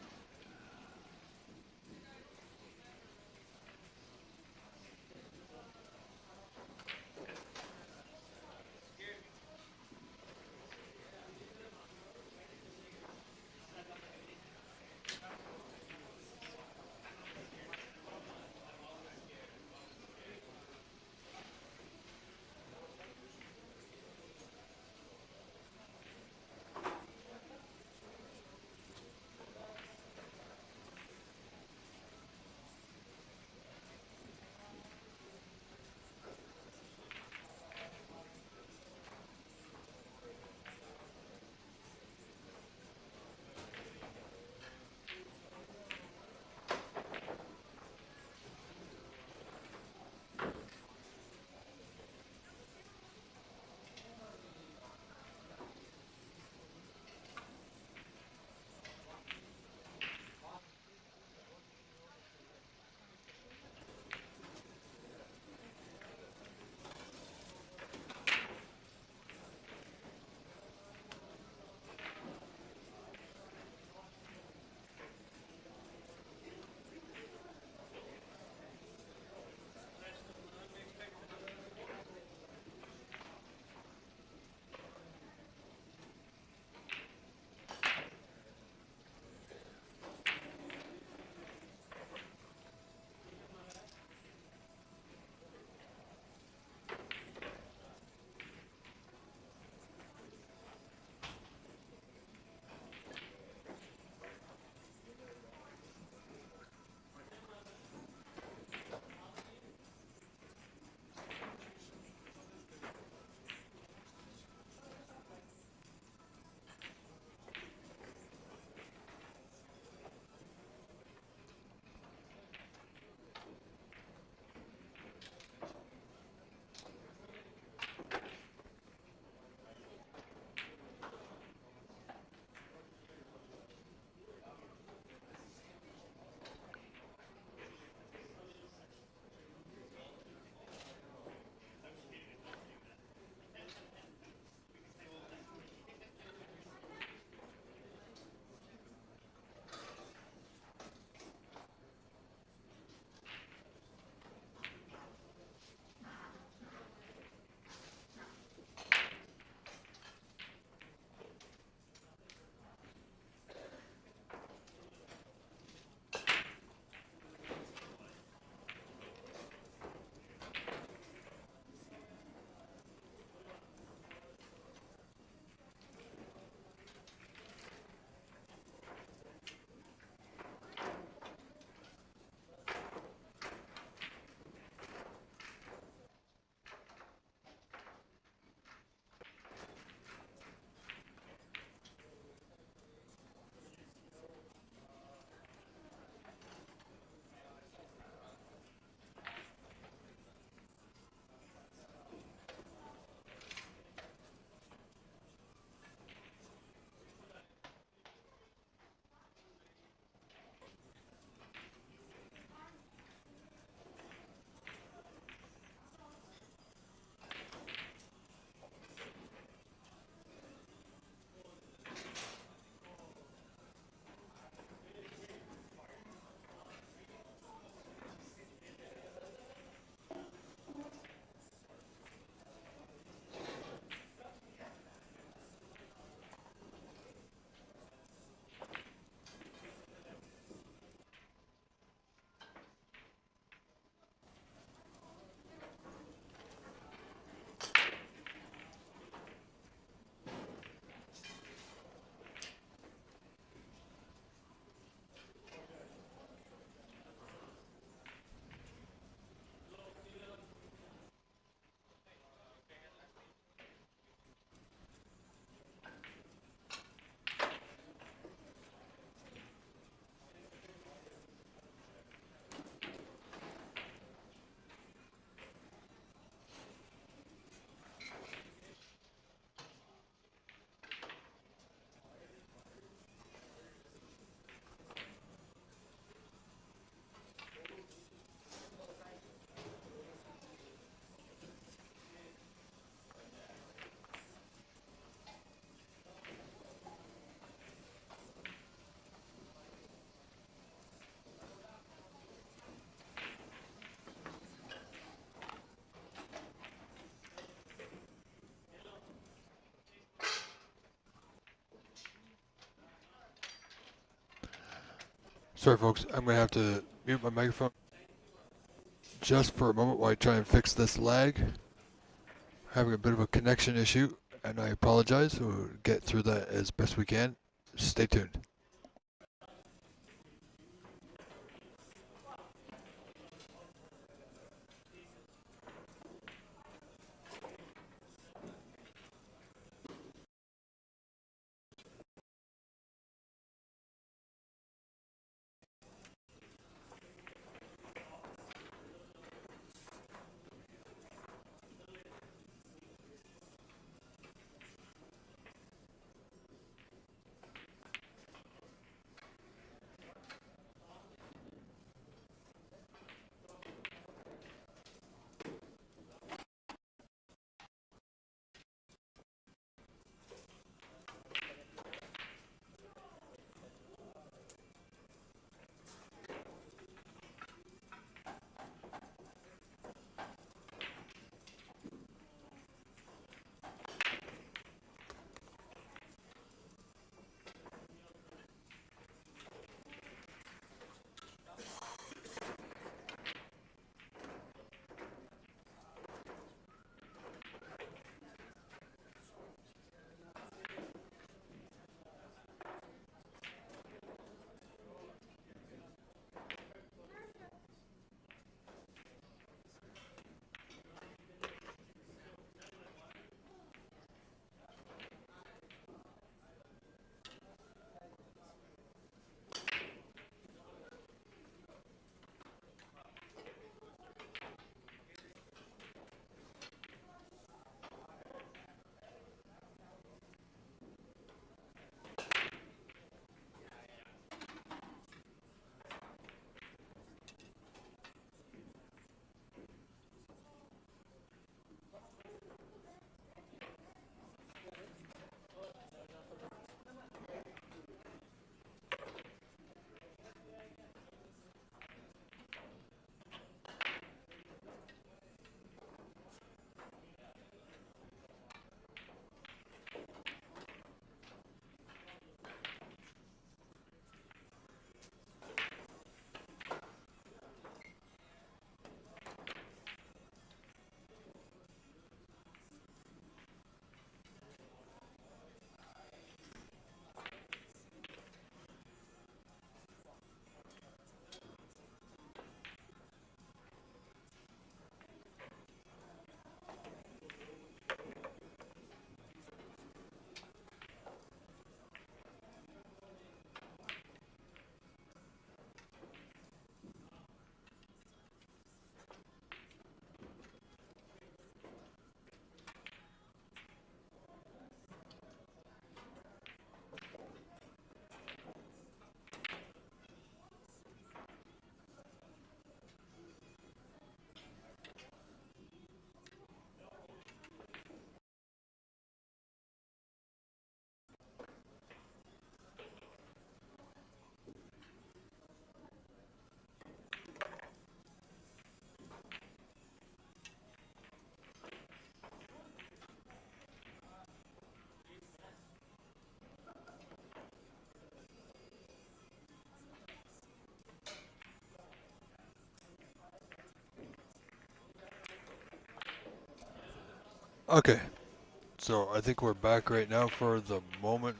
Sorry, folks. I'm going to have to mute my microphone just for a moment while I try and fix this lag. Having a bit of a connection issue, and I apologize. We'll get through that as best we can. Stay tuned. Okay, so I think we're back right now for the moment.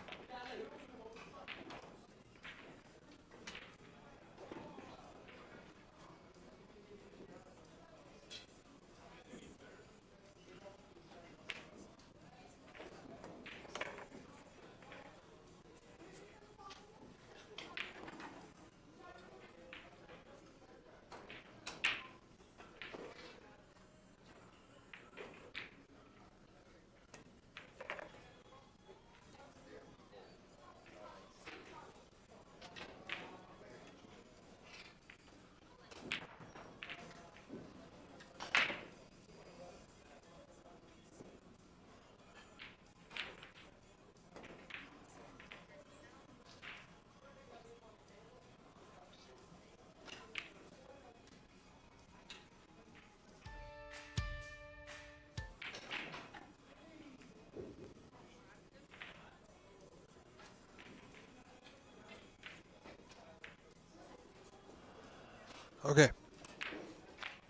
Okay,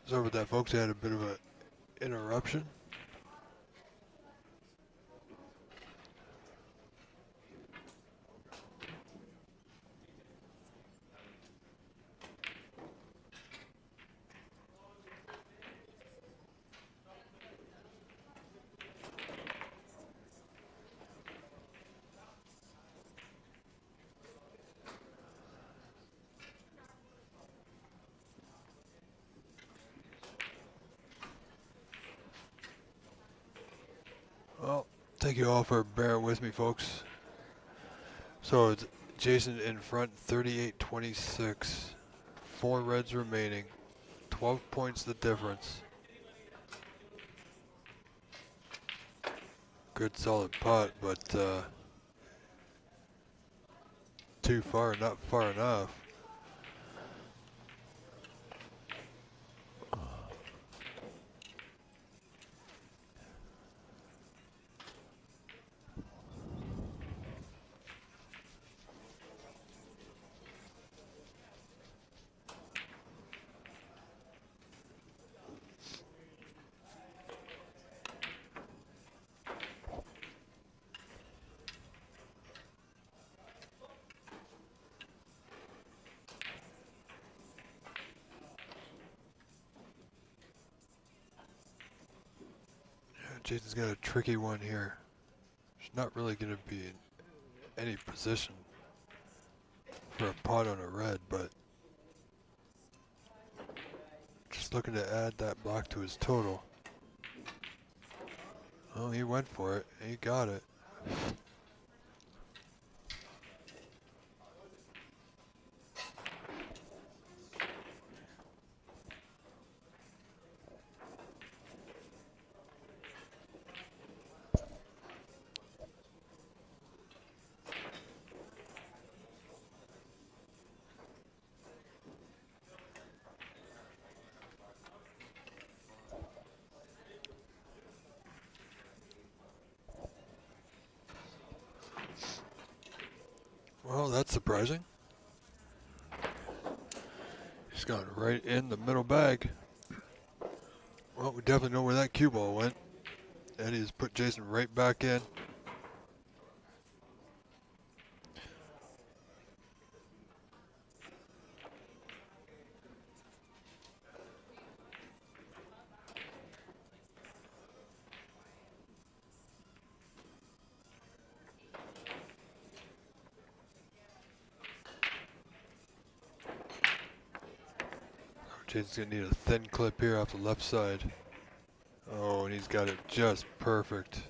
sorry about that, folks. I had a bit of an interruption. Well, thank you all for bearing with me, folks. So it's Jason in front, 38-26. 4 reds remaining. 12 points the difference. Good solid putt, but too far, not far enough. Jason's got a tricky one here. He's not really going to be in any position for a pot on a red, but just looking to add that block to his total. Oh, he went for it. He got it. Well, that's surprising. He's got it right in the middle bag. Well, we definitely know where that cue ball went. Eddie has put Jason right back in. Jason's gonna need a thin clip here off the left side. Oh, and he's got it just perfect.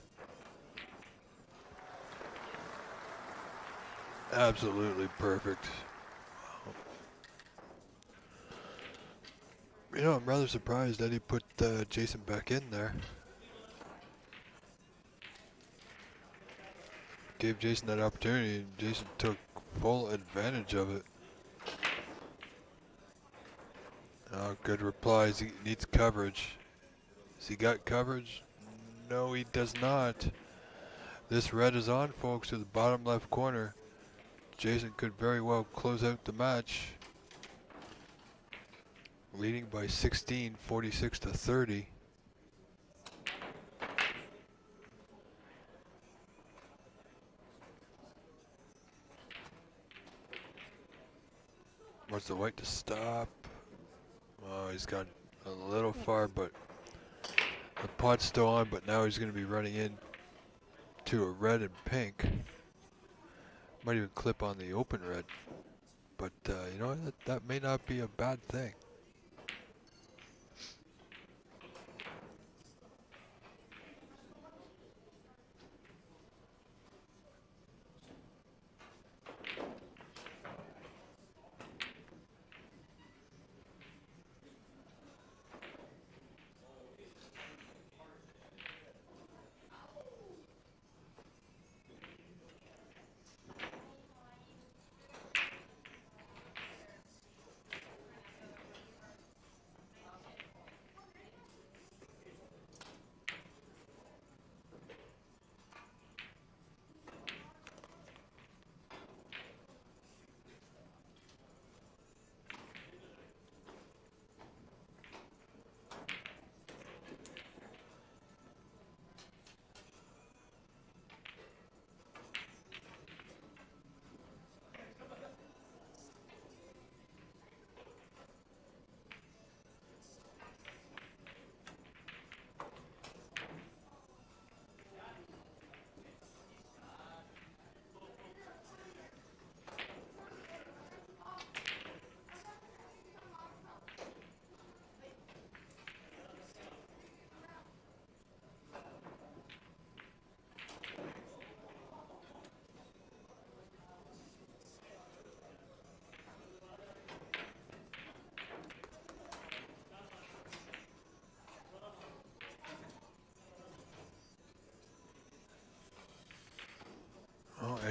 Absolutely perfect. You know, I'm rather surprised Eddie put Jason back in there. Gave Jason that opportunity, and Jason took full advantage of it. Oh, good replies. He needs coverage. Has he got coverage? No, he does not. This red is on, folks, to the bottom left corner. Jason could very well close out the match. Leading by 16, 46-30. Wants the white to stop. Oh, he's got a little far, but the pot's still on, but now he's going to be running in to a red and pink. Might even clip on the open red. But, you know, that may not be a bad thing.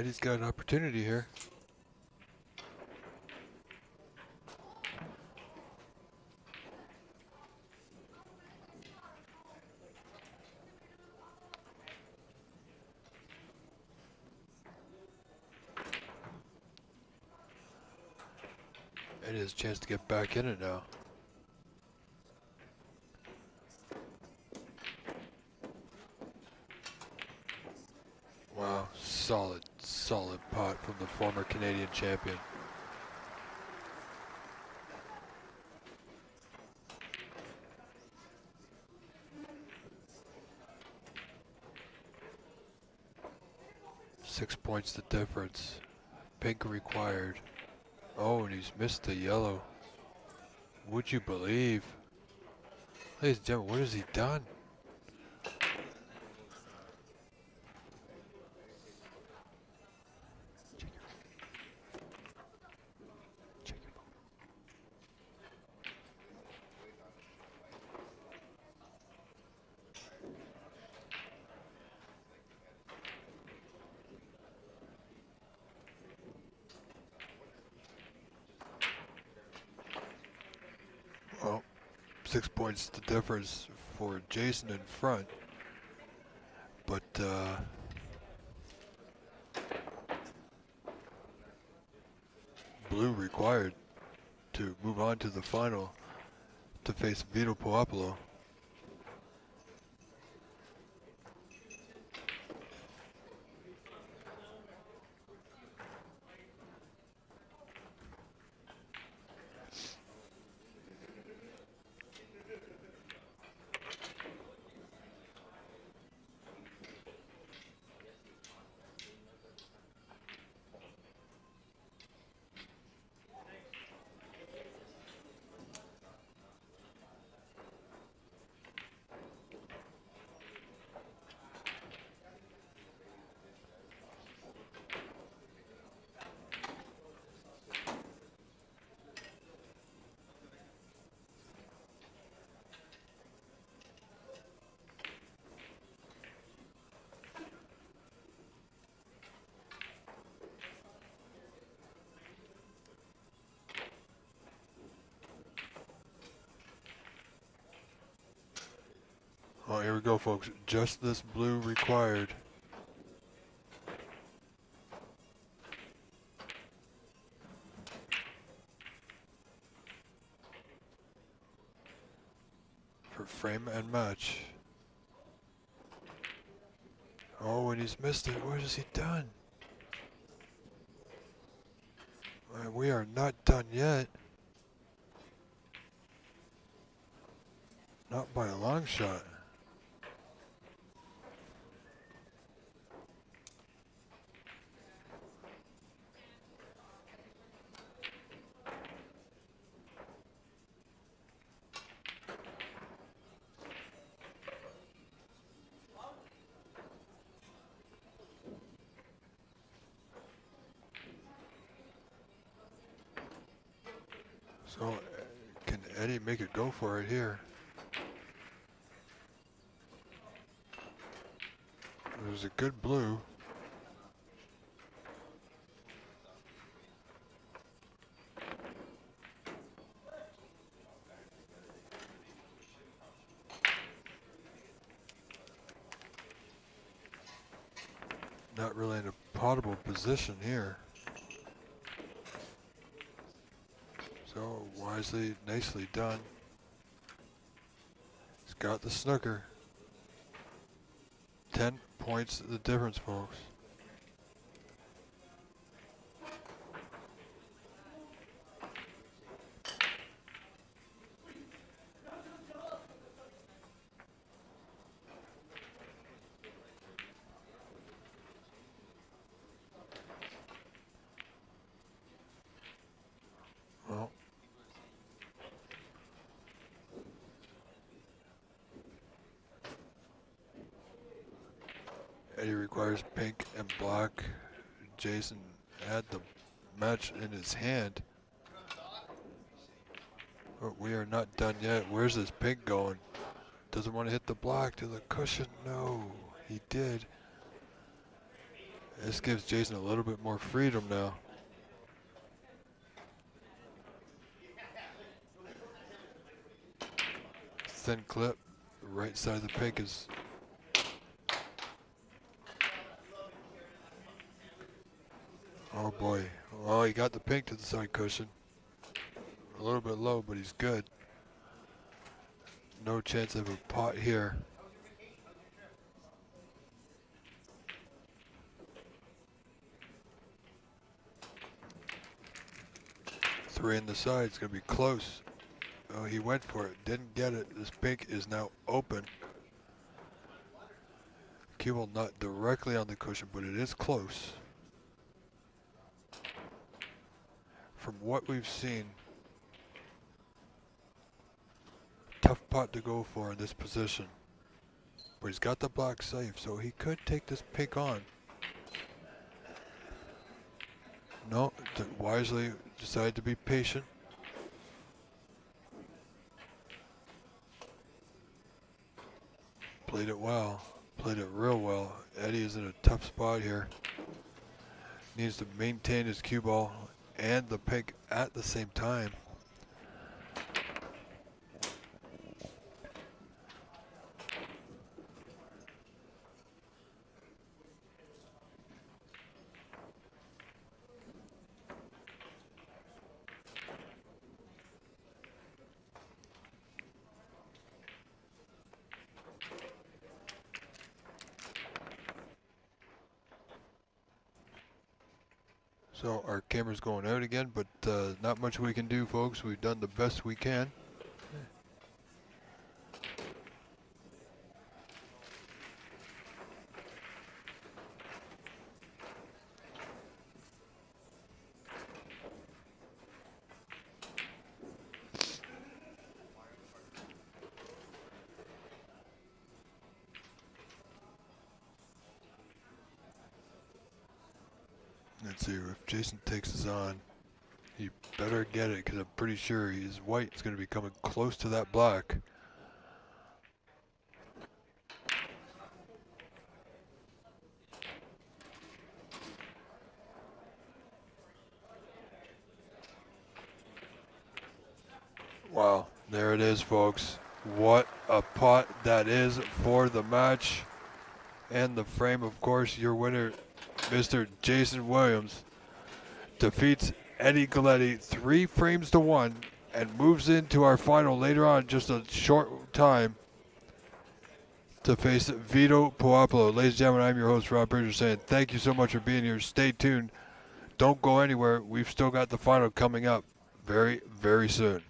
Eddie's got an opportunity here. Eddie has a chance to get back in it now. Wow, solid pot from the former Canadian champion. Six points the difference. Pink required. Oh, and he's missed the yellow. Would you believe? Ladies and gentlemen, what has he done? Well, 6 points the difference for Jason in front. But blue required to move on to the final to face Vito Puopolo. Oh, here we go, folks. Just this blue required. For frame and match. Oh, and he's missed it. What has he done? We are not done yet. Not by a long shot. So, can Eddie make a go for it here? There's a good blue. Not really in a potable position here. So, wisely, nicely done. He's got the snooker. 10 points the difference, folks. Well, Eddie requires pink and black. Jason had the match in his hand. But we are not done yet. Where's this pink going? Doesn't want to hit the black to the cushion. No, he did. This gives Jason a little bit more freedom now. Thin clip, right side of the pink is oh boy. Well, he got the pink to the side cushion. A little bit low, but he's good. No chance of a pot here. Three in the side, it's gonna be close. Oh, he went for it, didn't get it. This pink is now open. Cue ball not directly on the cushion, but it is close. From what we've seen, tough pot to go for in this position. But he's got the black safe, so he could take this pink on. No, wisely decided to be patient. Played it well, played it real well. Eddie is in a tough spot here. Needs to maintain his cue ball and the pink at the same time. So our camera's going out again, but not much we can do, folks. We've done the best we can. Let's see, if Jason takes us on, he better get it, because I'm pretty sure his white is going to be coming close to that black. Wow, there it is, folks. What a pot that is for the match. And the frame, of course, your winner, Mr. Jason Williams, defeats Eddie Galletti 3 frames to 1 and moves into our final later on, just a short time, to face Vito Puopolo. Ladies and gentlemen, I'm your host, Rob Bridger, saying thank you so much for being here. Stay tuned. Don't go anywhere. We've still got the final coming up very, very soon.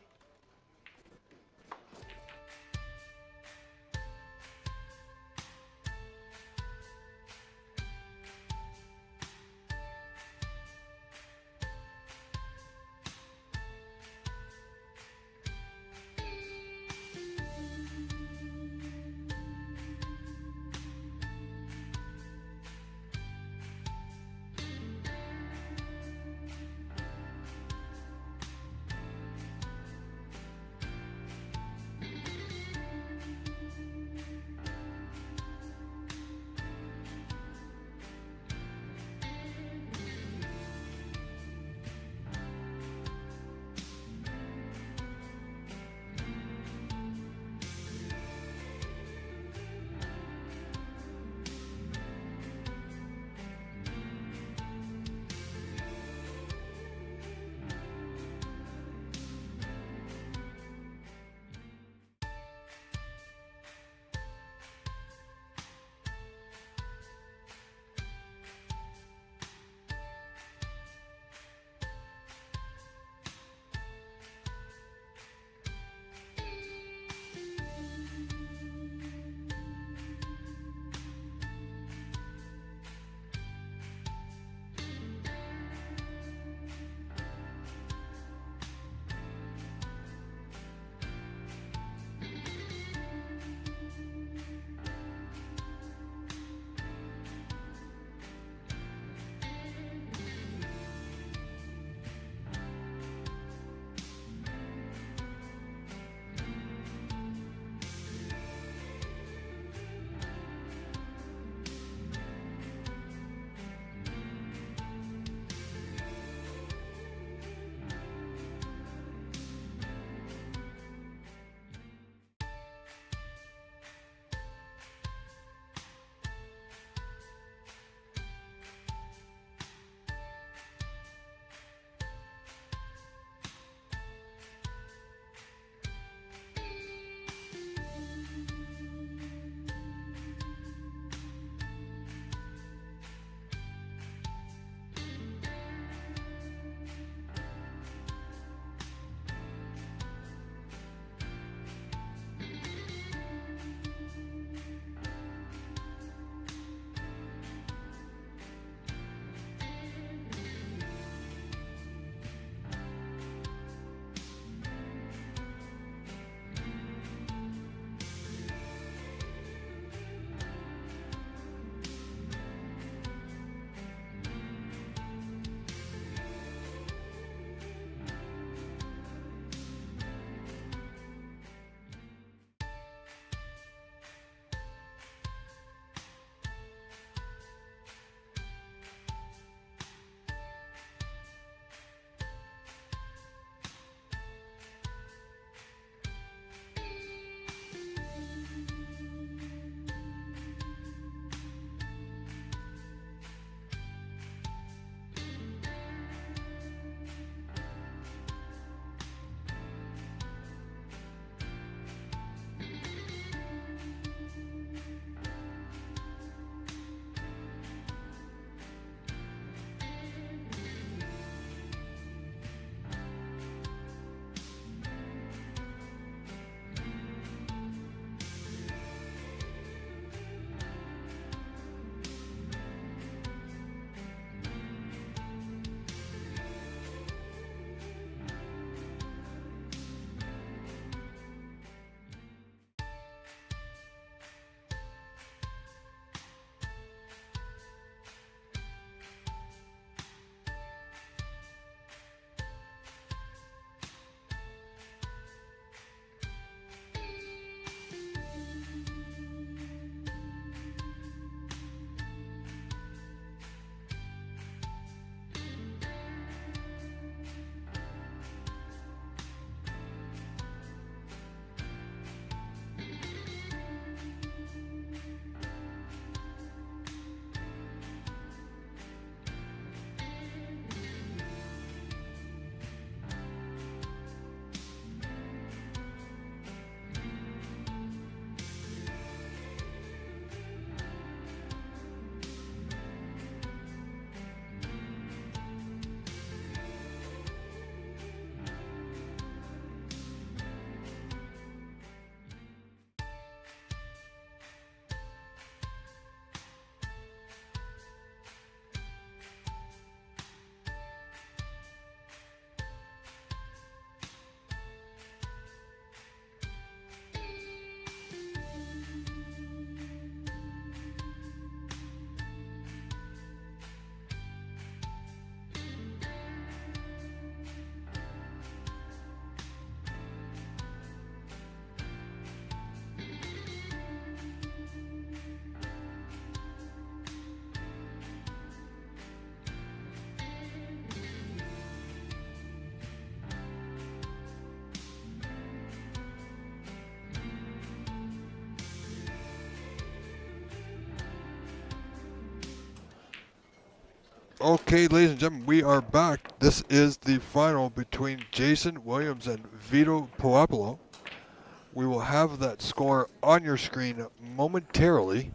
Okay, ladies and gentlemen, we are back. This is the final between Jason Williams and Vito Puopolo. We will have that score on your screen momentarily.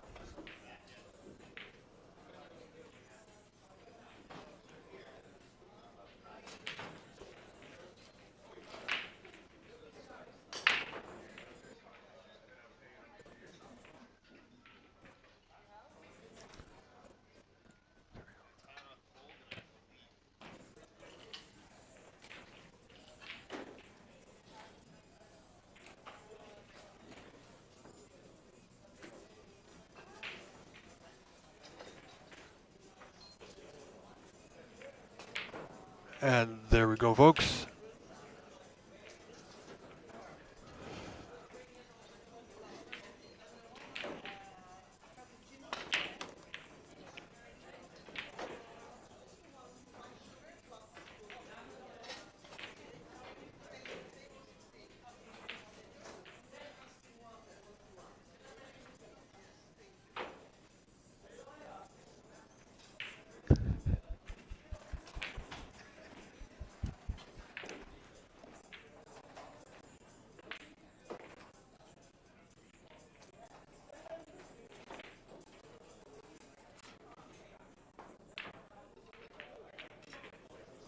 And there we go, folks.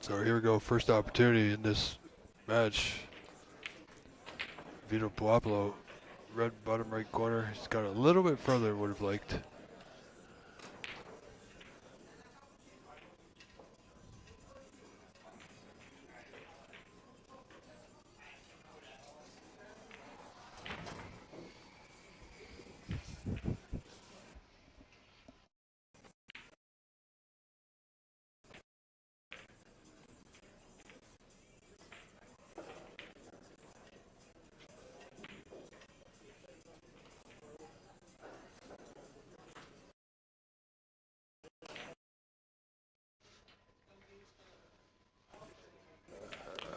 So here we go, first opportunity in this match. Vito Puopolo, red bottom right corner. He's got a little bit further, would have liked.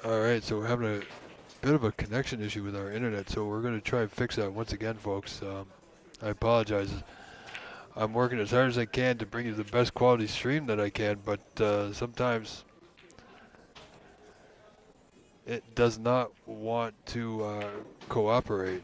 All right, so we're having a bit of a connection issue with our internet, so we're going to try and fix that once again, folks. I apologize. I'm working as hard as I can to bring you the best quality stream that I can, but sometimes it does not want to cooperate.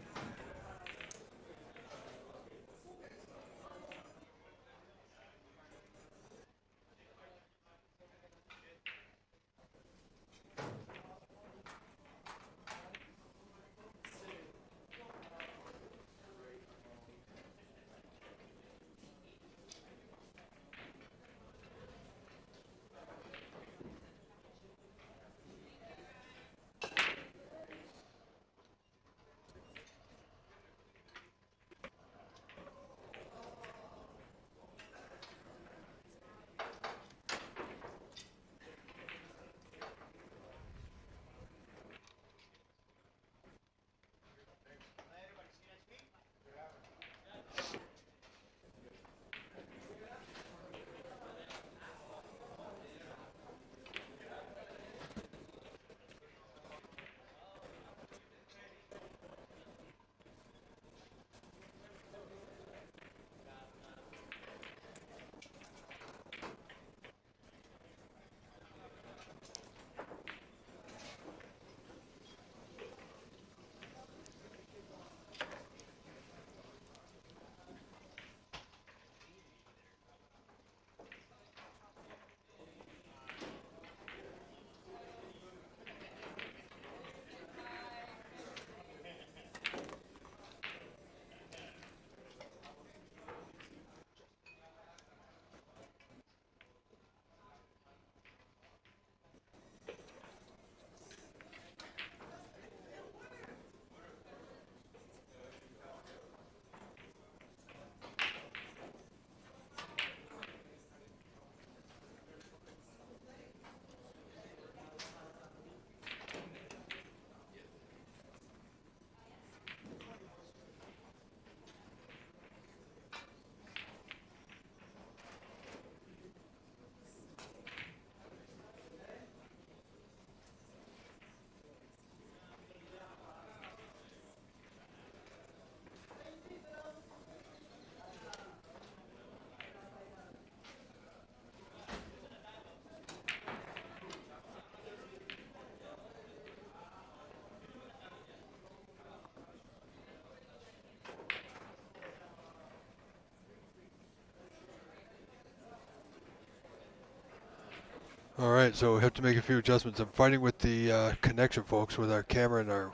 Alright, so we have to make a few adjustments. I'm fighting with the connection, folks, with our camera and our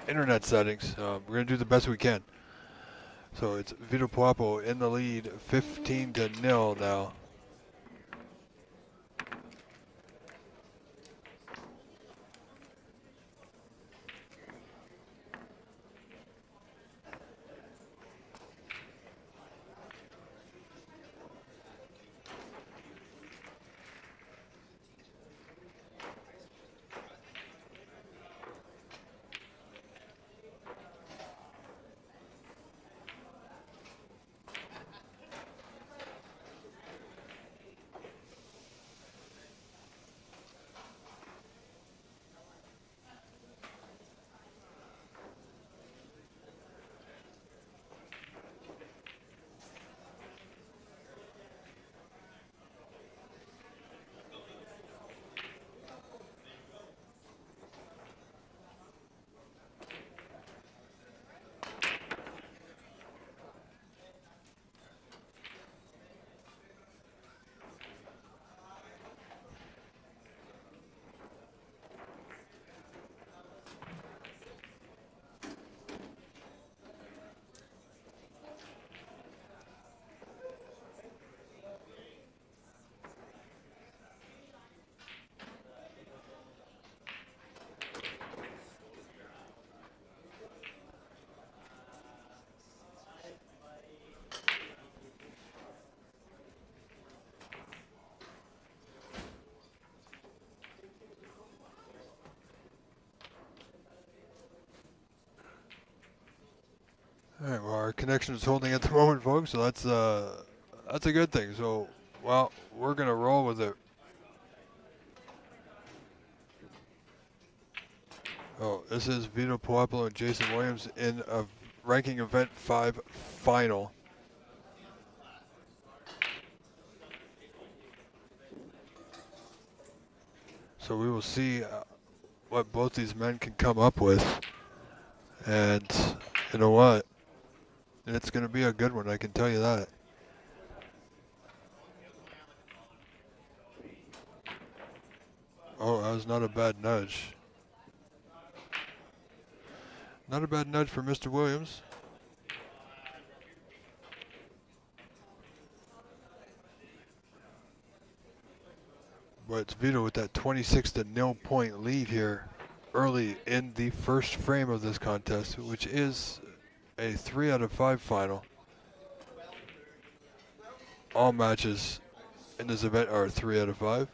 internet settings. We're going to do the best we can. So it's Vito Puapo in the lead, 15-0 now. Alright, well, our connection is holding at the moment, folks, so that's a good thing. So, well, we're going to roll with it. Oh, this is Vito Puapo and Jason Williams in a ranking event 5 final. So we will see what both these men can come up with. And you know what? It's going to be a good one, I can tell you that. Oh, that was not a bad nudge. Not a bad nudge for Mr. Williams. But it's Vito with that 26-0 point lead here early in the first frame of this contest, which is a 3 out of 5 final. All matches in this event are 3 out of 5.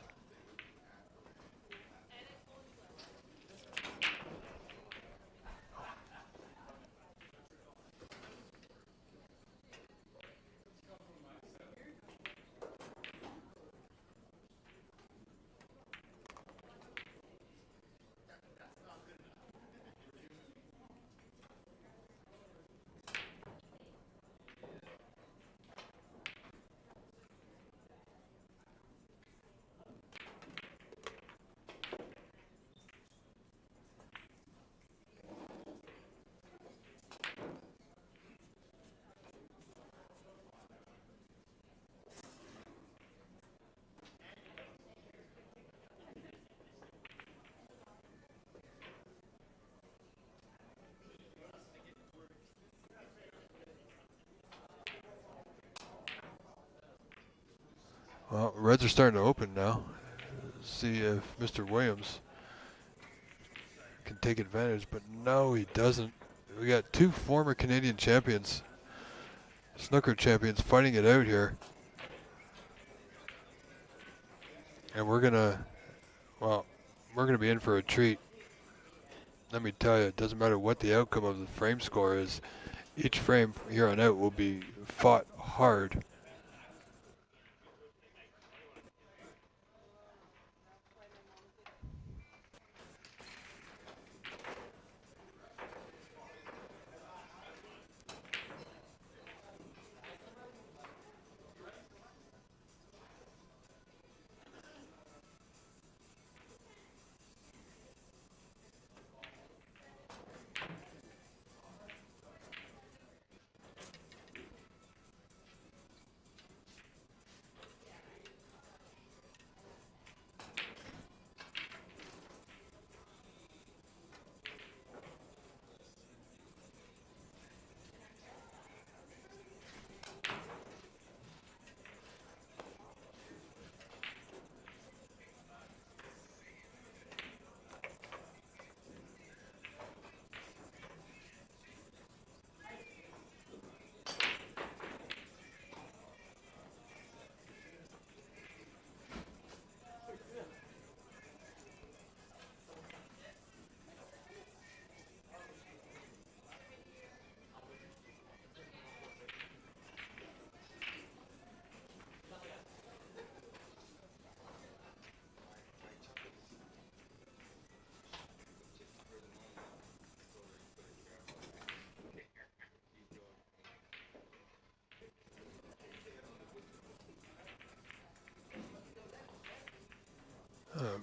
Well, reds are starting to open now. See if Mr. Williams can take advantage, but no, he doesn't. We got two former Canadian champions, snooker champions, fighting it out here. And we're gonna be in for a treat. Let me tell you, it doesn't matter what the outcome of the frame score is. Each frame from here on out will be fought hard.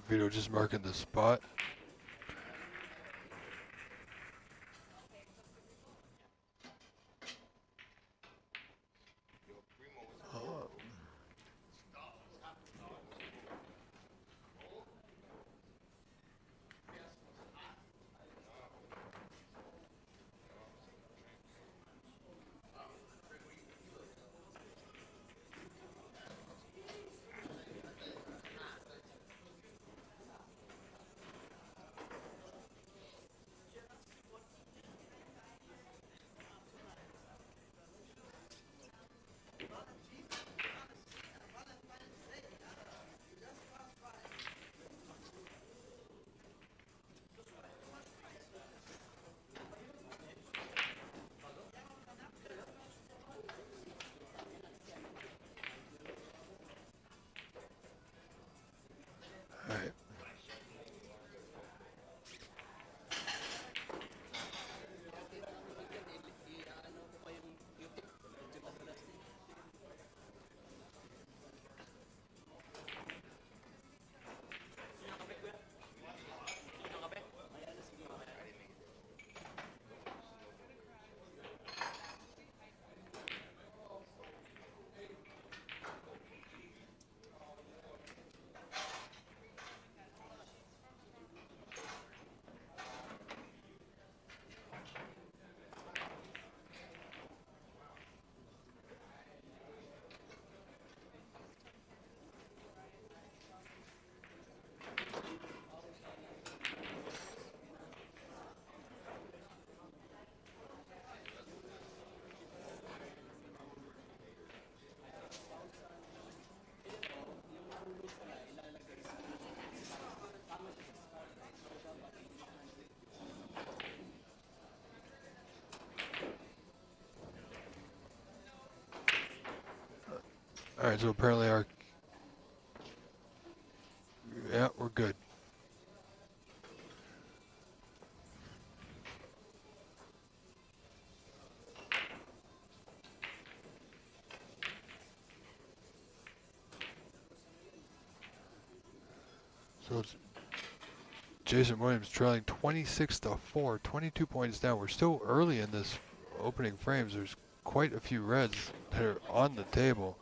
Vito just marking the spot. All right. All right, so apparently yeah, we're good. So it's Jason Williams trailing 26-4, 22 points down. We're still early in this opening frames. There's quite a few reds that are on the table.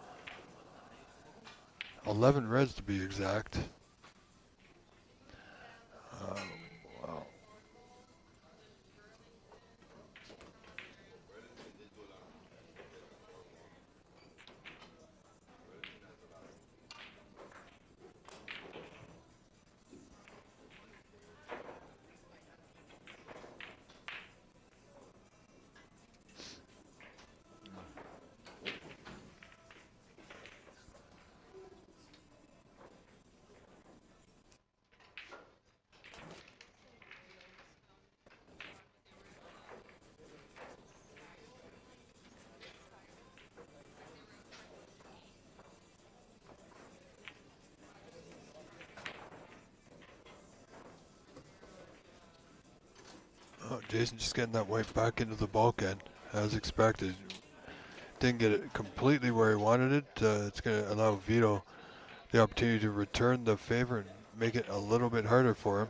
11 reds to be exact. Wow. Oh, Jason just getting that white back into the bulkhead, as expected. Didn't get it completely where he wanted it. It's going to allow Vito the opportunity to return the favor and make it a little bit harder for him.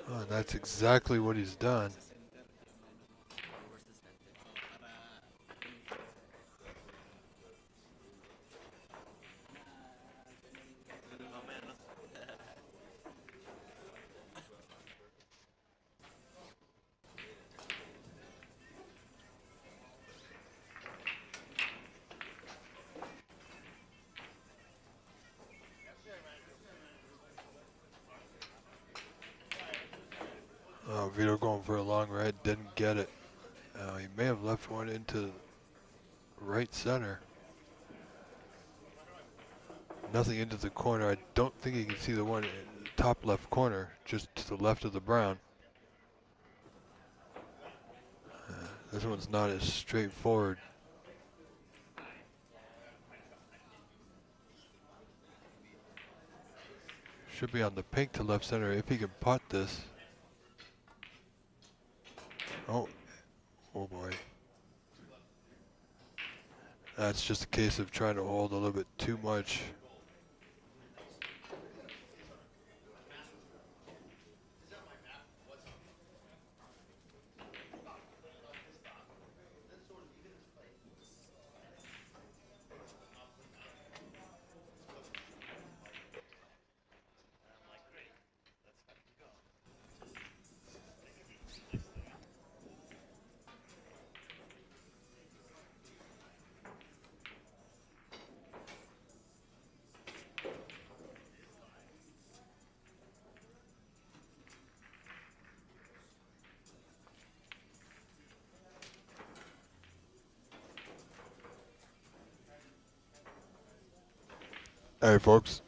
Oh, that's exactly what he's done. Vito going for a long ride, didn't get it. He may have left one into right center. Nothing into the corner. I don't think you can see the one in the top left corner, just to the left of the brown. This one's not as straightforward. Should be on the pink to left center if he can putt this. Oh, oh boy. That's just a case of trying to hold a little bit too much. Alright folks,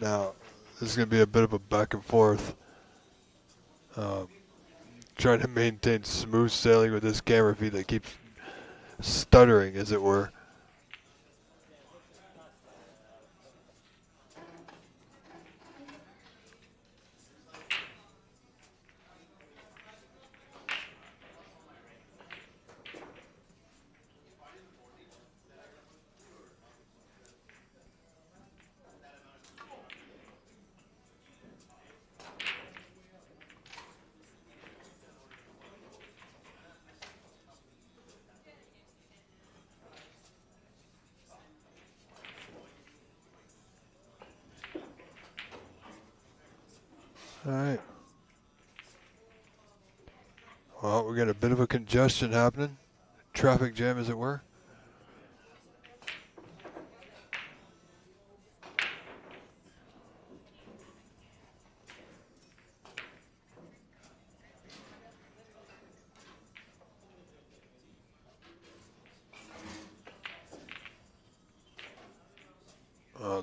now this is going to be a bit of a back and forth. Trying to maintain smooth sailing with this camera feed that keeps stuttering, as it were. Alright. Well, we got a bit of a congestion happening. Traffic jam, as it were.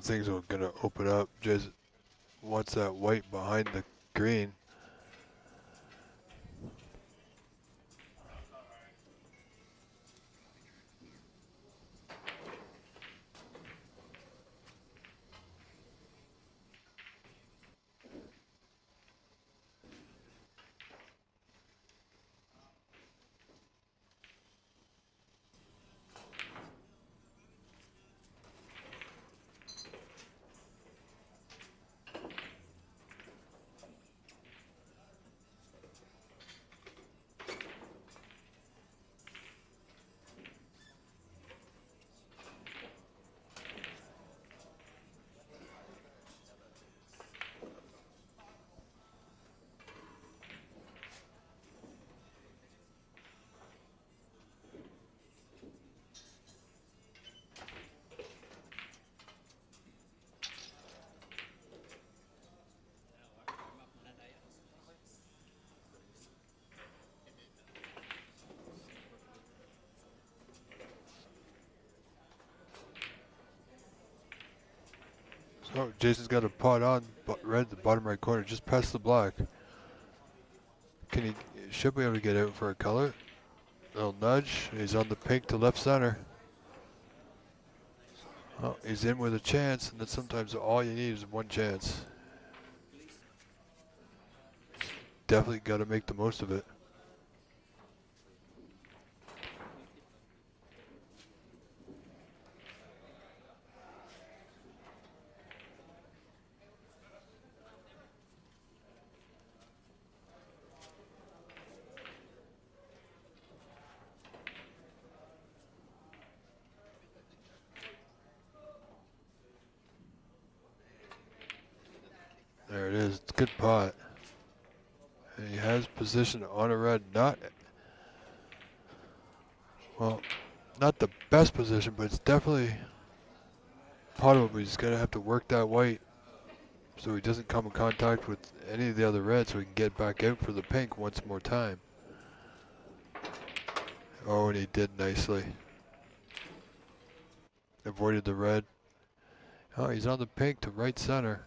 Things are going to open up. Just wants that white behind the green. So Jason's got a pot on, but red, the bottom right corner, just past the black. Can he, should be able to get out for a color. Little nudge, he's on the pink to left center. Oh, he's in with a chance, and that's sometimes all you need is one chance. Definitely got to make the most of it. There it is, it's a good pot. And he has position on a red, not, well, not the best position, but it's definitely potable. He's going to have to work that white so he doesn't come in contact with any of the other reds, so he can get back out for the pink once more time. Oh, and he did nicely. Avoided the red. Oh, he's on the pink to right center.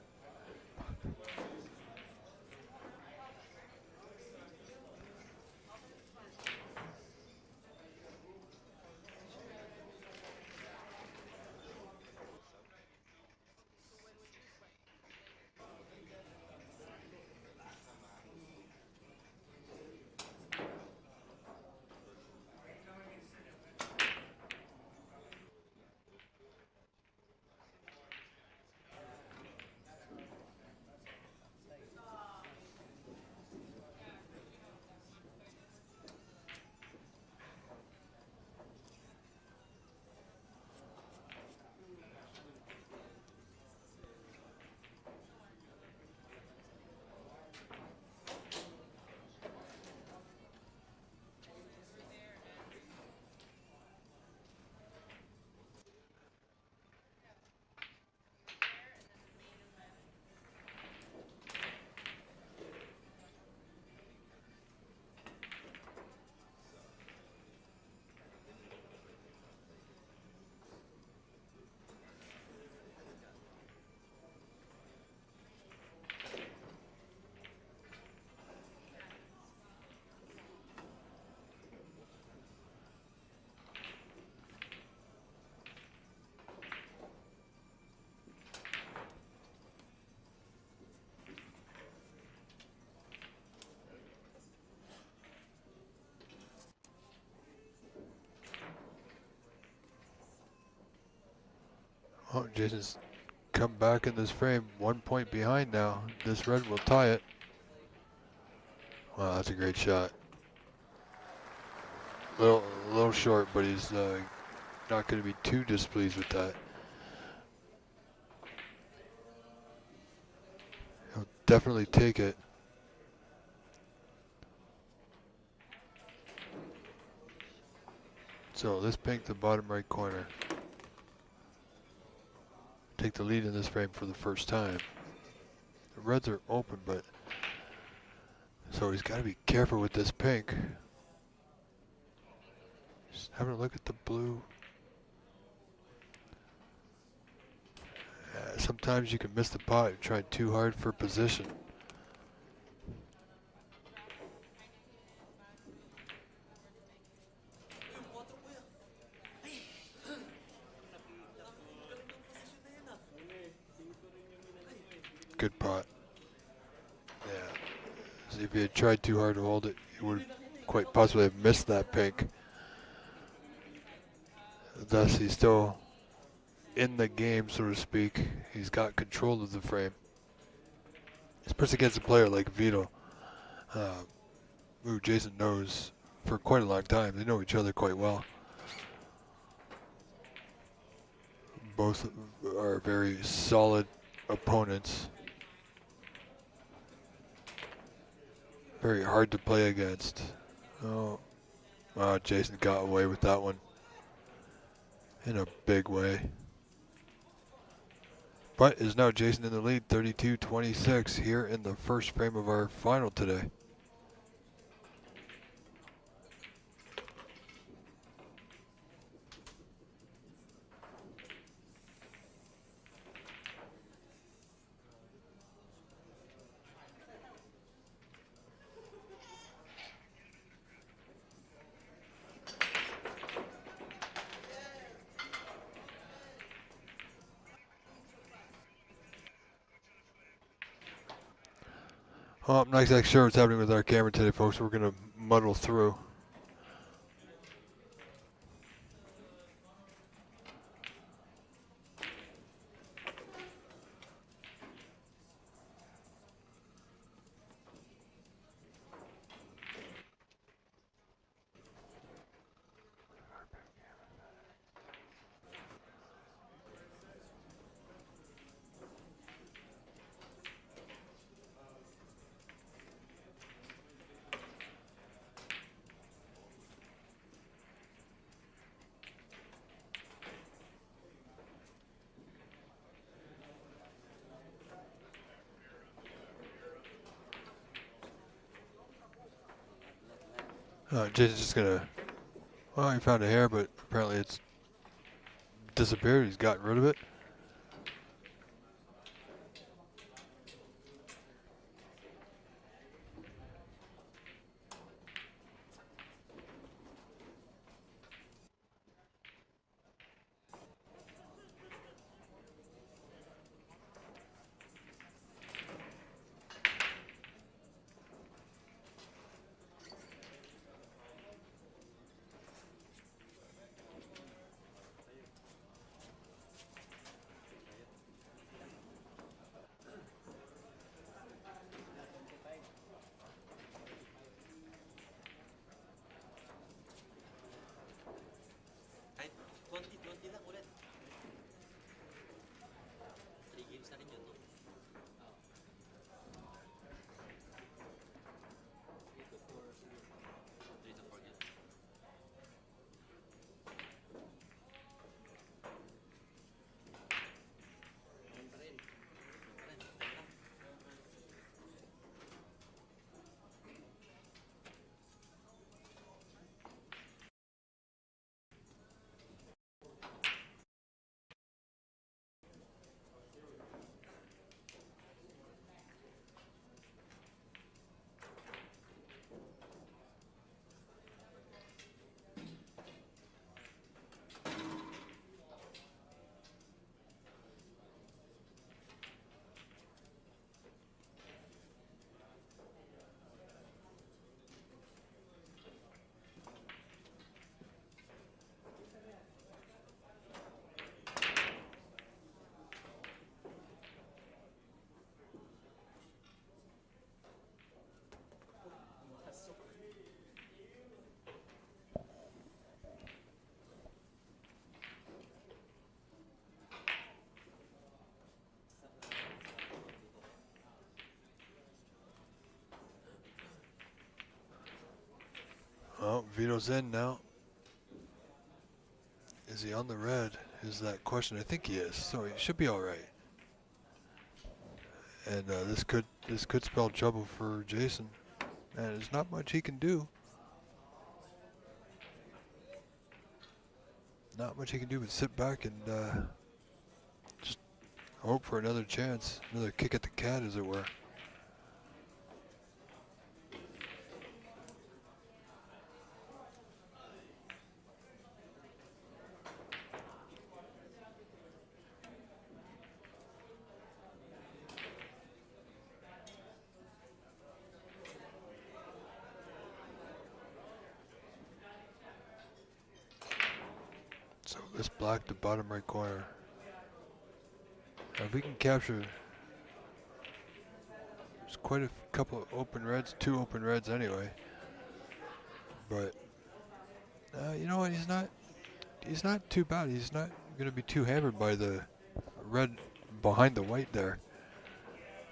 Oh, Jason's come back in this frame. 1 point behind now. This red will tie it. Wow, that's a great shot. A little short, but he's not going to be too displeased with that. He'll definitely take it. So let's pink the bottom right corner. Take the lead in this frame for the first time. The reds are open, but so he's got to be careful with this pink. Just having a look at the blue. Sometimes you can miss the pot. You're trying too hard for position. Good pot. Yeah. See, if he had tried too hard to hold it, he would quite possibly have missed that pink. Thus, he's still in the game, so to speak. He's got control of the frame. Especially against a player like Vito, who Jason knows for quite a long time. They know each other quite well. Both are very solid opponents. Very hard to play against. Oh, wow, Jason got away with that one in a big way. But is now Jason in the lead, 32-26 here in the first frame of our final today. Well, I'm not exactly sure what's happening with our camera today, folks. We're going to muddle through. Jason's just going to, well, he found a hair, but apparently it's disappeared. He's gotten rid of it. Zero's in now. Is he on the red? Is that question? I think he is, so he should be all right. And this could spell trouble for Jason. And there's not much he can do. Not much he can do but sit back and just hope for another chance, another kick at the cat, as it were. So this black, the bottom right corner. Now if we can capture, there's quite a couple of open reds, 2 open reds anyway. But you know what? He's not too bad. He's not going to be too hammered by the red behind the white there,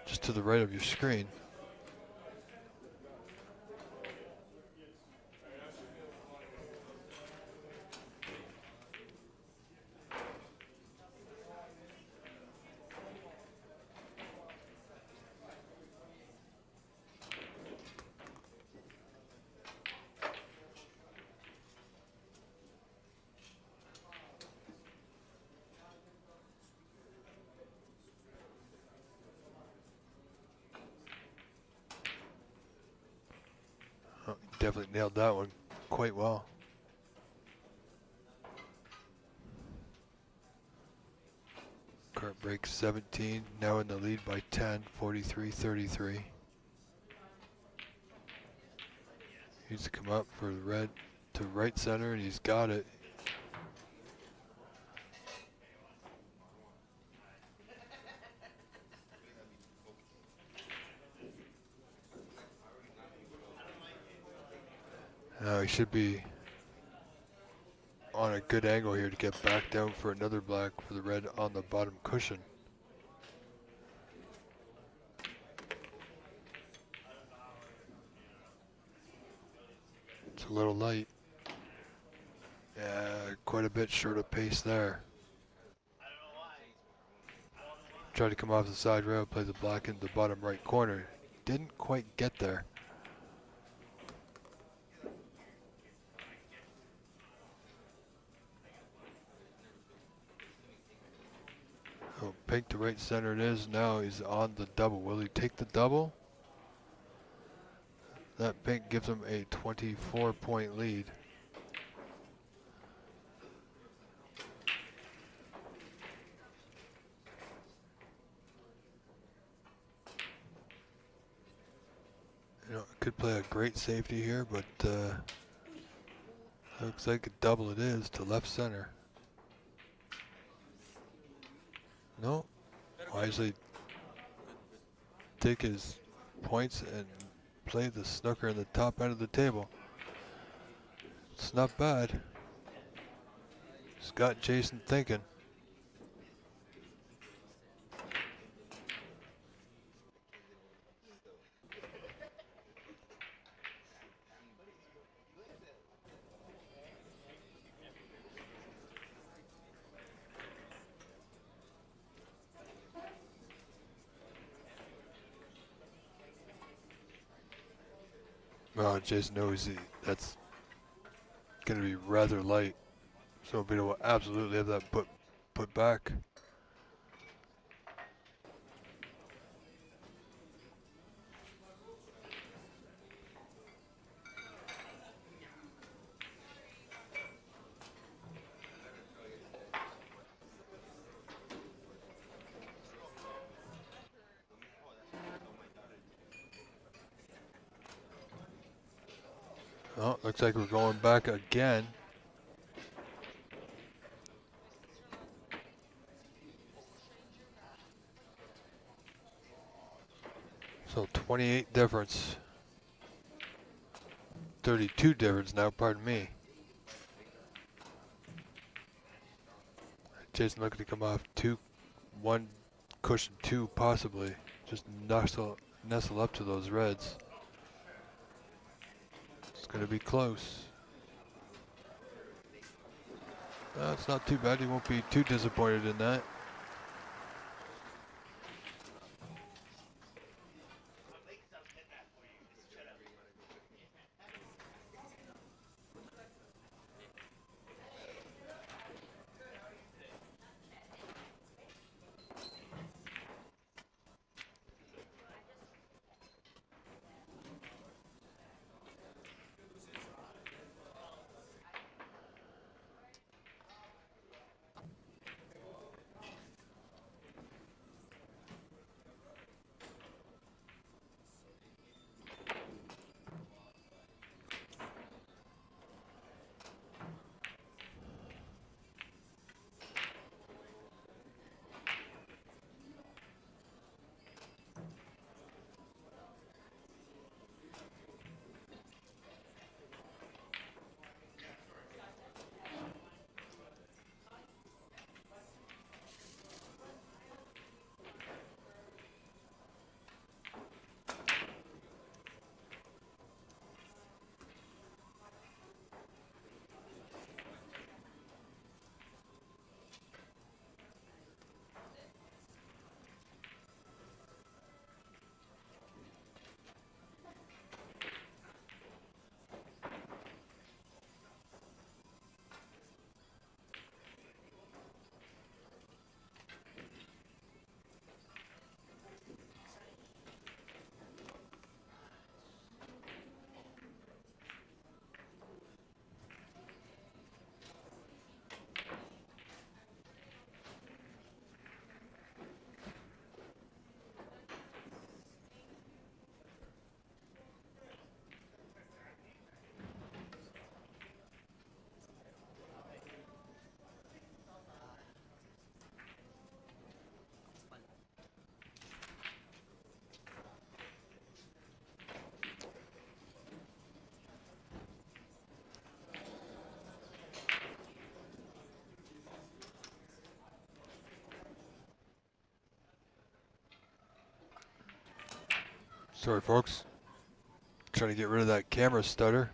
just to the right of your screen. Oh, definitely nailed that one quite well. Current break 17, now in the lead by 10, 43-33. Needs to come up for the red to right center, and he's got it. Now he should be on a good angle here to get back down for another black for the red on the bottom cushion. It's a little light. Yeah, quite a bit short of pace there. Tried to come off the side rail, play the black into the bottom right corner. Didn't quite get there. Oh, pink to right center it is. Now he's on the double. Will he take the double? That pink gives him a 24-point lead. You know, could play a great safety here, but looks like a double it is to left center. No, wisely take his points and play the snooker in the top end of the table. It's not bad. It's got Jason thinking. Well, Jason knows that's going to be rather light, so Vito will absolutely have that put back. Oh, looks like we're going back again. So 28 difference. 32 difference now, pardon me. Jason looking to come off 1 cushion 2 possibly. Just nestle up to those reds. It's going to be close. It's not too bad. You won't be too disappointed in that. Sorry, folks. Trying to get rid of that camera stutter.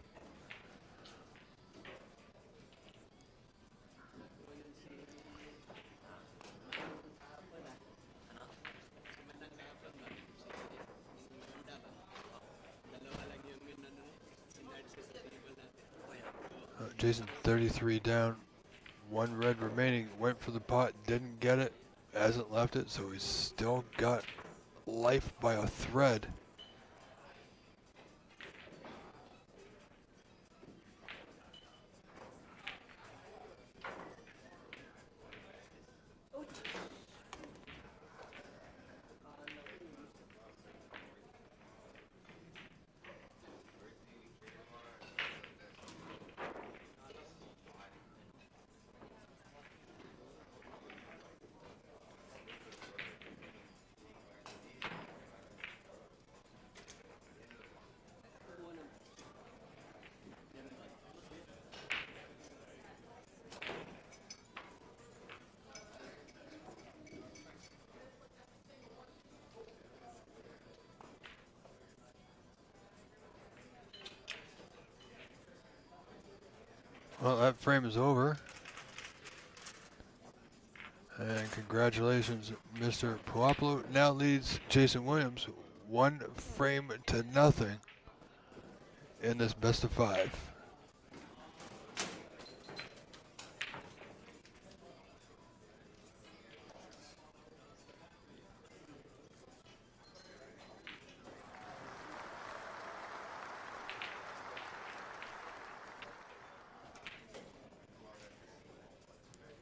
Jason 33 down, 1 red remaining. Went for the pot, didn't get it, hasn't left it, so he's still got life by a thread. Well, that frame is over. And congratulations, Mr. Puopolo now leads Jason Williams 1 frame to nothing in this best of 5.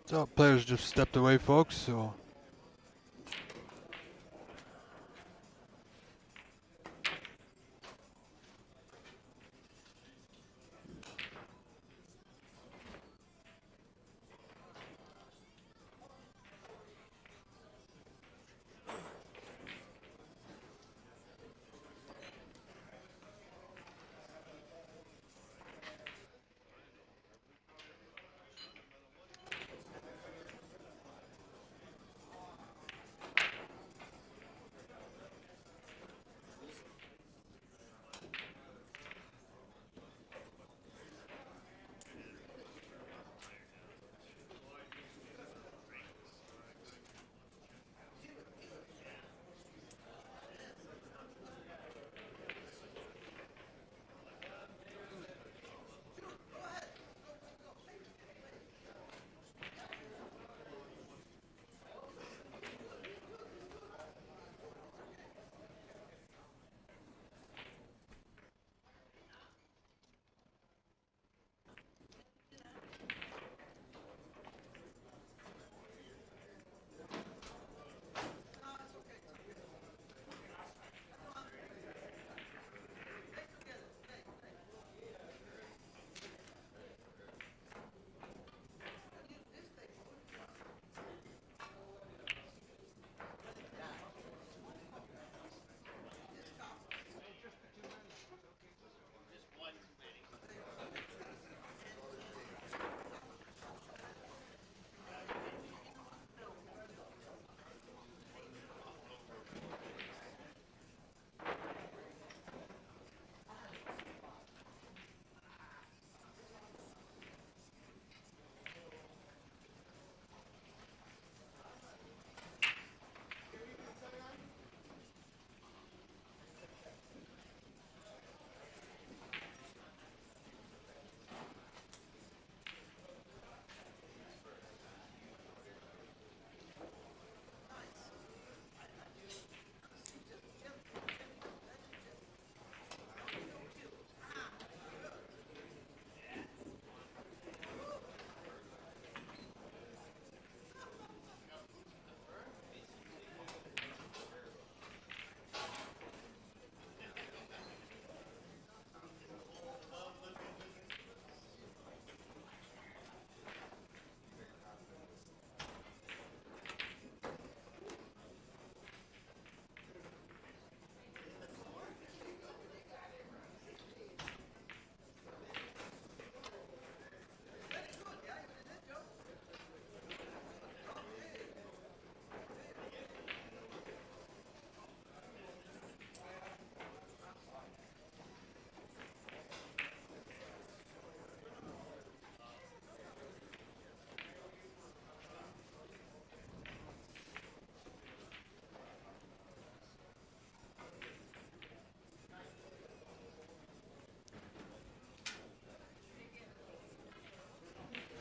So players just stepped away, folks, so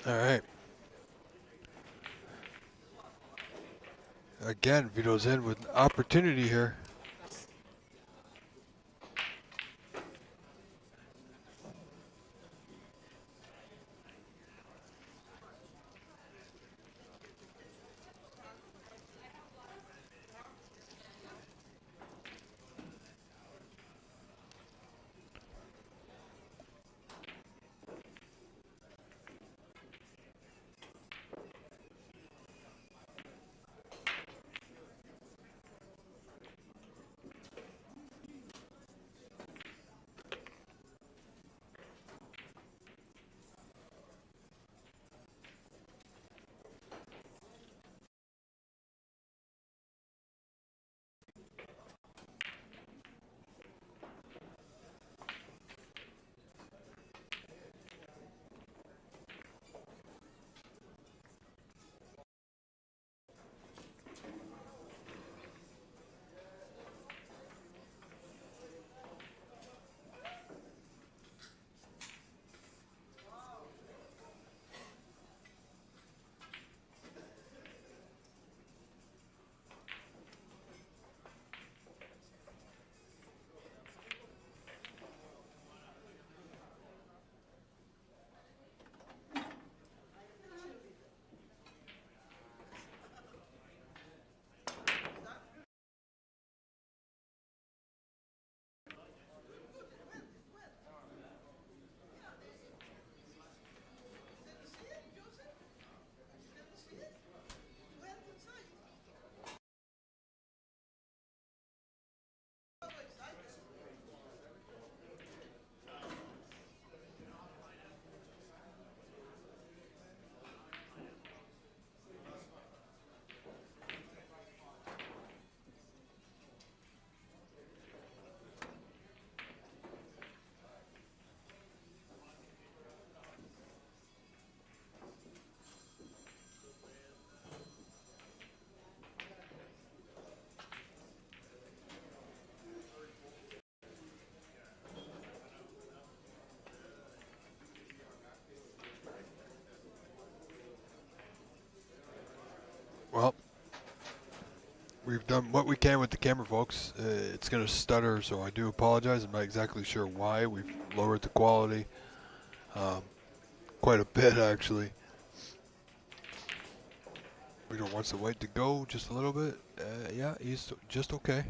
All right. Again, Vito's in with an opportunity here. Well, we've done what we can with the camera, folks. It's going to stutter, so I do apologize. I'm not exactly sure why. We've lowered the quality um, quite a bit, actually. Vito wants the white to go just a little bit. Yeah, he's just okay.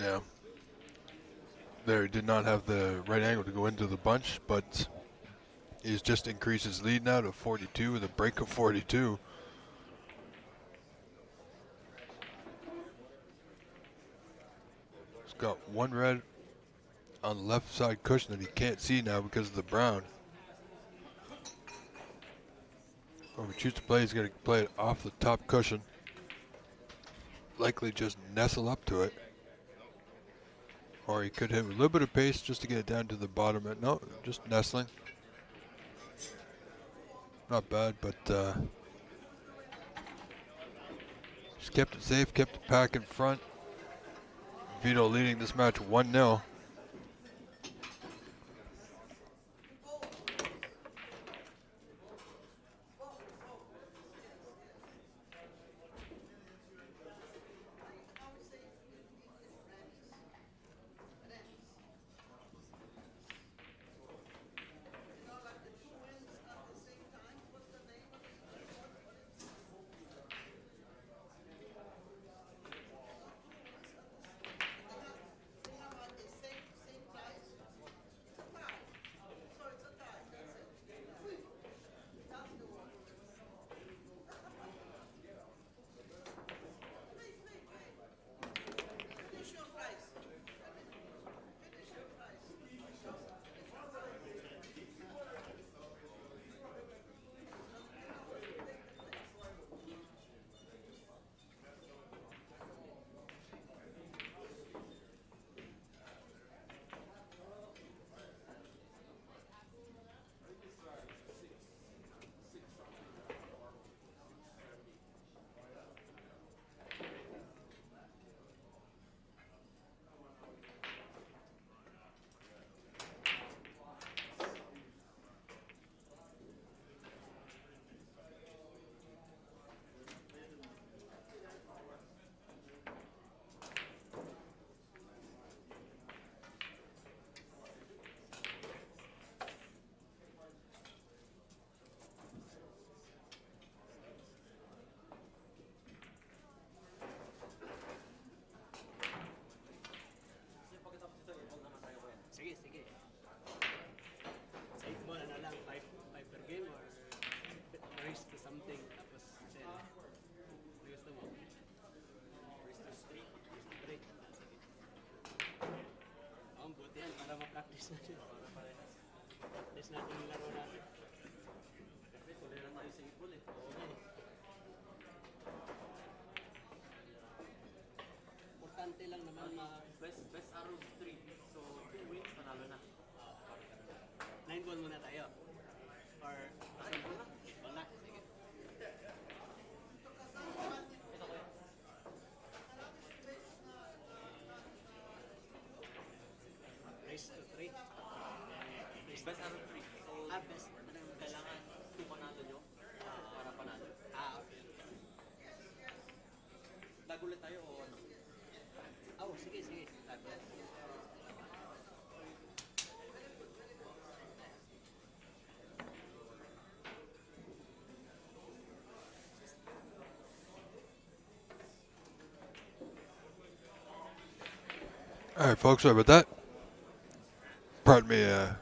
Yeah. There, he did not have the right angle to go into the bunch, but he's just increased his lead now to 42 with a break of 42. He's got one red on the left side cushion that he can't see now because of the brown. Whoever chooses to play is going to play it off the top cushion. Likely just nestle up to it. Or he could hit a little bit of pace just to get it down to the bottom. No, just nestling. Not bad, but just kept it safe, kept the pack in front. Vito leading this match 1-0. All right, folks, sorry about that. Pardon me a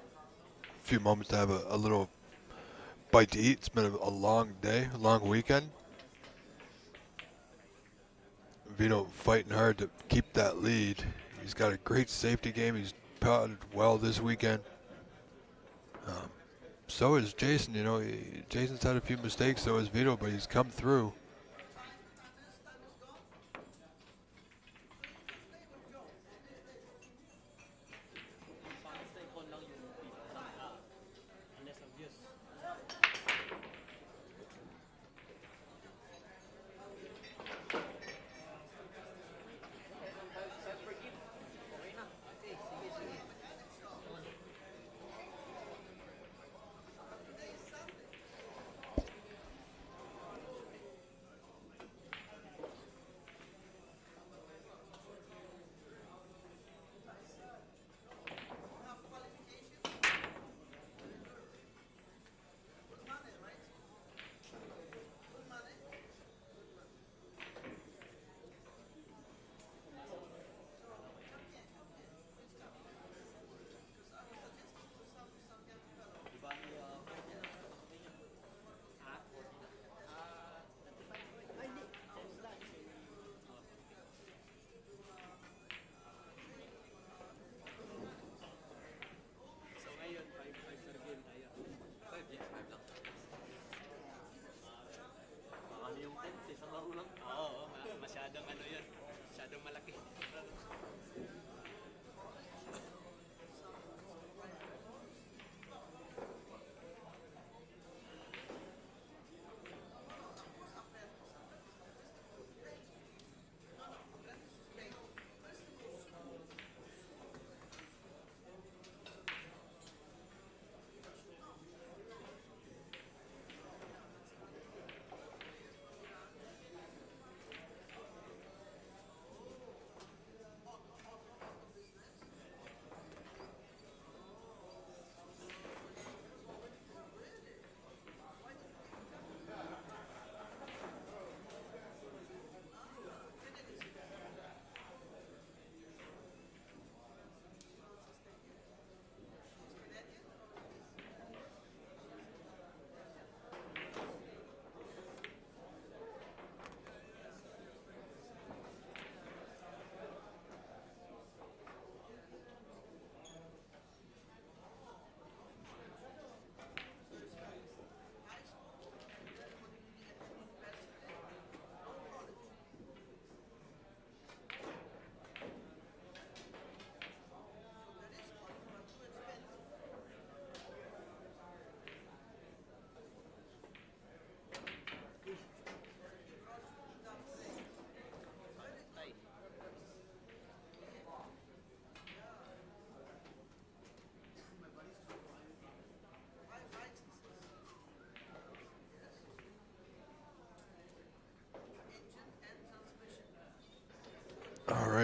few moments to have a little bite to eat. It's been a long day, a long weekend. Vito fighting hard to keep that lead. He's got a great safety game. He's potted well this weekend. So is Jason. You know, Jason's had a few mistakes. So has Vito, but he's come through.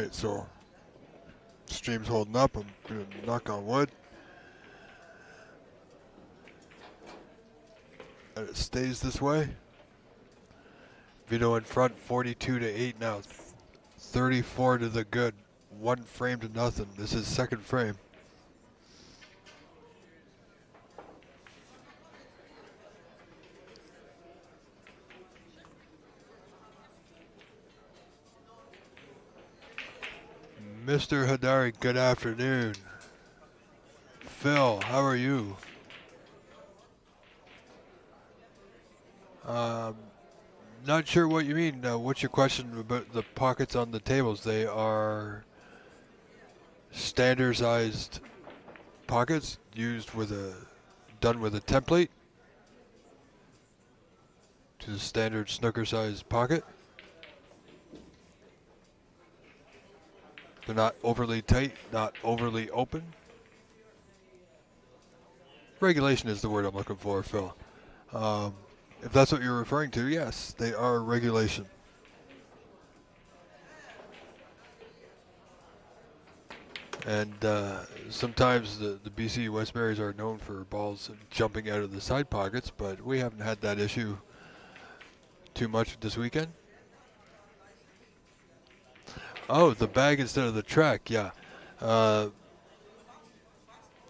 Alright, so stream's holding up. I'm gonna knock on wood. And it stays this way. Vito in front, 42-8 now. 34 to the good. 1 frame to nothing. This is second frame. Mr. Hadari, good afternoon. Phil, how are you? Not sure what you mean. What's your question about the pockets on the tables? They are standard-sized pockets done with a template to the standard snooker-sized pocket. They're not overly tight, not overly open. Regulation is the word I'm looking for, Phil. If that's what you're referring to, yes, they are regulation. And sometimes the BC Westberries are known for balls jumping out of the side pockets, but we haven't had that issue too much this weekend. Oh, the bag instead of the track, yeah.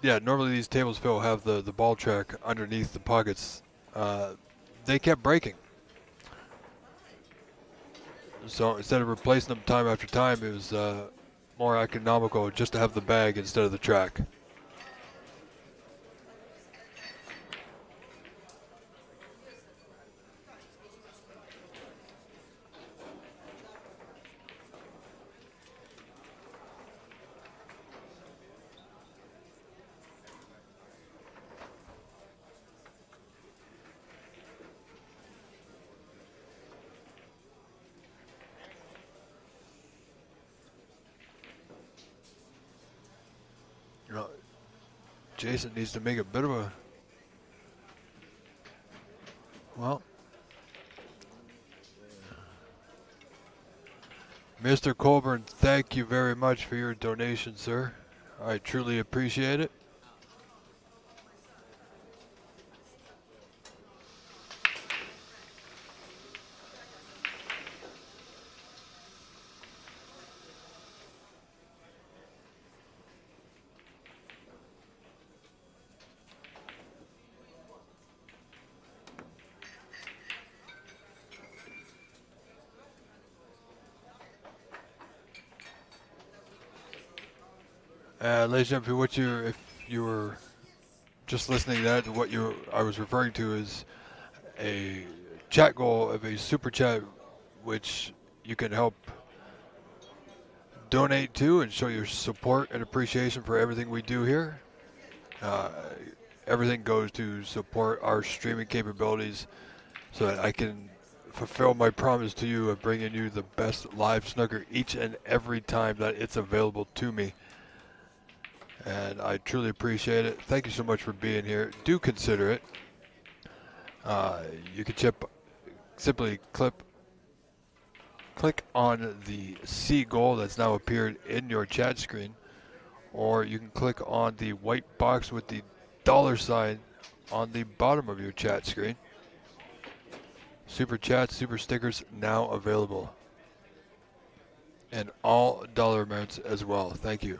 Yeah, normally these tables, Phil, have the ball track underneath the pockets. They kept breaking. So instead of replacing them time after time, it was more economical just to have the bag instead of the track. You know, Jason needs to make a bit of a, well, Mr. Colburn, thank you very much for your donation, sir. I truly appreciate it. Ladies and gentlemen, if you were just listening to that, I was referring to is a chat goal of a super chat, which you can help donate to and show your support and appreciation for everything we do here. Everything goes to support our streaming capabilities so that I can fulfill my promise to you of bringing you the best live snooker each and every time that it's available to me. And I truly appreciate it. Thank you so much for being here. Do consider it. You can simply click on the C goal that's now appeared in your chat screen, or you can click on the white box with the $sign on the bottom of your chat screen. Super chats, super stickers now available. And all dollar amounts as well. Thank you.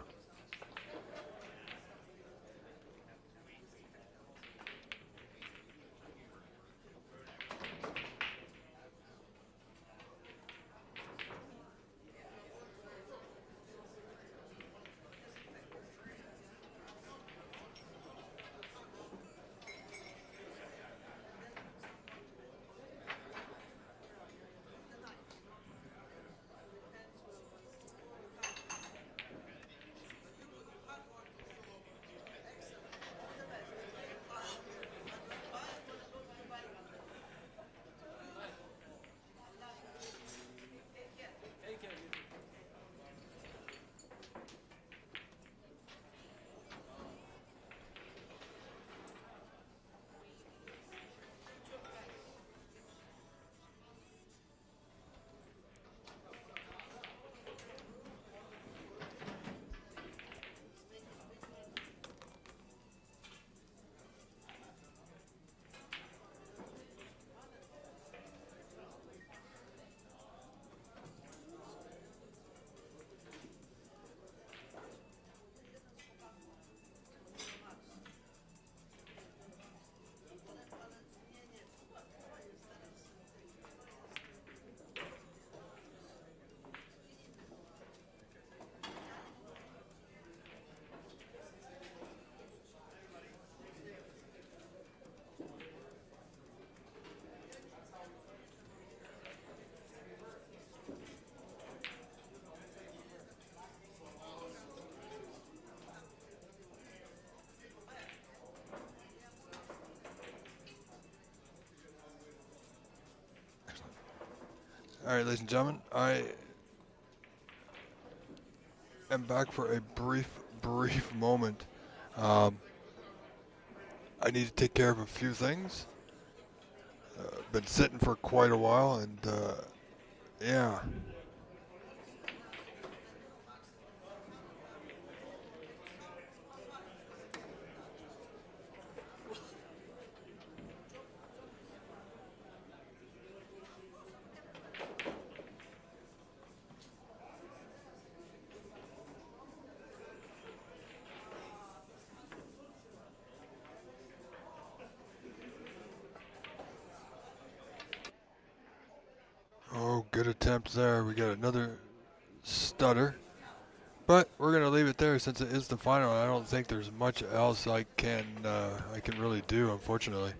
Alright, ladies and gentlemen, I am back for a brief moment. Um, I need to take care of a few things. Been sitting for quite a while, and yeah. Oh, good attempt there. We got another stutter. But we're gonna leave it there since it is the final. I don't think there's much else I can really do, unfortunately.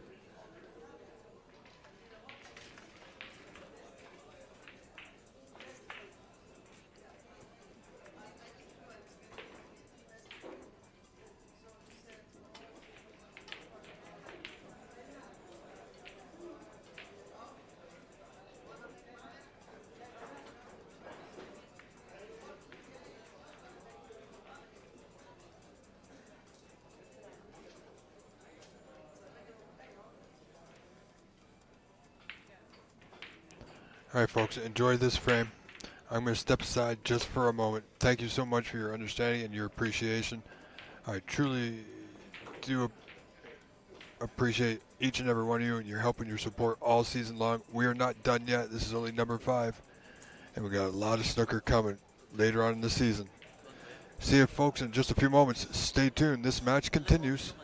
All right, folks, enjoy this frame. I'm going to step aside just for a moment. Thank you so much for your understanding and your appreciation. I truly do appreciate each and every one of you and your help and your support all season long. We are not done yet. This is only number 5, and we got a lot of snooker coming later on in the season. See you, folks, in just a few moments. Stay tuned. This match continues.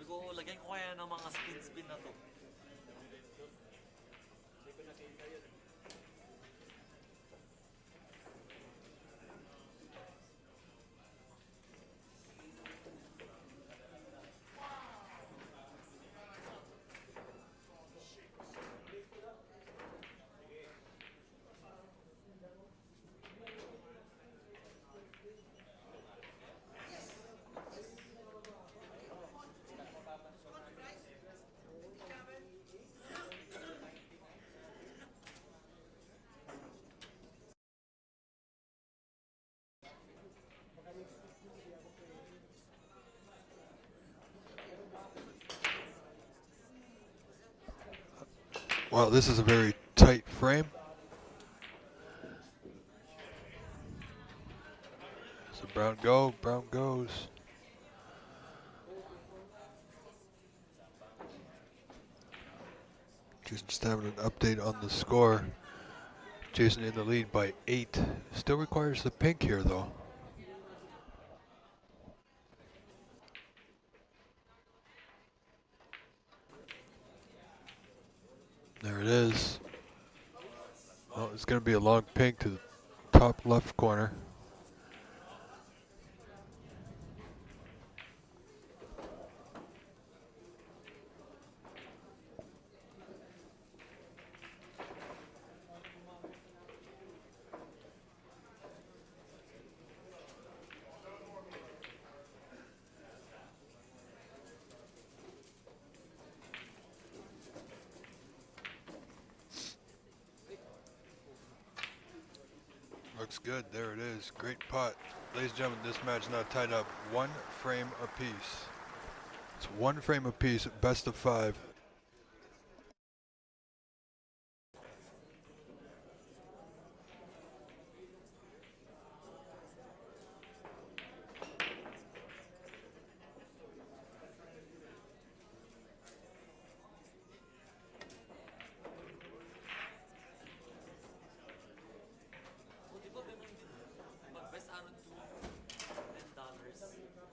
Ko, lagyan ko kaya ng mga spin-spin na to. Wow, this is a very tight frame. So Brown goes. Just having an update on the score. Jason in the lead by 8. Still requires the pink here though. There it is. Well, it's going to be a long pink to the top left corner. Looks good. There it is. Great putt. Ladies and gentlemen, this match now tied up 1 frame apiece. It's 1 frame apiece, best of 5. Best out of two, $10.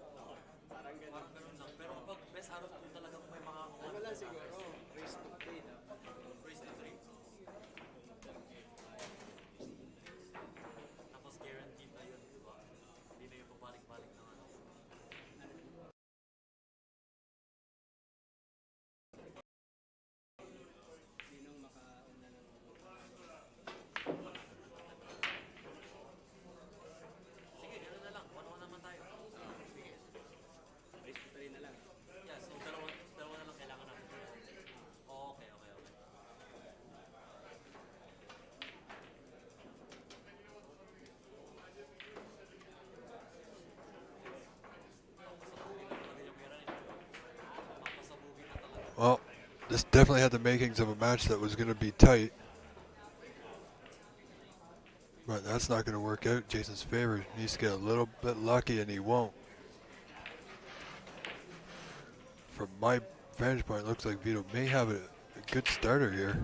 Parang ganun lang. Pero kapag best out of two talagang may makakuha. Ano lang siguro, race to 3 na. Race to 3. Tapos guaranteed na yun, di ba? Hindi na yung pabalik-balik na ano. Sinong makauna ng... Sige, gano'n na lang. 1-1 naman tayo. Sige. Race to 3 na lang. Yeah, so dalawa na lang kailangan natin. Okay. Well, this definitely had the makings of a match that was going to be tight. But that's not going to work out in Jason's favor. He needs to get a little bit lucky, and he won't. From my vantage point, it looks like Vito may have a good starter here.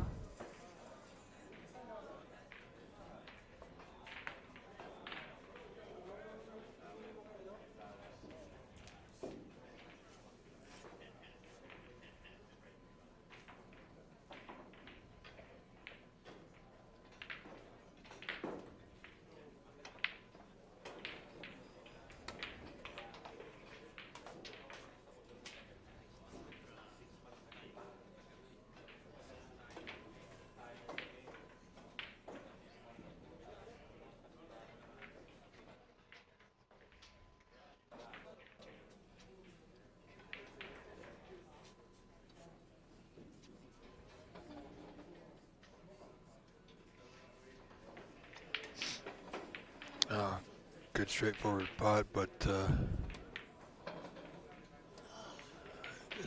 Good straightforward putt, but does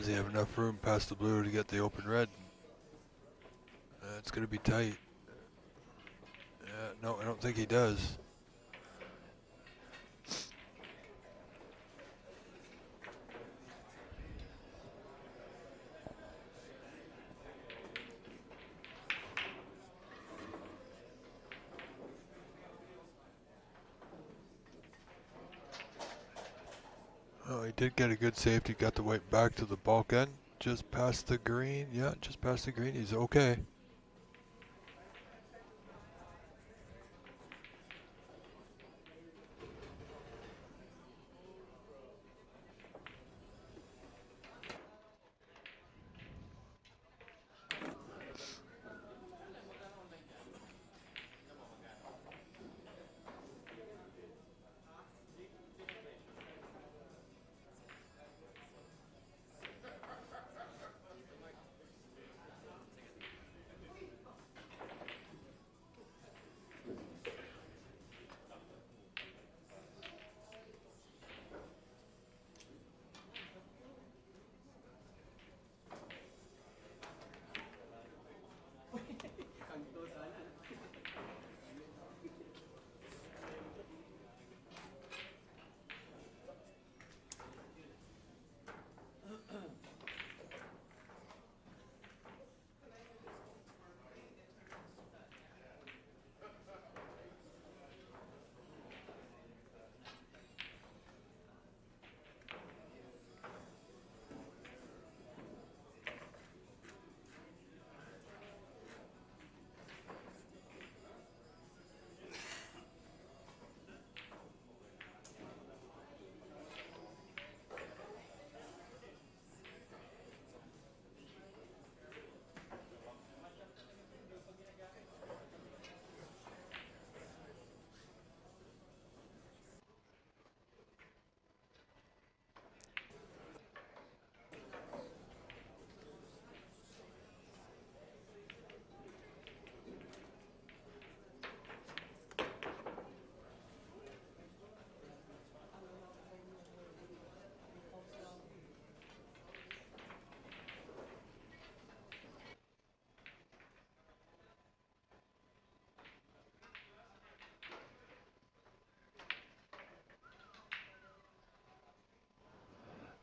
he have enough room past the blue to get the open red? It's going to be tight. No, I don't think he does. did get a good safety, got the weight back to the bulkhead. Just past the green, yeah, just past the green, he's okay.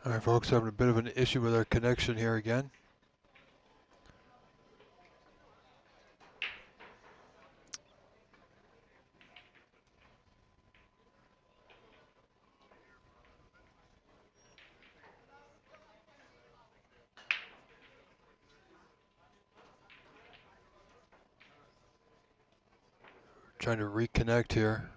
Alright folks, having a bit of an issue with our connection here again. Trying to reconnect here.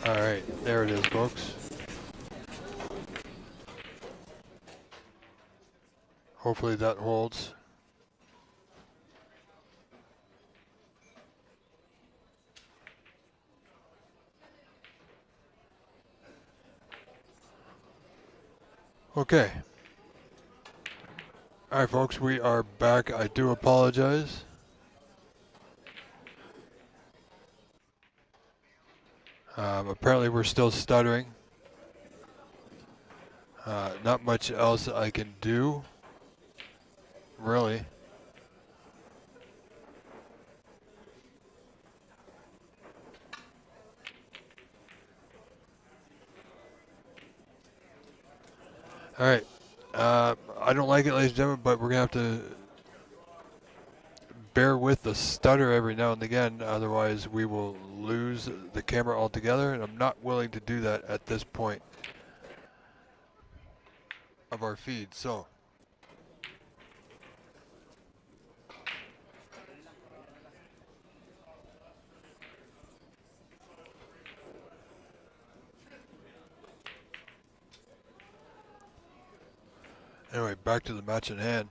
Alright, there it is folks. Hopefully that holds. Okay. Alright folks, we are back. I do apologize. Apparently we're still stuttering. Not much else I can do, really. Alright. I don't like it, ladies and gentlemen, but we're going to have to bear with the stutter every now and again, otherwise we will lose the camera altogether, and I'm not willing to do that at this point of our feed. So, anyway, back to the match in hand.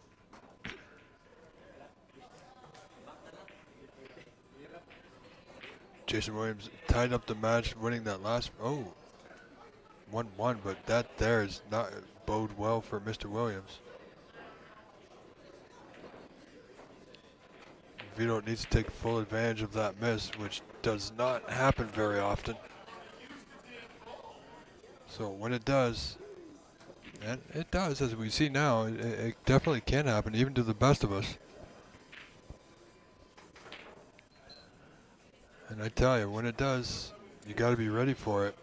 Jason Williams tied up the match, winning that last, 1-1, but that there is not bode well for Mr. Williams. Vito needs to take full advantage of that miss, which does not happen very often. So when it does, and it does, as we see now, it definitely can happen, even to the best of us. And I tell you, when it does, you got to be ready for it.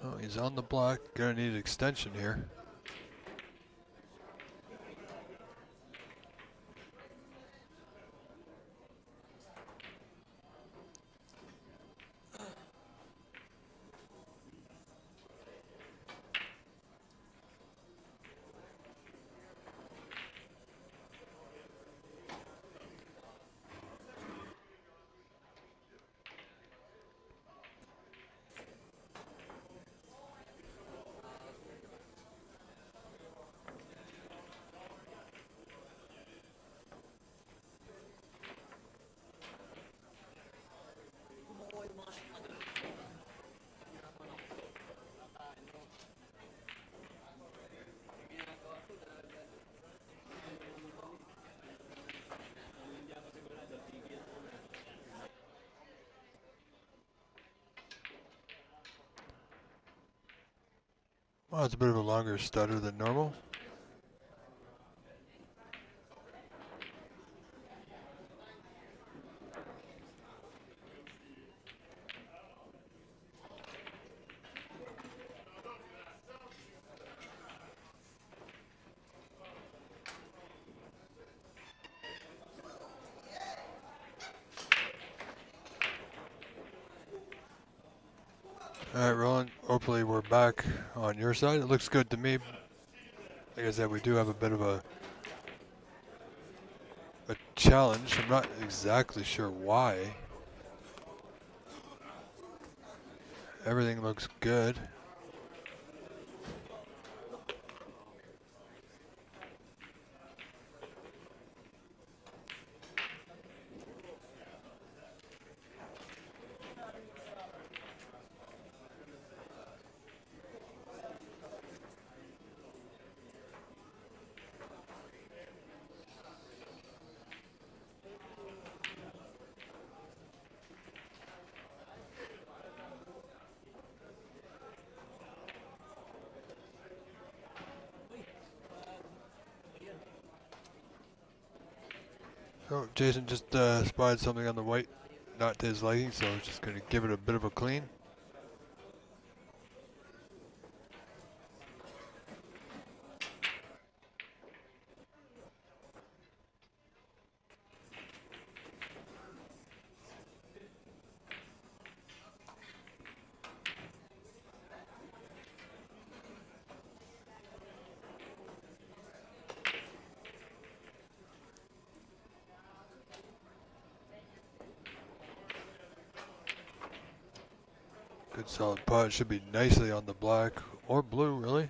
Oh, he's on the block. Gonna need extension here. Well, it's a bit of a longer stutter than normal. Alright, Roland, hopefully we're back on your side. It looks good to me. Like I said, we do have a bit of a challenge. I'm not exactly sure why. Everything looks good. So Jason just spied something on the white, not to his liking, so I'm just going to give it a bit of a clean. Good solid putt. Should be nicely on the black or blue, really.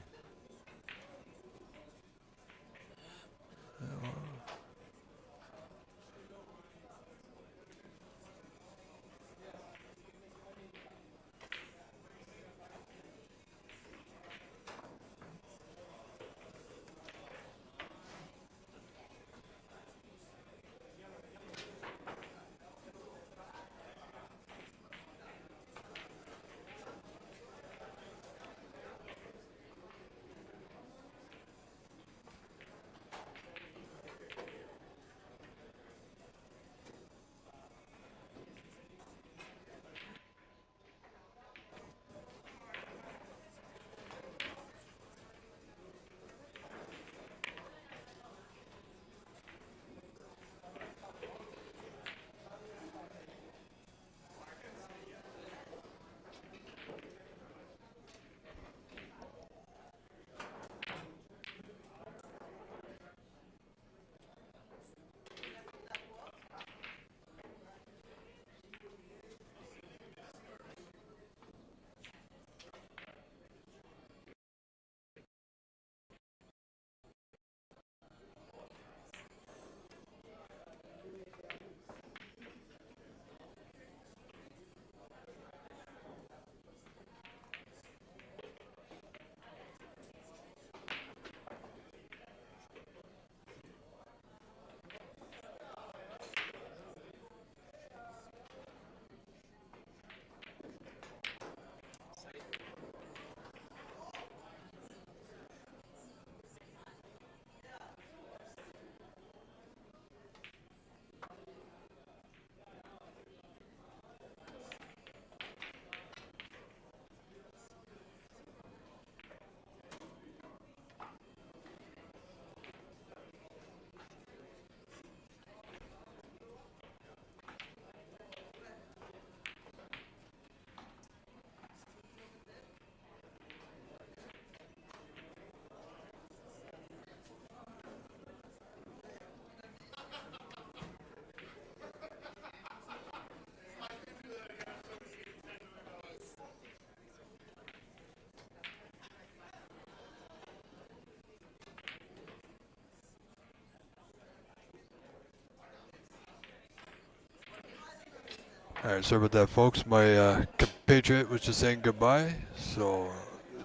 Alright, sorry about that, folks. My compatriot was just saying goodbye, so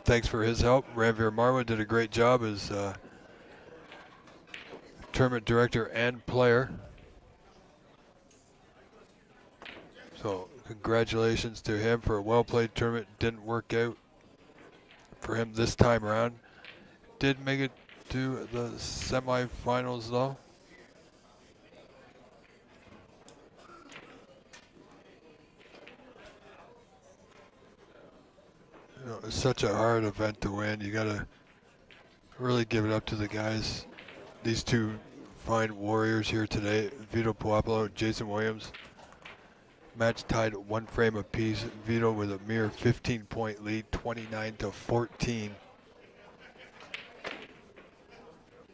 thanks for his help. Ranveer Marwa did a great job as tournament director and player. So congratulations to him for a well-played tournament. Didn't work out for him this time around. Did make it to the semifinals though. You know, it's such a hard event to win. You gotta really give it up to the guys. These two fine warriors here today, Vito Puopolo, Jason Williams. Match tied at 1 frame apiece. Vito with a mere 15-point lead, 29-14.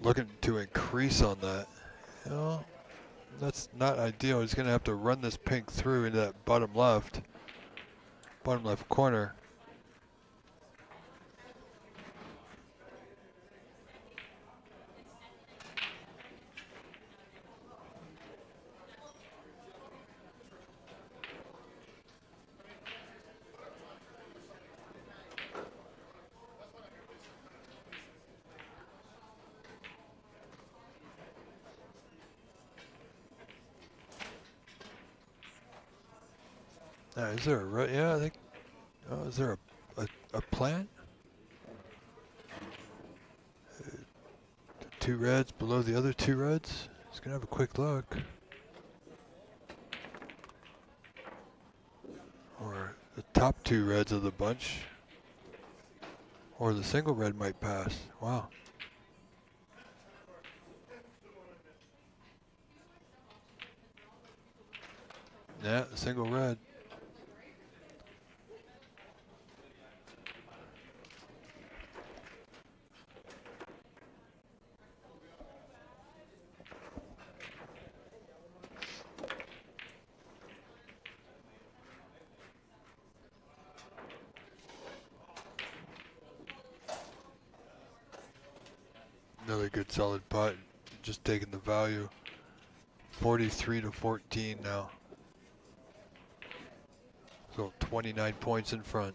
Looking to increase on that. You know, that's not ideal. He's gonna have to run this pink through into that bottom left corner. Is there a red? Yeah, I think. Oh, is there a plant? Two reds below the other two reds. Just gonna have a quick look. Or the top two reds of the bunch. Or the single red might pass. Wow. Yeah, the single red. Another good solid putt. Just taking the value. 43-14 now. So 29 points in front.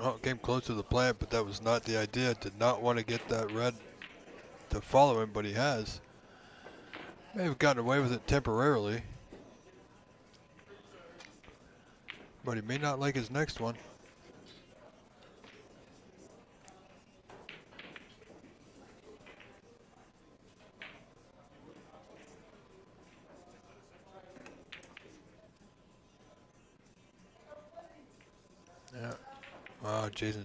Oh, it came close to the plant, but that was not the idea. Did not want to get that red to follow him, but he has. May have gotten away with it temporarily. But he may not like his next one. Yeah. Wow, Jason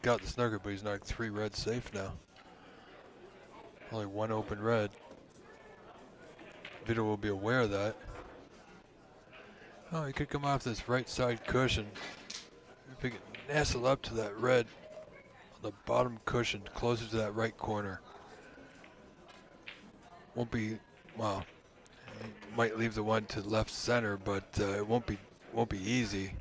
got the snugger, but he's knocked 3 reds safe now. Only 1 open red. Vito will be aware of that. Oh, he could come off this right side cushion. If he can nestle up to that red on the bottom cushion, closer to that right corner. Won't be, well, he might leave the one to left center, but it won't be easy.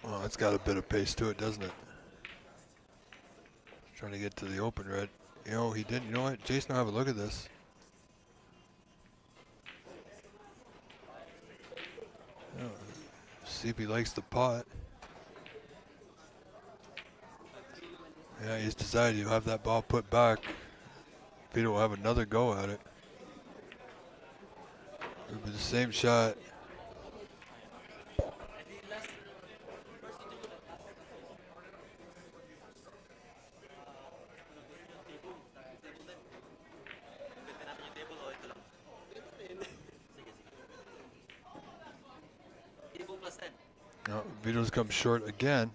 Well, it's got a bit of pace to it, doesn't it? Trying to get to the open red. You know, he didn't. You know what? Jason will have a look at this. Oh, see if he likes the pot. Yeah, he's decided he'll have that ball put back. Vito will have another go at it. It'll be the same shot. No, Vito's come short again.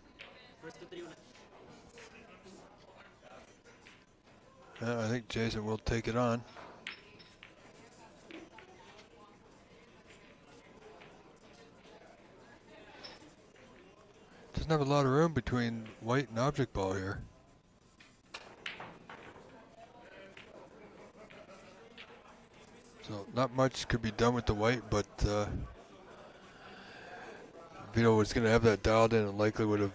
I think Jason will take it on. doesn't have a lot of room between white and object ball here. So not much could be done with the white, but Vito was going to have that dialed in and likely would have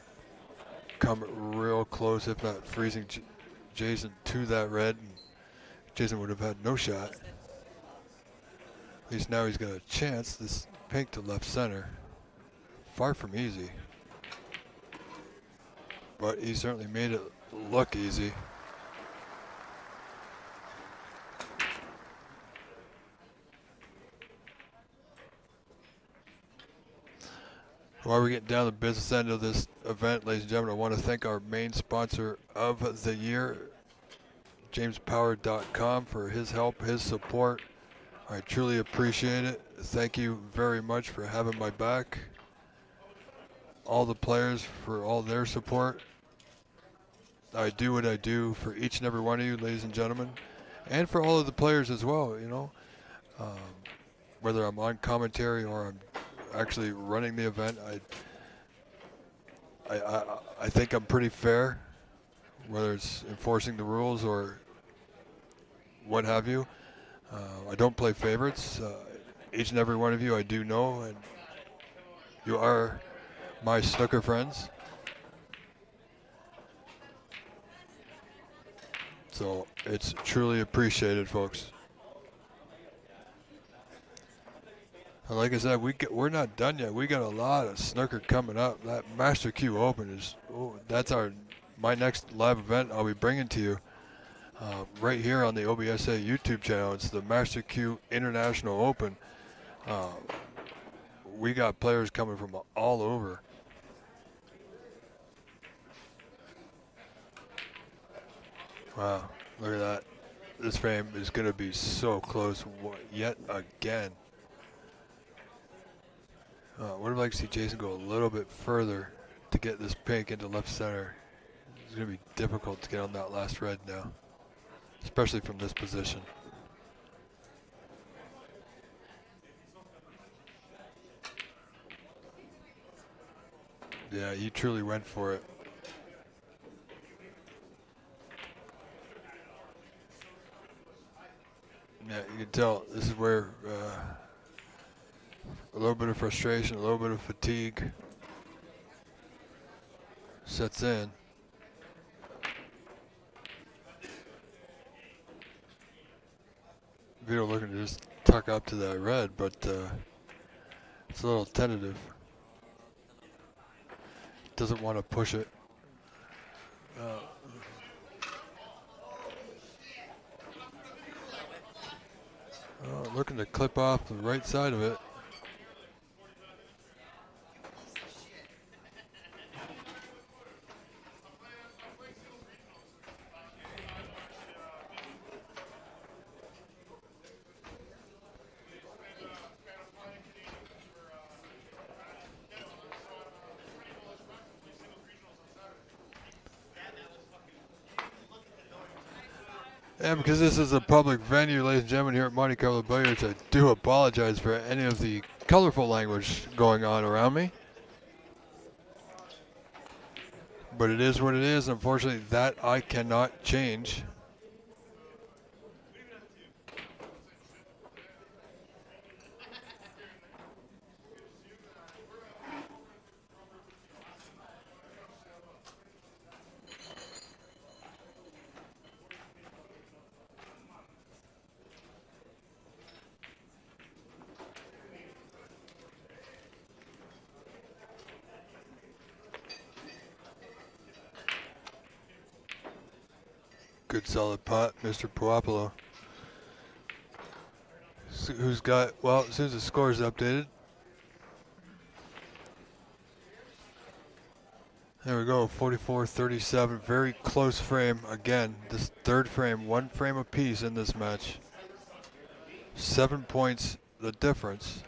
come real close, if not freezing Jason to that red. And Jason would have had no shot. At least now he's got a chance. This pink to left center. Far from easy. But he certainly made it look easy. While we're getting down the business end of this event, ladies and gentlemen, I want to thank our main sponsor of the year, JamesPower.com, for his help, his support. I truly appreciate it. Thank you very much for having my back. All the players for all their support. I do what I do for each and every one of you, ladies and gentlemen, and for all of the players as well, you know. Whether I'm on commentary or I'm actually running the event, I think I'm pretty fair, whether it's enforcing the rules or what have you. I don't play favorites. Each and every one of you I do know, and you are my snooker friends. So it's truly appreciated, folks. Like I said, we're not done yet. We got a lot of snooker coming up. That Master Q Open is that's my next live event I'll be bringing to you right here on the OBSA YouTube channel. It's the Master Q International Open. We got players coming from all over. Wow, look at that. This frame is going to be so close yet again. Would have liked to see Jason go a little bit further to get this pink into left center. It's going to be difficult to get on that last red now, especially from this position. Yeah, he truly went for it. Yeah, you can tell this is where a little bit of frustration, a little bit of fatigue sets in. Vito looking to just tuck up to that red, but it's a little tentative. Doesn't want to push it. Looking to clip off the right side of it. Yeah, because this is a public venue, ladies and gentlemen, here at Monte Carlo Billiards, I do apologize for any of the colorful language going on around me. But it is what it is. Unfortunately, that I cannot change. Good solid pot, Mr. Puopolo. Who's got, well, as soon as the score is updated. There we go, 44-37, very close frame. Again, this third frame, one frame apiece in this match. 7 points the difference.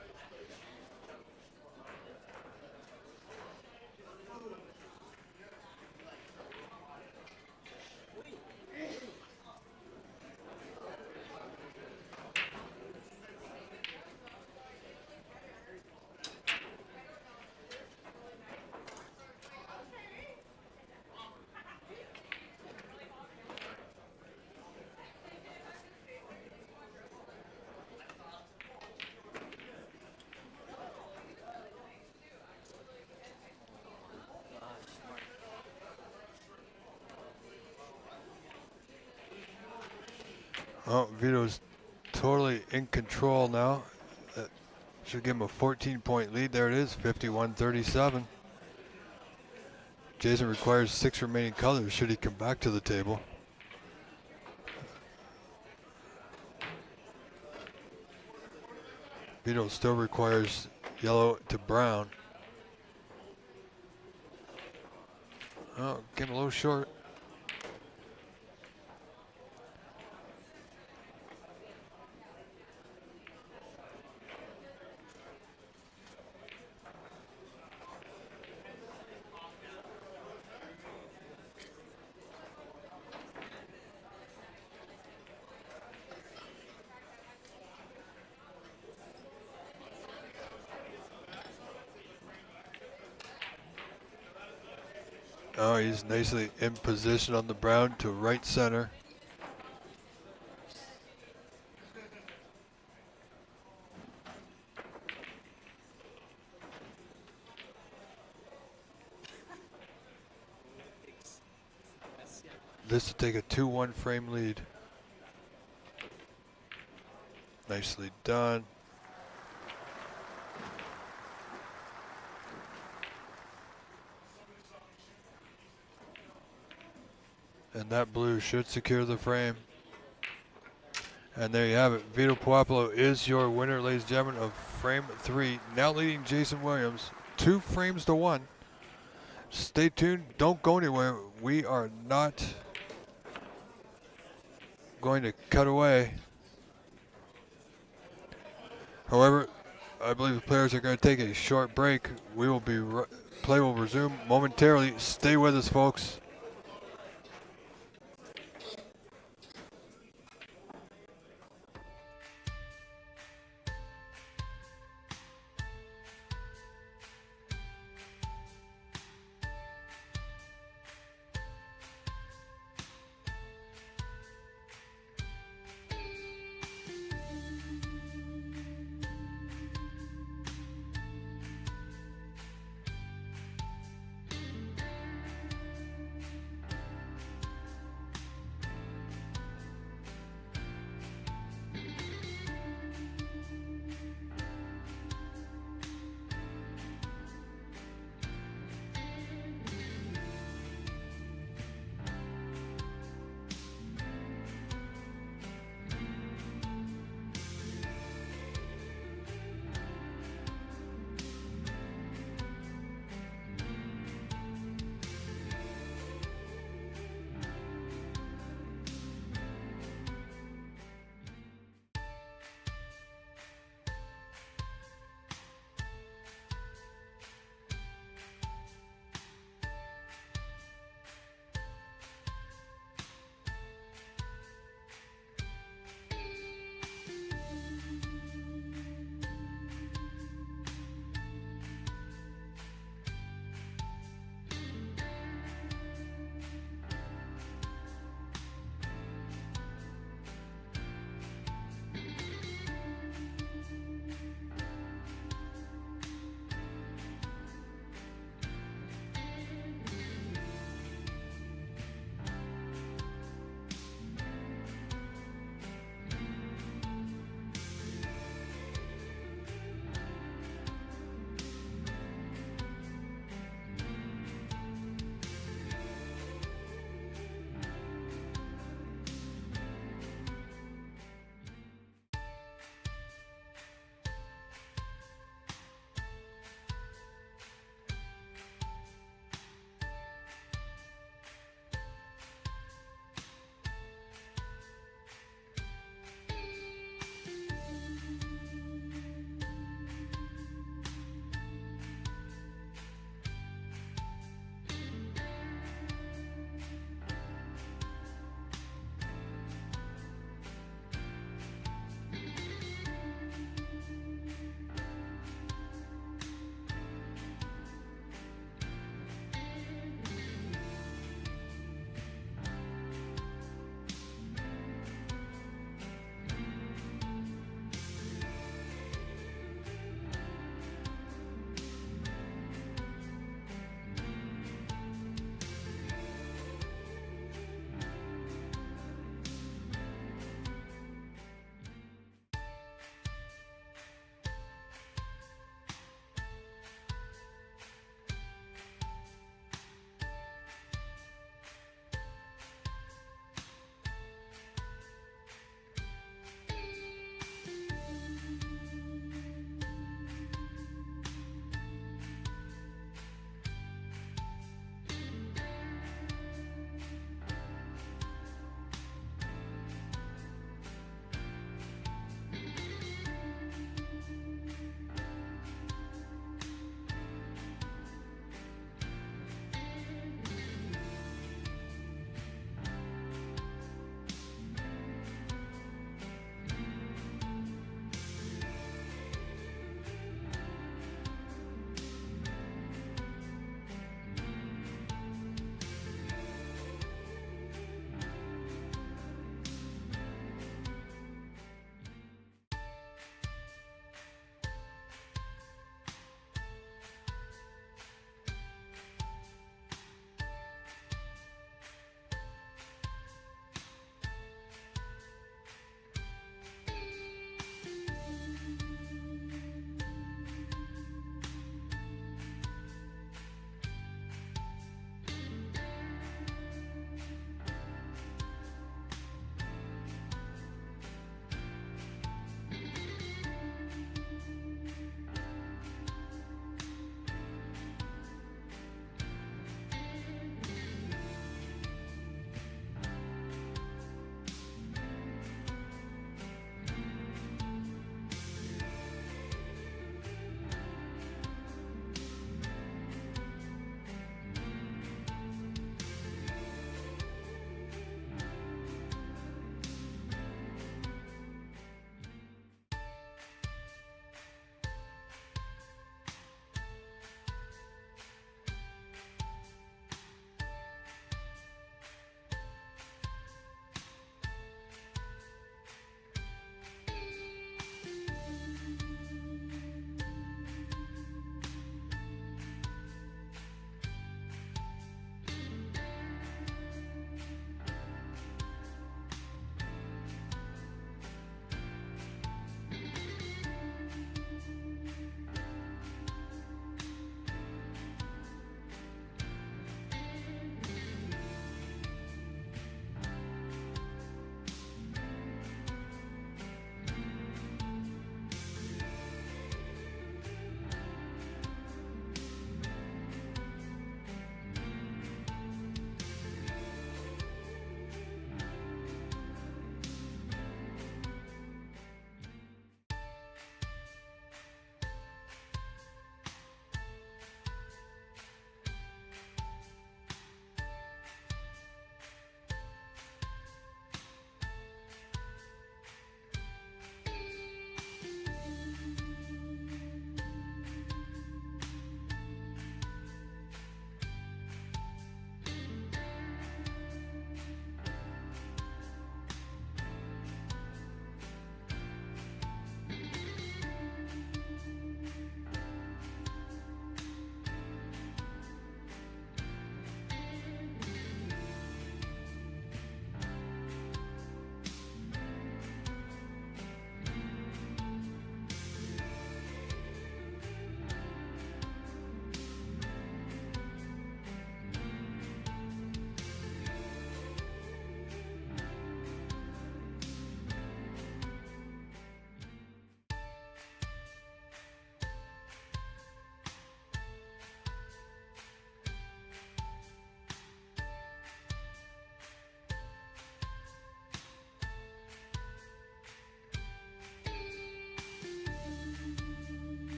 Oh, Vito's totally in control now. That should give him a 14-point lead. There it is, 51-37. Jason requires 6 remaining colors should he come back to the table. Vito still requires yellow to brown. Oh, came a little short. Oh, he's nicely in position on the brown to right center. This to take a 2-1 frame lead. Nicely done. And that blue should secure the frame. And there you have it. Vito Puopolo is your winner, ladies and gentlemen, of frame 3. Now leading Jason Williams 2 frames to 1. Stay tuned. Don't go anywhere. We are not going to cut away. However, I believe the players are going to take a short break. We will be play will resume momentarily. Stay with us, folks.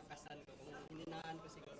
tinakasan ko, kung hininaan ko siguro.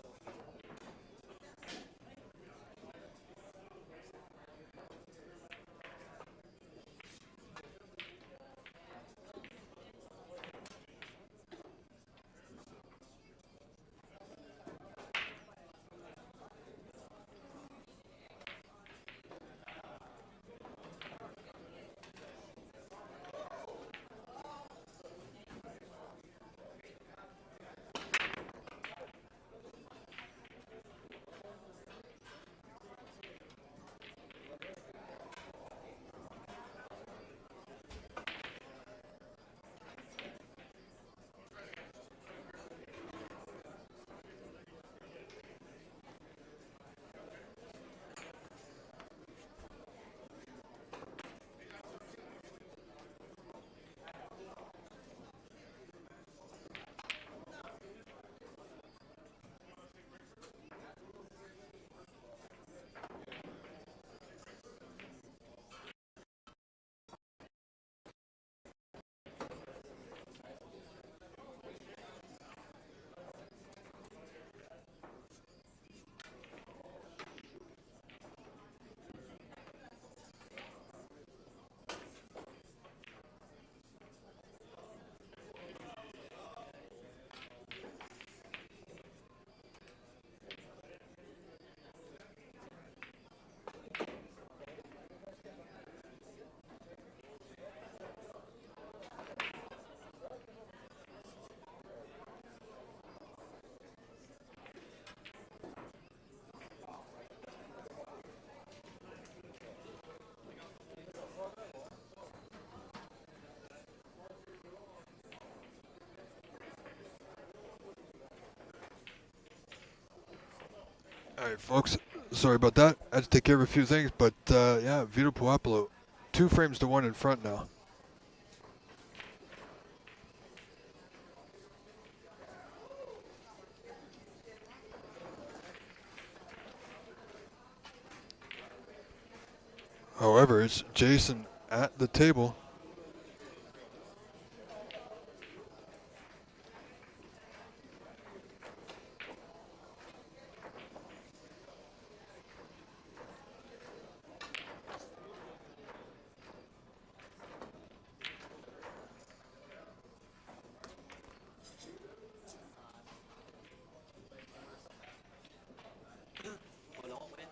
Alright, folks, sorry about that. I had to take care of a few things, but yeah, Vito Puopolo, 2 frames to 1 in front now. However, it's Jason at the table. Wala ko kwet.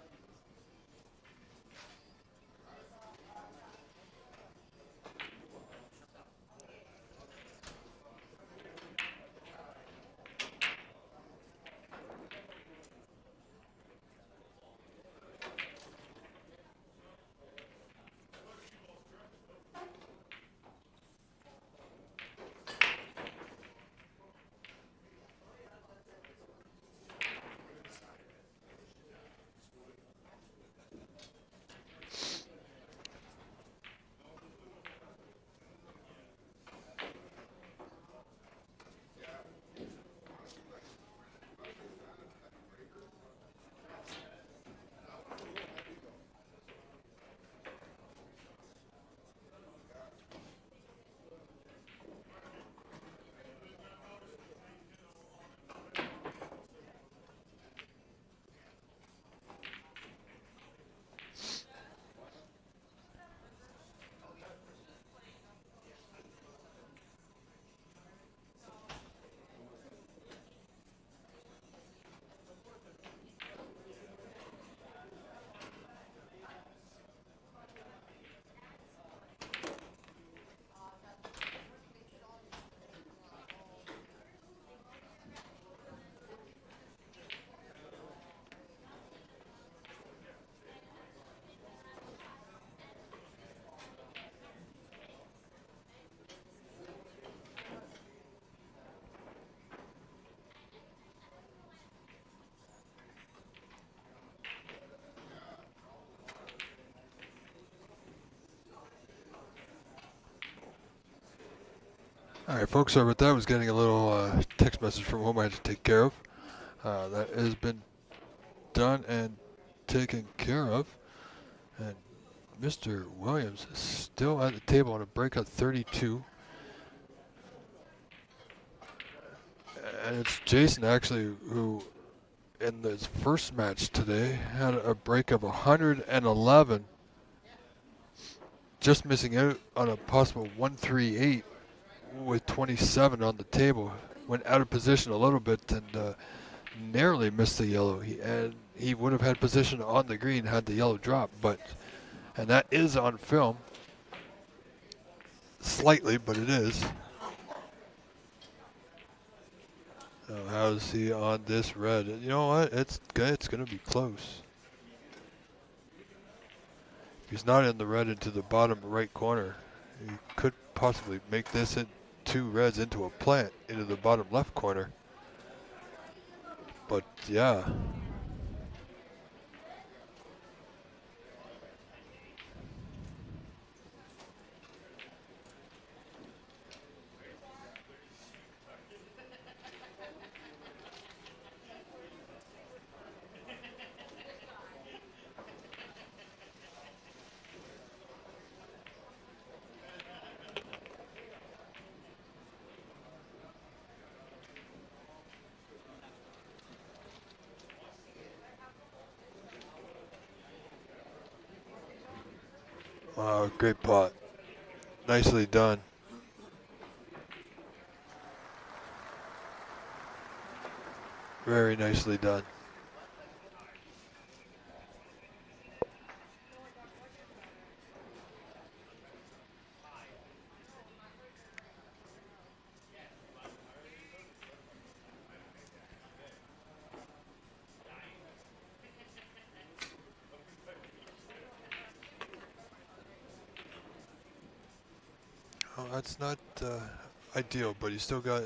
Alright, folks, sorry about that. I was getting a little text message from home I had to take care of. That has been done and taken care of. And Mr. Williams is still at the table on a breakout 32. And it's Jason actually who, in this first match today, had a break of 111, just missing out on a possible 138 with 27 on the table. Went out of position a little bit and narrowly missed the yellow. He would have had position on the green had the yellow dropped, and that is on film. Slightly, but it is. So how's he on this red? You know what? It's going to be close. If he's not in the red into the bottom right corner, he could possibly make this two reds into a plant into the bottom left corner. But yeah. Wow, great pot. Nicely done. Very nicely done. Oh, that's not ideal, but he's still got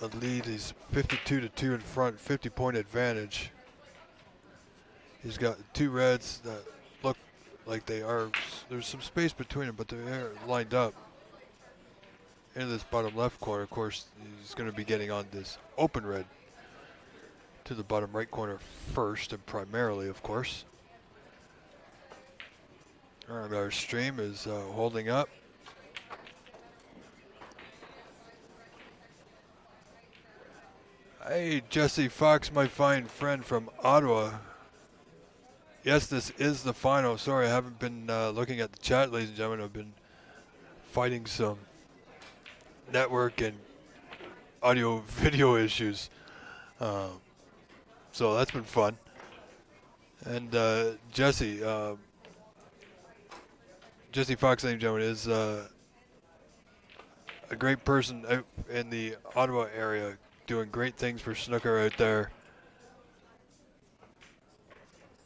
a lead. He's 52-2 in front, 50-point advantage. He's got two reds that look like they are. There's some space between them, but they're lined up in this bottom left corner. Of course, he's going to be getting on this open red to the bottom right corner first and primarily, of course. All right, our stream is holding up. Hey, Jesse Fox, my fine friend from Ottawa. Yes, this is the final. Sorry, I haven't been looking at the chat, ladies and gentlemen. I've been fighting some network and audio video issues. So that's been fun. And Jesse Fox, ladies and gentlemen, is a great person out in the Ottawa area, doing great things for snooker out there.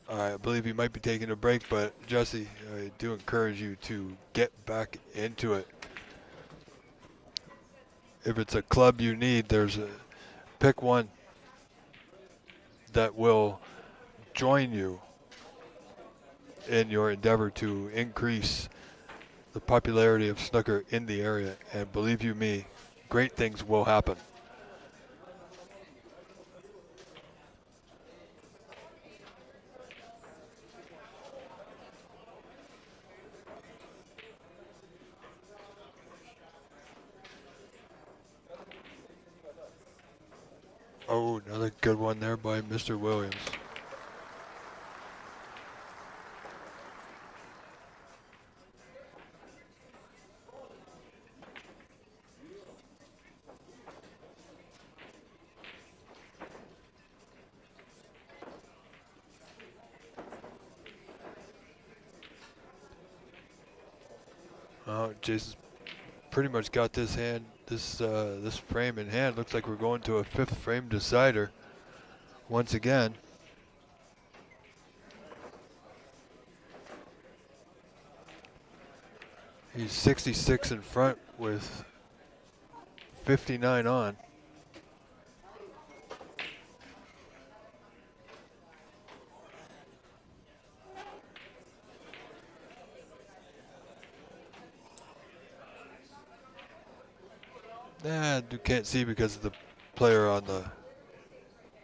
I believe he might be taking a break, but Jesse, I do encourage you to get back into it. If it's a club you need, pick one that will join you in your endeavor to increase the popularity of snooker in the area. And believe you me, great things will happen. Oh, another good one there by Mr. Williams. Jason's pretty much got this frame in hand. Looks like we're going to a fifth frame decider once again. He's 66 in front with 59 on. You can't see because of the player on the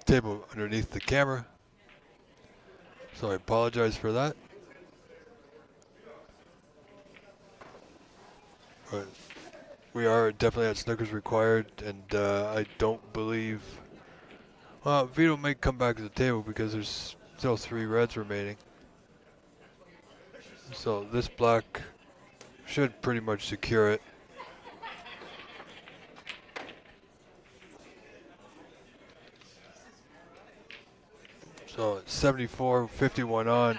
table underneath the camera. So I apologize for that. But We are definitely at Snookers Required, and I don't believe... Well, Vito may come back to the table because there's still 3 reds remaining. So this black should pretty much secure it. So 74, 51 on.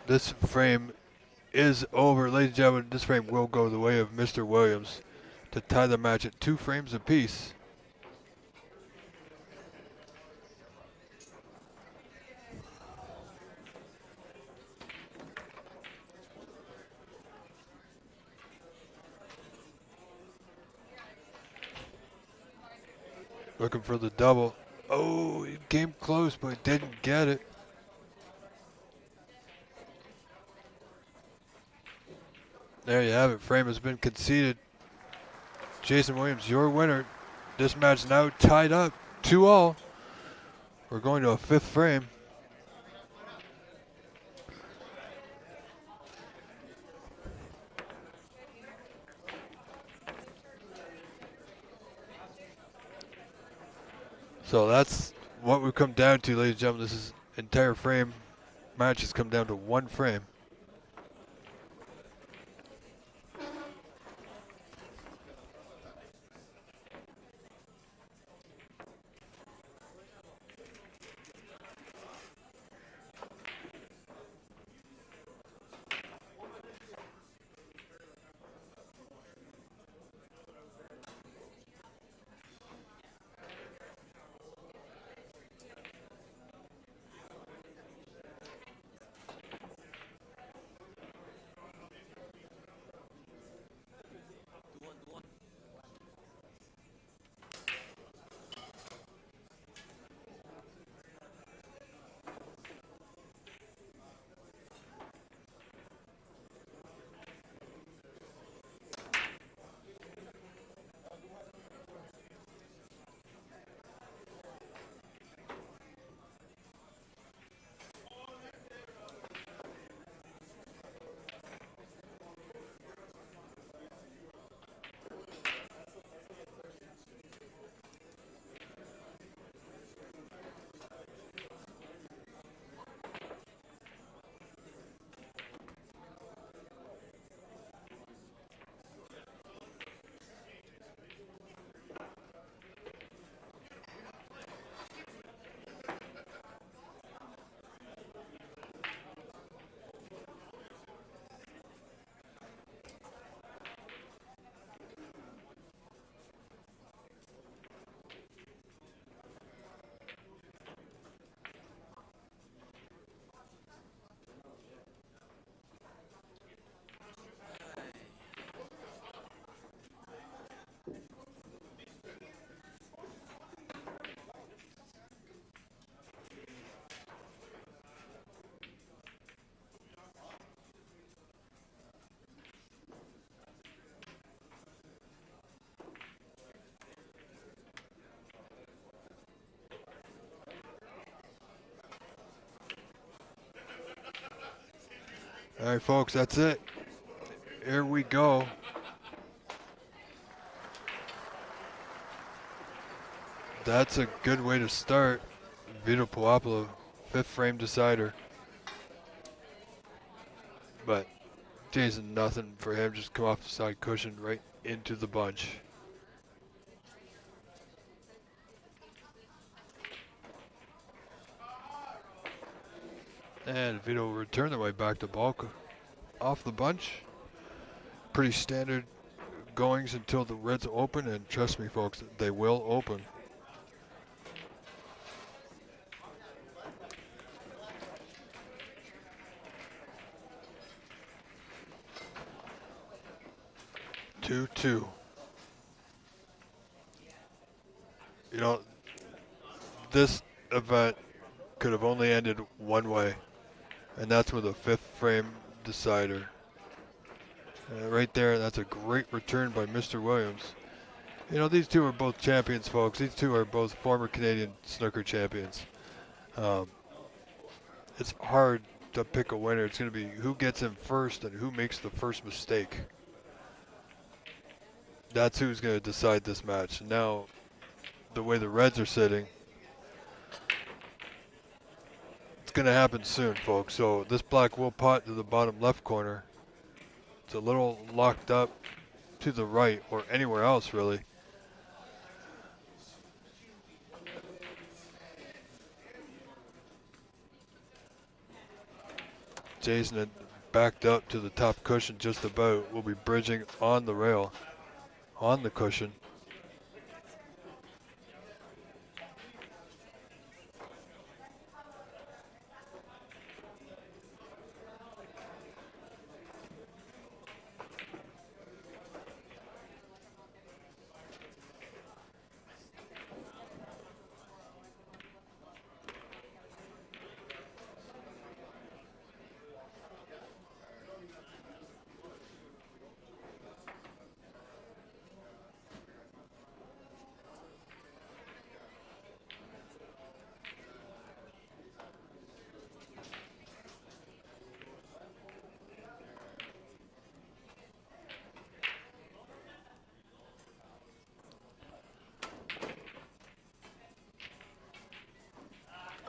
This frame is over. Ladies and gentlemen, this frame will go the way of Mr. Williams to tie the match at 2 frames apiece. Looking for the double. Oh, he came close, but didn't get it. There you have it. Frame has been conceded. Jason Williams, your winner. This match now tied up 2-all. We're going to a 5th frame. So that's what we've come down to, ladies and gentlemen. This is entire frame match has come down to 1 frame. All right, folks, that's it. Here we go. That's a good way to start. Vito Puopolo, 5th frame decider. But Jason, nothing for him. Just come off the side cushion right into the bunch. And Vito will return the way back to bulk off the bunch. Pretty standard goings until the reds open, and trust me folks, they will open. Two. You know, this event could have only ended one way, and that's with a 5th frame decider. Right there, that's a great return by Mr. Williams. You know, these two are both champions, folks. These two are both former Canadian snooker champions. It's hard to pick a winner. It's going to be who gets in first and who makes the first mistake. That's who's going to decide this match. Now, the way the Reds are sitting, it's going to happen soon, folks. So this black wool pot to the bottom left corner, it's a little locked up to the right or anywhere else, really. Jason had backed up to the top cushion just about. Will be bridging on the rail, on the cushion.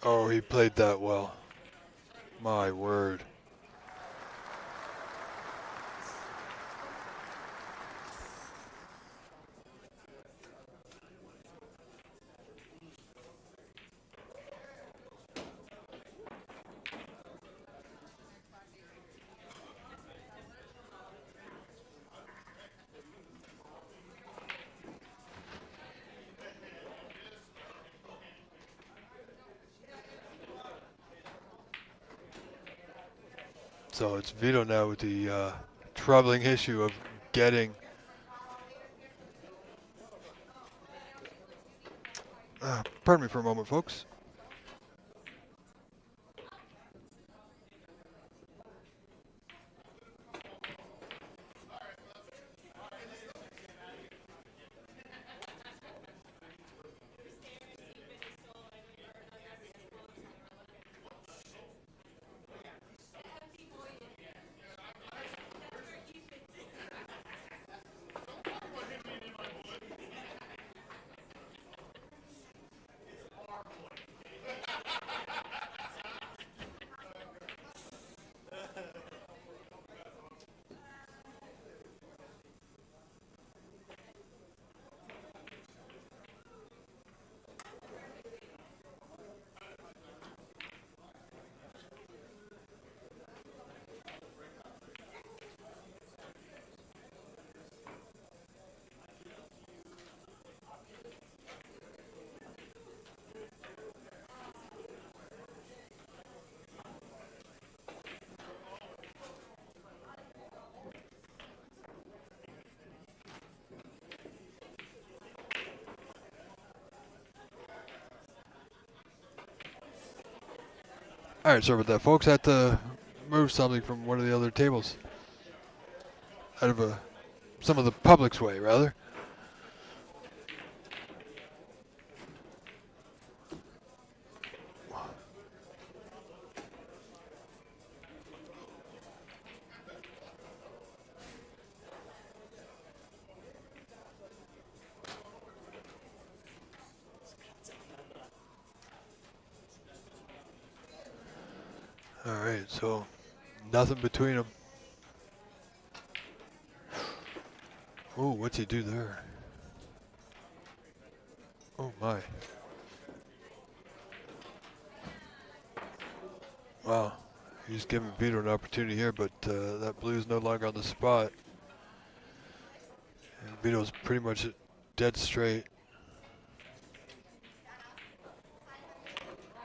Oh, he played that well. My word. So it's Vito now with the troubling issue of getting pardon me for a moment, folks. All right, sorry about that, folks. Had to move something from one of the other tables. Out of some of the public's way, rather. All right, so nothing between them. Oh, what's he do there? Oh my. Wow. He's giving Vito an opportunity here, but that blue's no longer on the spot. And Vito's pretty much dead straight.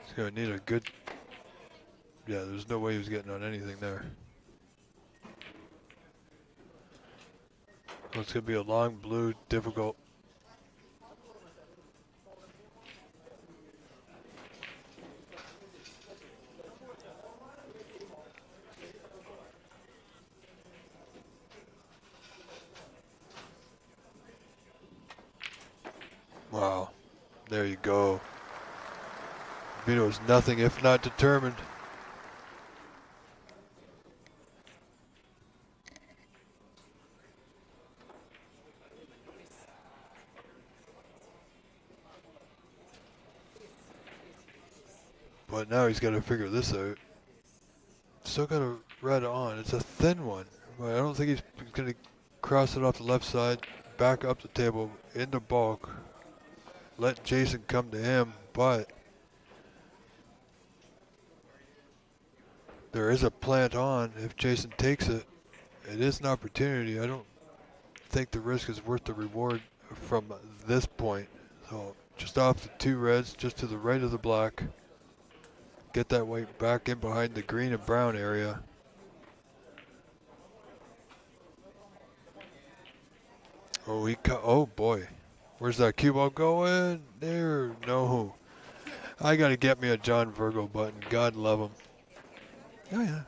He's gonna need a good. Yeah, there's no way he was getting on anything there. So it's gonna be a long blue, difficult. Wow. There you go. Vito's nothing if not determined. But now he's got to figure this out. Still got a red on. It's a thin one. But I don't think he's going to cross it off the left side, back up the table, into bulk. Let Jason come to him, but there is a plant on if Jason takes it. It is an opportunity. I don't think the risk is worth the reward from this point. So just off the two reds, just to the right of the black. Get that white back in behind the green and brown area. Oh, oh boy. Where's that cue ball going? There, no. I gotta get me a John Virgo button. God love him. Oh yeah.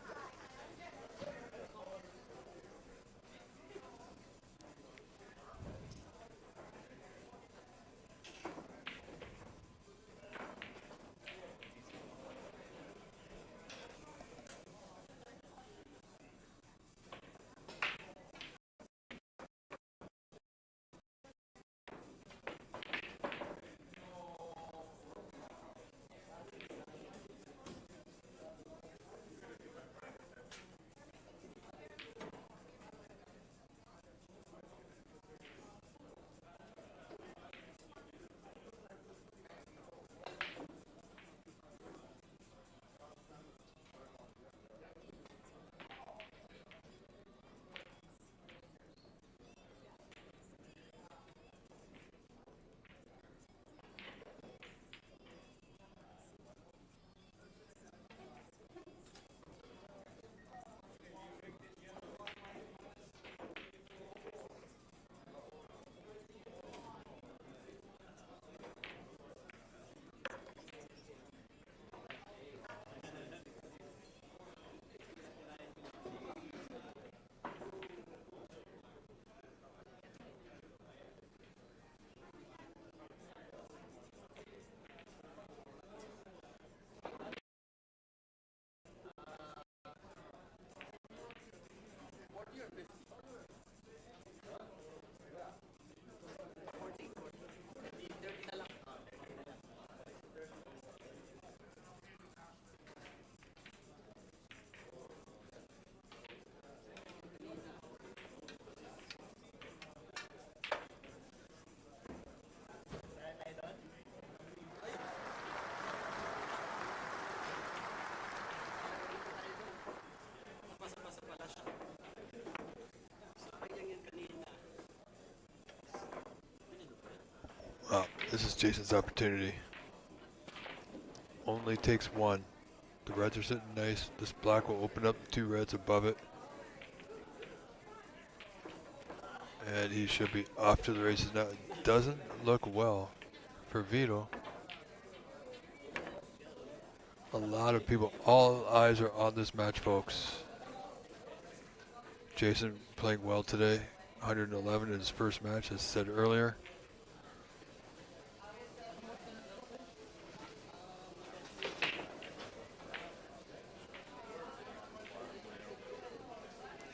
Pasa-pasa pala siya. Sayang yan kanina. Well, this is Jason's opportunity. Only takes one. The reds are sitting nice. This black will open up the two reds above it. And he should be off to the races now. It doesn't look well for Vito. A lot of people, all eyes are on this match, folks. Jason playing well today. 111 in his first match, as said earlier.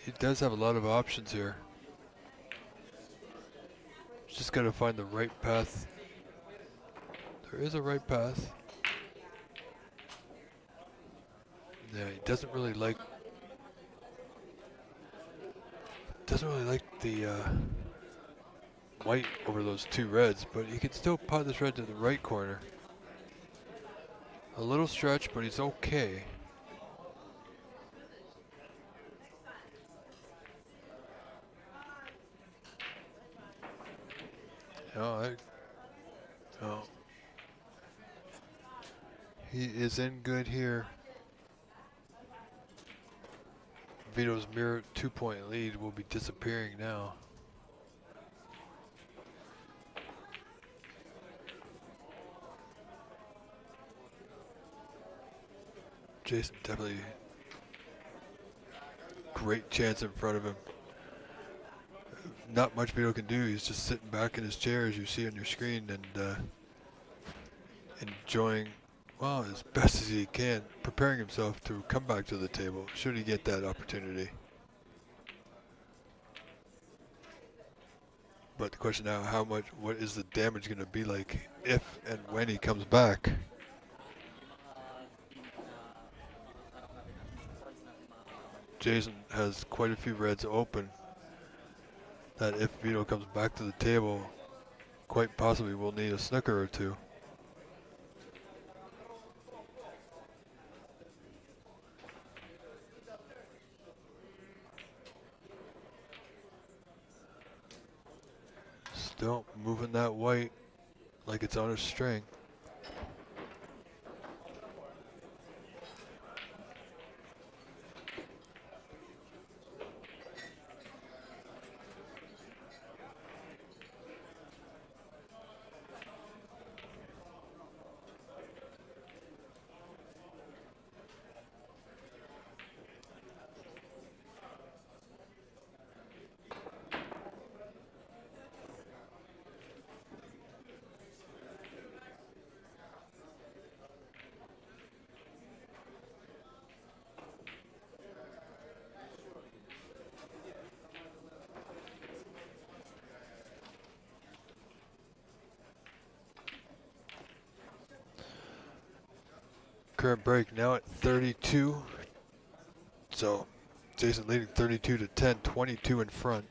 He does have a lot of options here. Just got to find the right path. There is a right path. Yeah, he doesn't really like the white over those two reds, but he can still pot this red to the right corner. A little stretch, but he's okay. No, no. He is in good here. Vito's mirror 2-point lead will be disappearing now. Jason definitely great chance in front of him. Not much Vito can do. He's just sitting back in his chair, as you see on your screen, and enjoying, well, as best as he can, preparing himself to come back to the table should he get that opportunity. But the question now, what is the damage going to be like if and when he comes back? Jason has quite a few reds open that if Vito comes back to the table, quite possibly we'll need a snooker or two. Still moving that white like it's on a string. Current break now at 32. So Jason leading 32 to 10, 22 in front.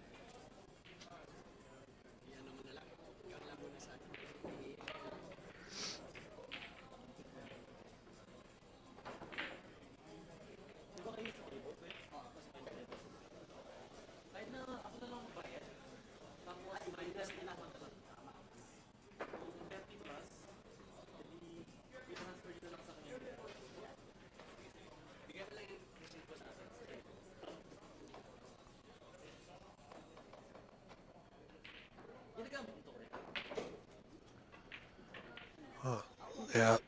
Yeah,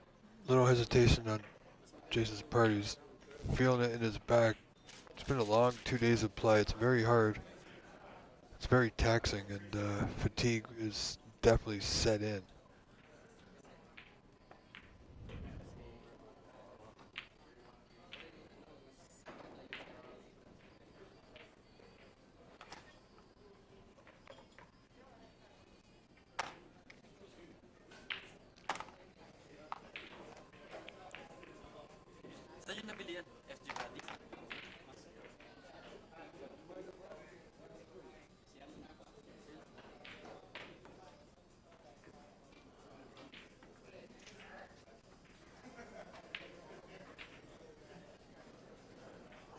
little hesitation on Jason's part. He's feeling it in his back. It's been a long 2 days of play. It's very hard. It's very taxing, and fatigue is definitely set in. Saan yung nabili yan? FG Body?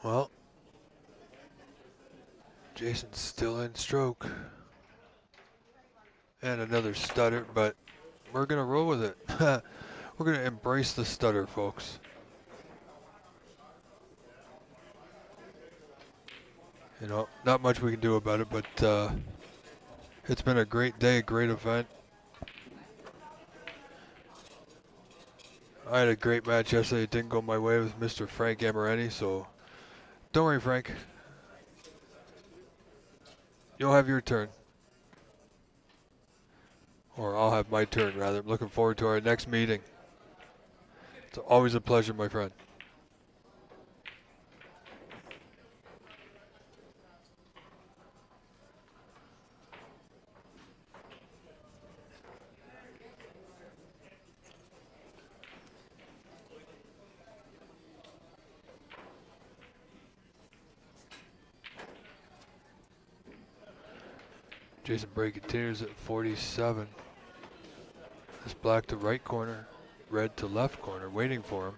Well, Jason's still in stroke. And another stutter, but we're going to roll with it. We're going to embrace the stutter, folks. You know, not much we can do about it, but it's been a great day, a great event. I had a great match yesterday. It didn't go my way with Mr. Frank Amaretti, so don't worry, Frank. You'll have your turn. Or I'll have my turn, rather. I'm looking forward to our next meeting. It's always a pleasure, my friend. Jason Bray continues at 47. This black to right corner, red to left corner, waiting for him.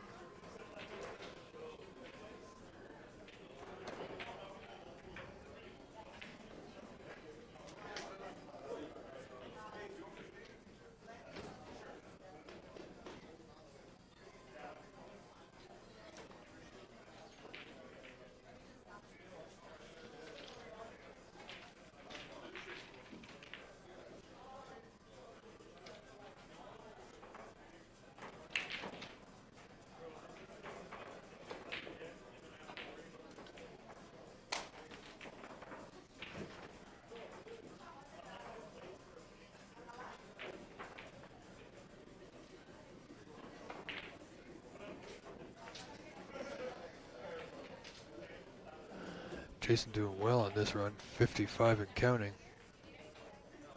Jason doing well on this run, 55 and counting.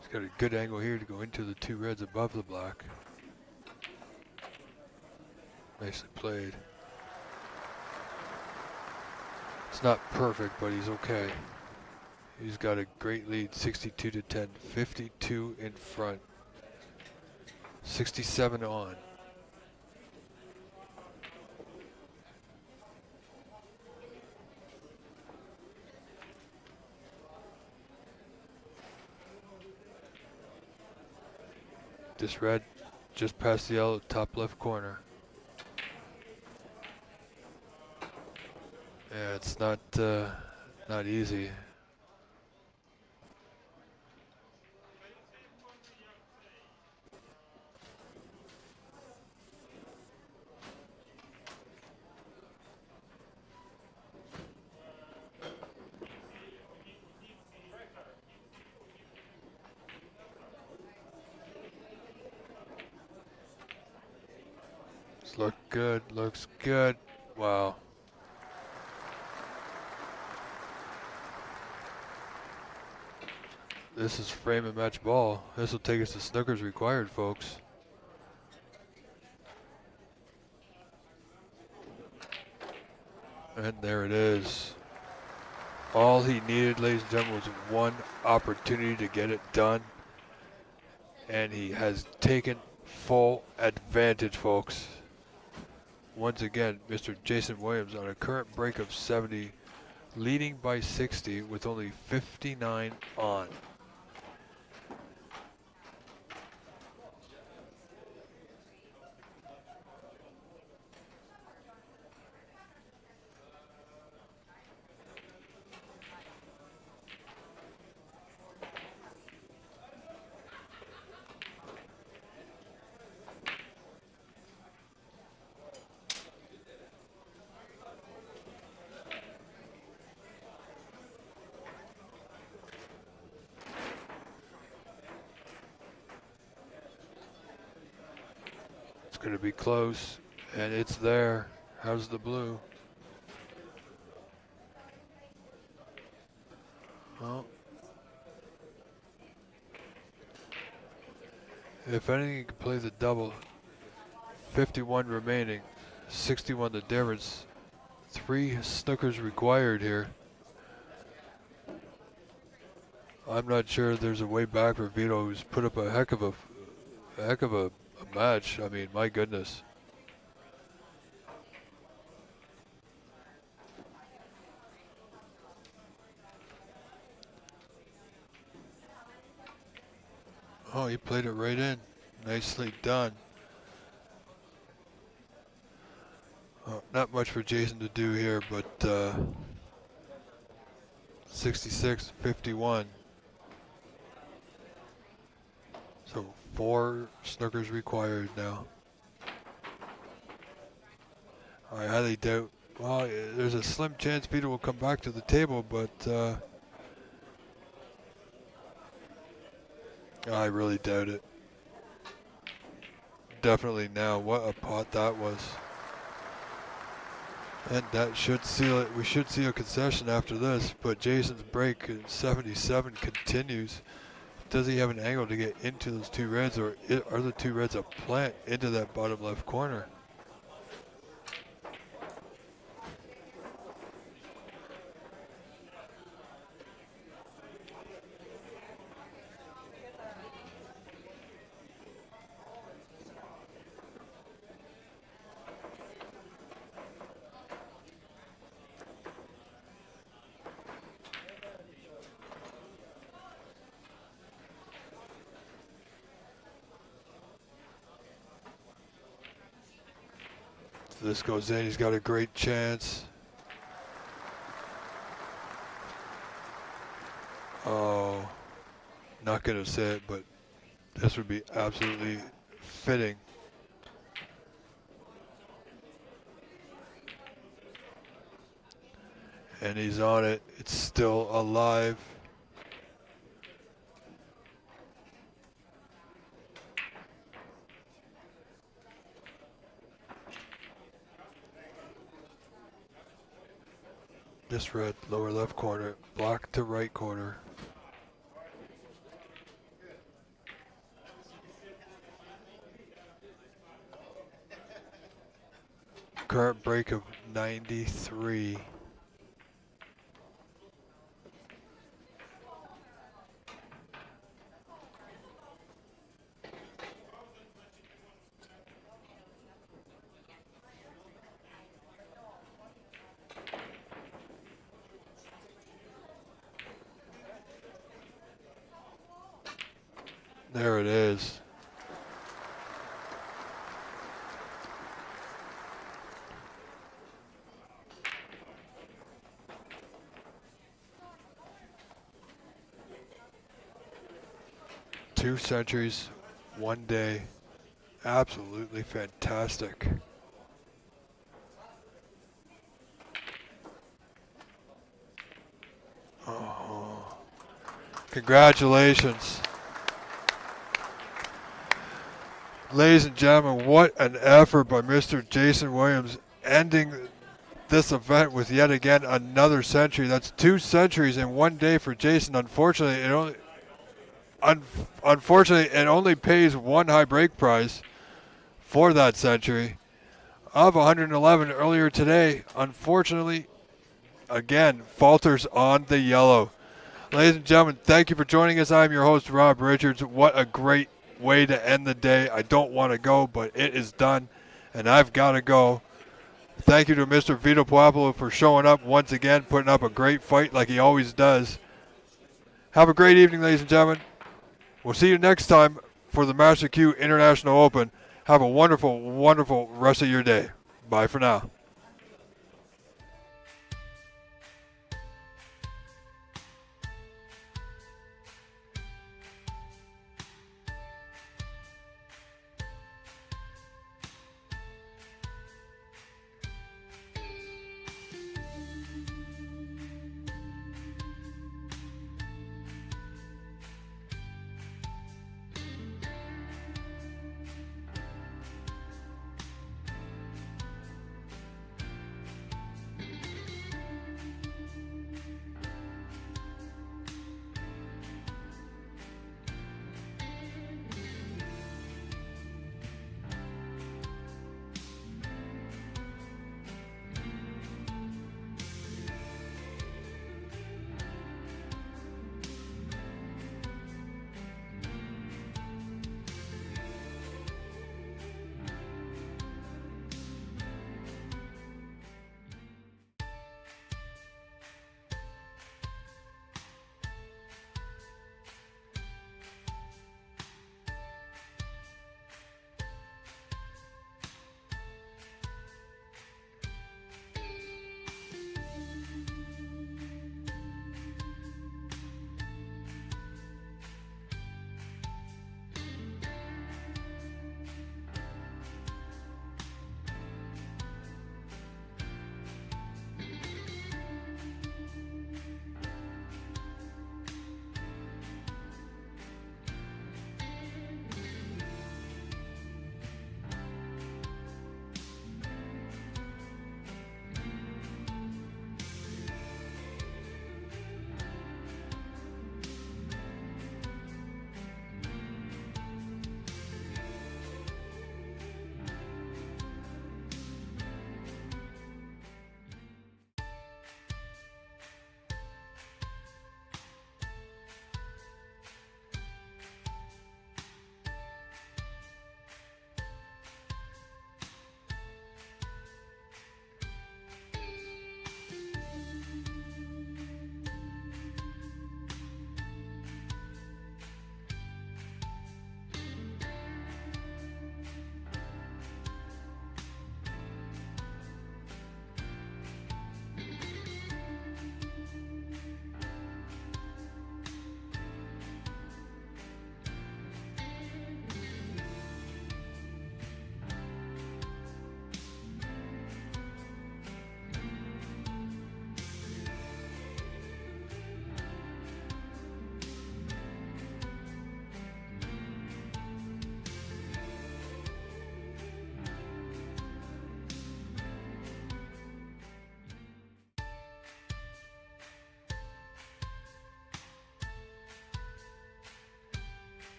He's got a good angle here to go into the two reds above the black. Nicely played. It's not perfect, but he's okay. He's got a great lead, 62 to 10, 52 in front, 67 on. This red just past the yellow, top left corner. Yeah, it's not easy. It's look good, looks good. Wow. This is frame and match ball. This will take us to snookers required, folks. And there it is. All he needed, ladies and gentlemen, was one opportunity to get it done. And he has taken full advantage, folks. Once again, Mr. Jason Williams on a current break of 70, leading by 60 with only 59 on. It's going to be close, and it's there. How's the blue? Well, if anything, you can play the double. 51 remaining, 61 the difference. 3 snookers required here. I'm not sure there's a way back for Vito, who's put up a heck of a match. I mean, my goodness. Oh, he played it right in. Nicely done. Not much for Jason to do here, but 66, 51. So 4 snookers required now. I highly doubt. Well, there's a slim chance Peter will come back to the table, but I really doubt it. Definitely now. What a pot that was. And that should seal it. We should see a concession after this, but Jason's break in 77 continues. Does he have an angle to get into those 2 reds, or are the 2 reds a plant into that bottom left corner? If this goes in, he's got a great chance. Oh, not gonna say it, but this would be absolutely fitting. And he's on it. It's still alive. This red, lower left corner, black to right corner. Current break of 93. There it is. Two centuries, 1 day. Absolutely fantastic. Oh, congratulations. Ladies and gentlemen, what an effort by Mr. Jason Williams, ending this event with yet again another century. That's 2 centuries in 1 day for Jason. Unfortunately, it only pays one high break prize for that century of 111 earlier today. Unfortunately, again, falters on the yellow. Ladies and gentlemen, thank you for joining us. I'm your host, Rob Richards. What a great way to end the day. I don't want to go, but it is done, and I've got to go. Thank you to Mr. Vito Puopolo for showing up once again, putting up a great fight like he always does. Have a great evening, ladies and gentlemen. We'll see you next time for the Master Q International Open. Have a wonderful, wonderful rest of your day. Bye for now.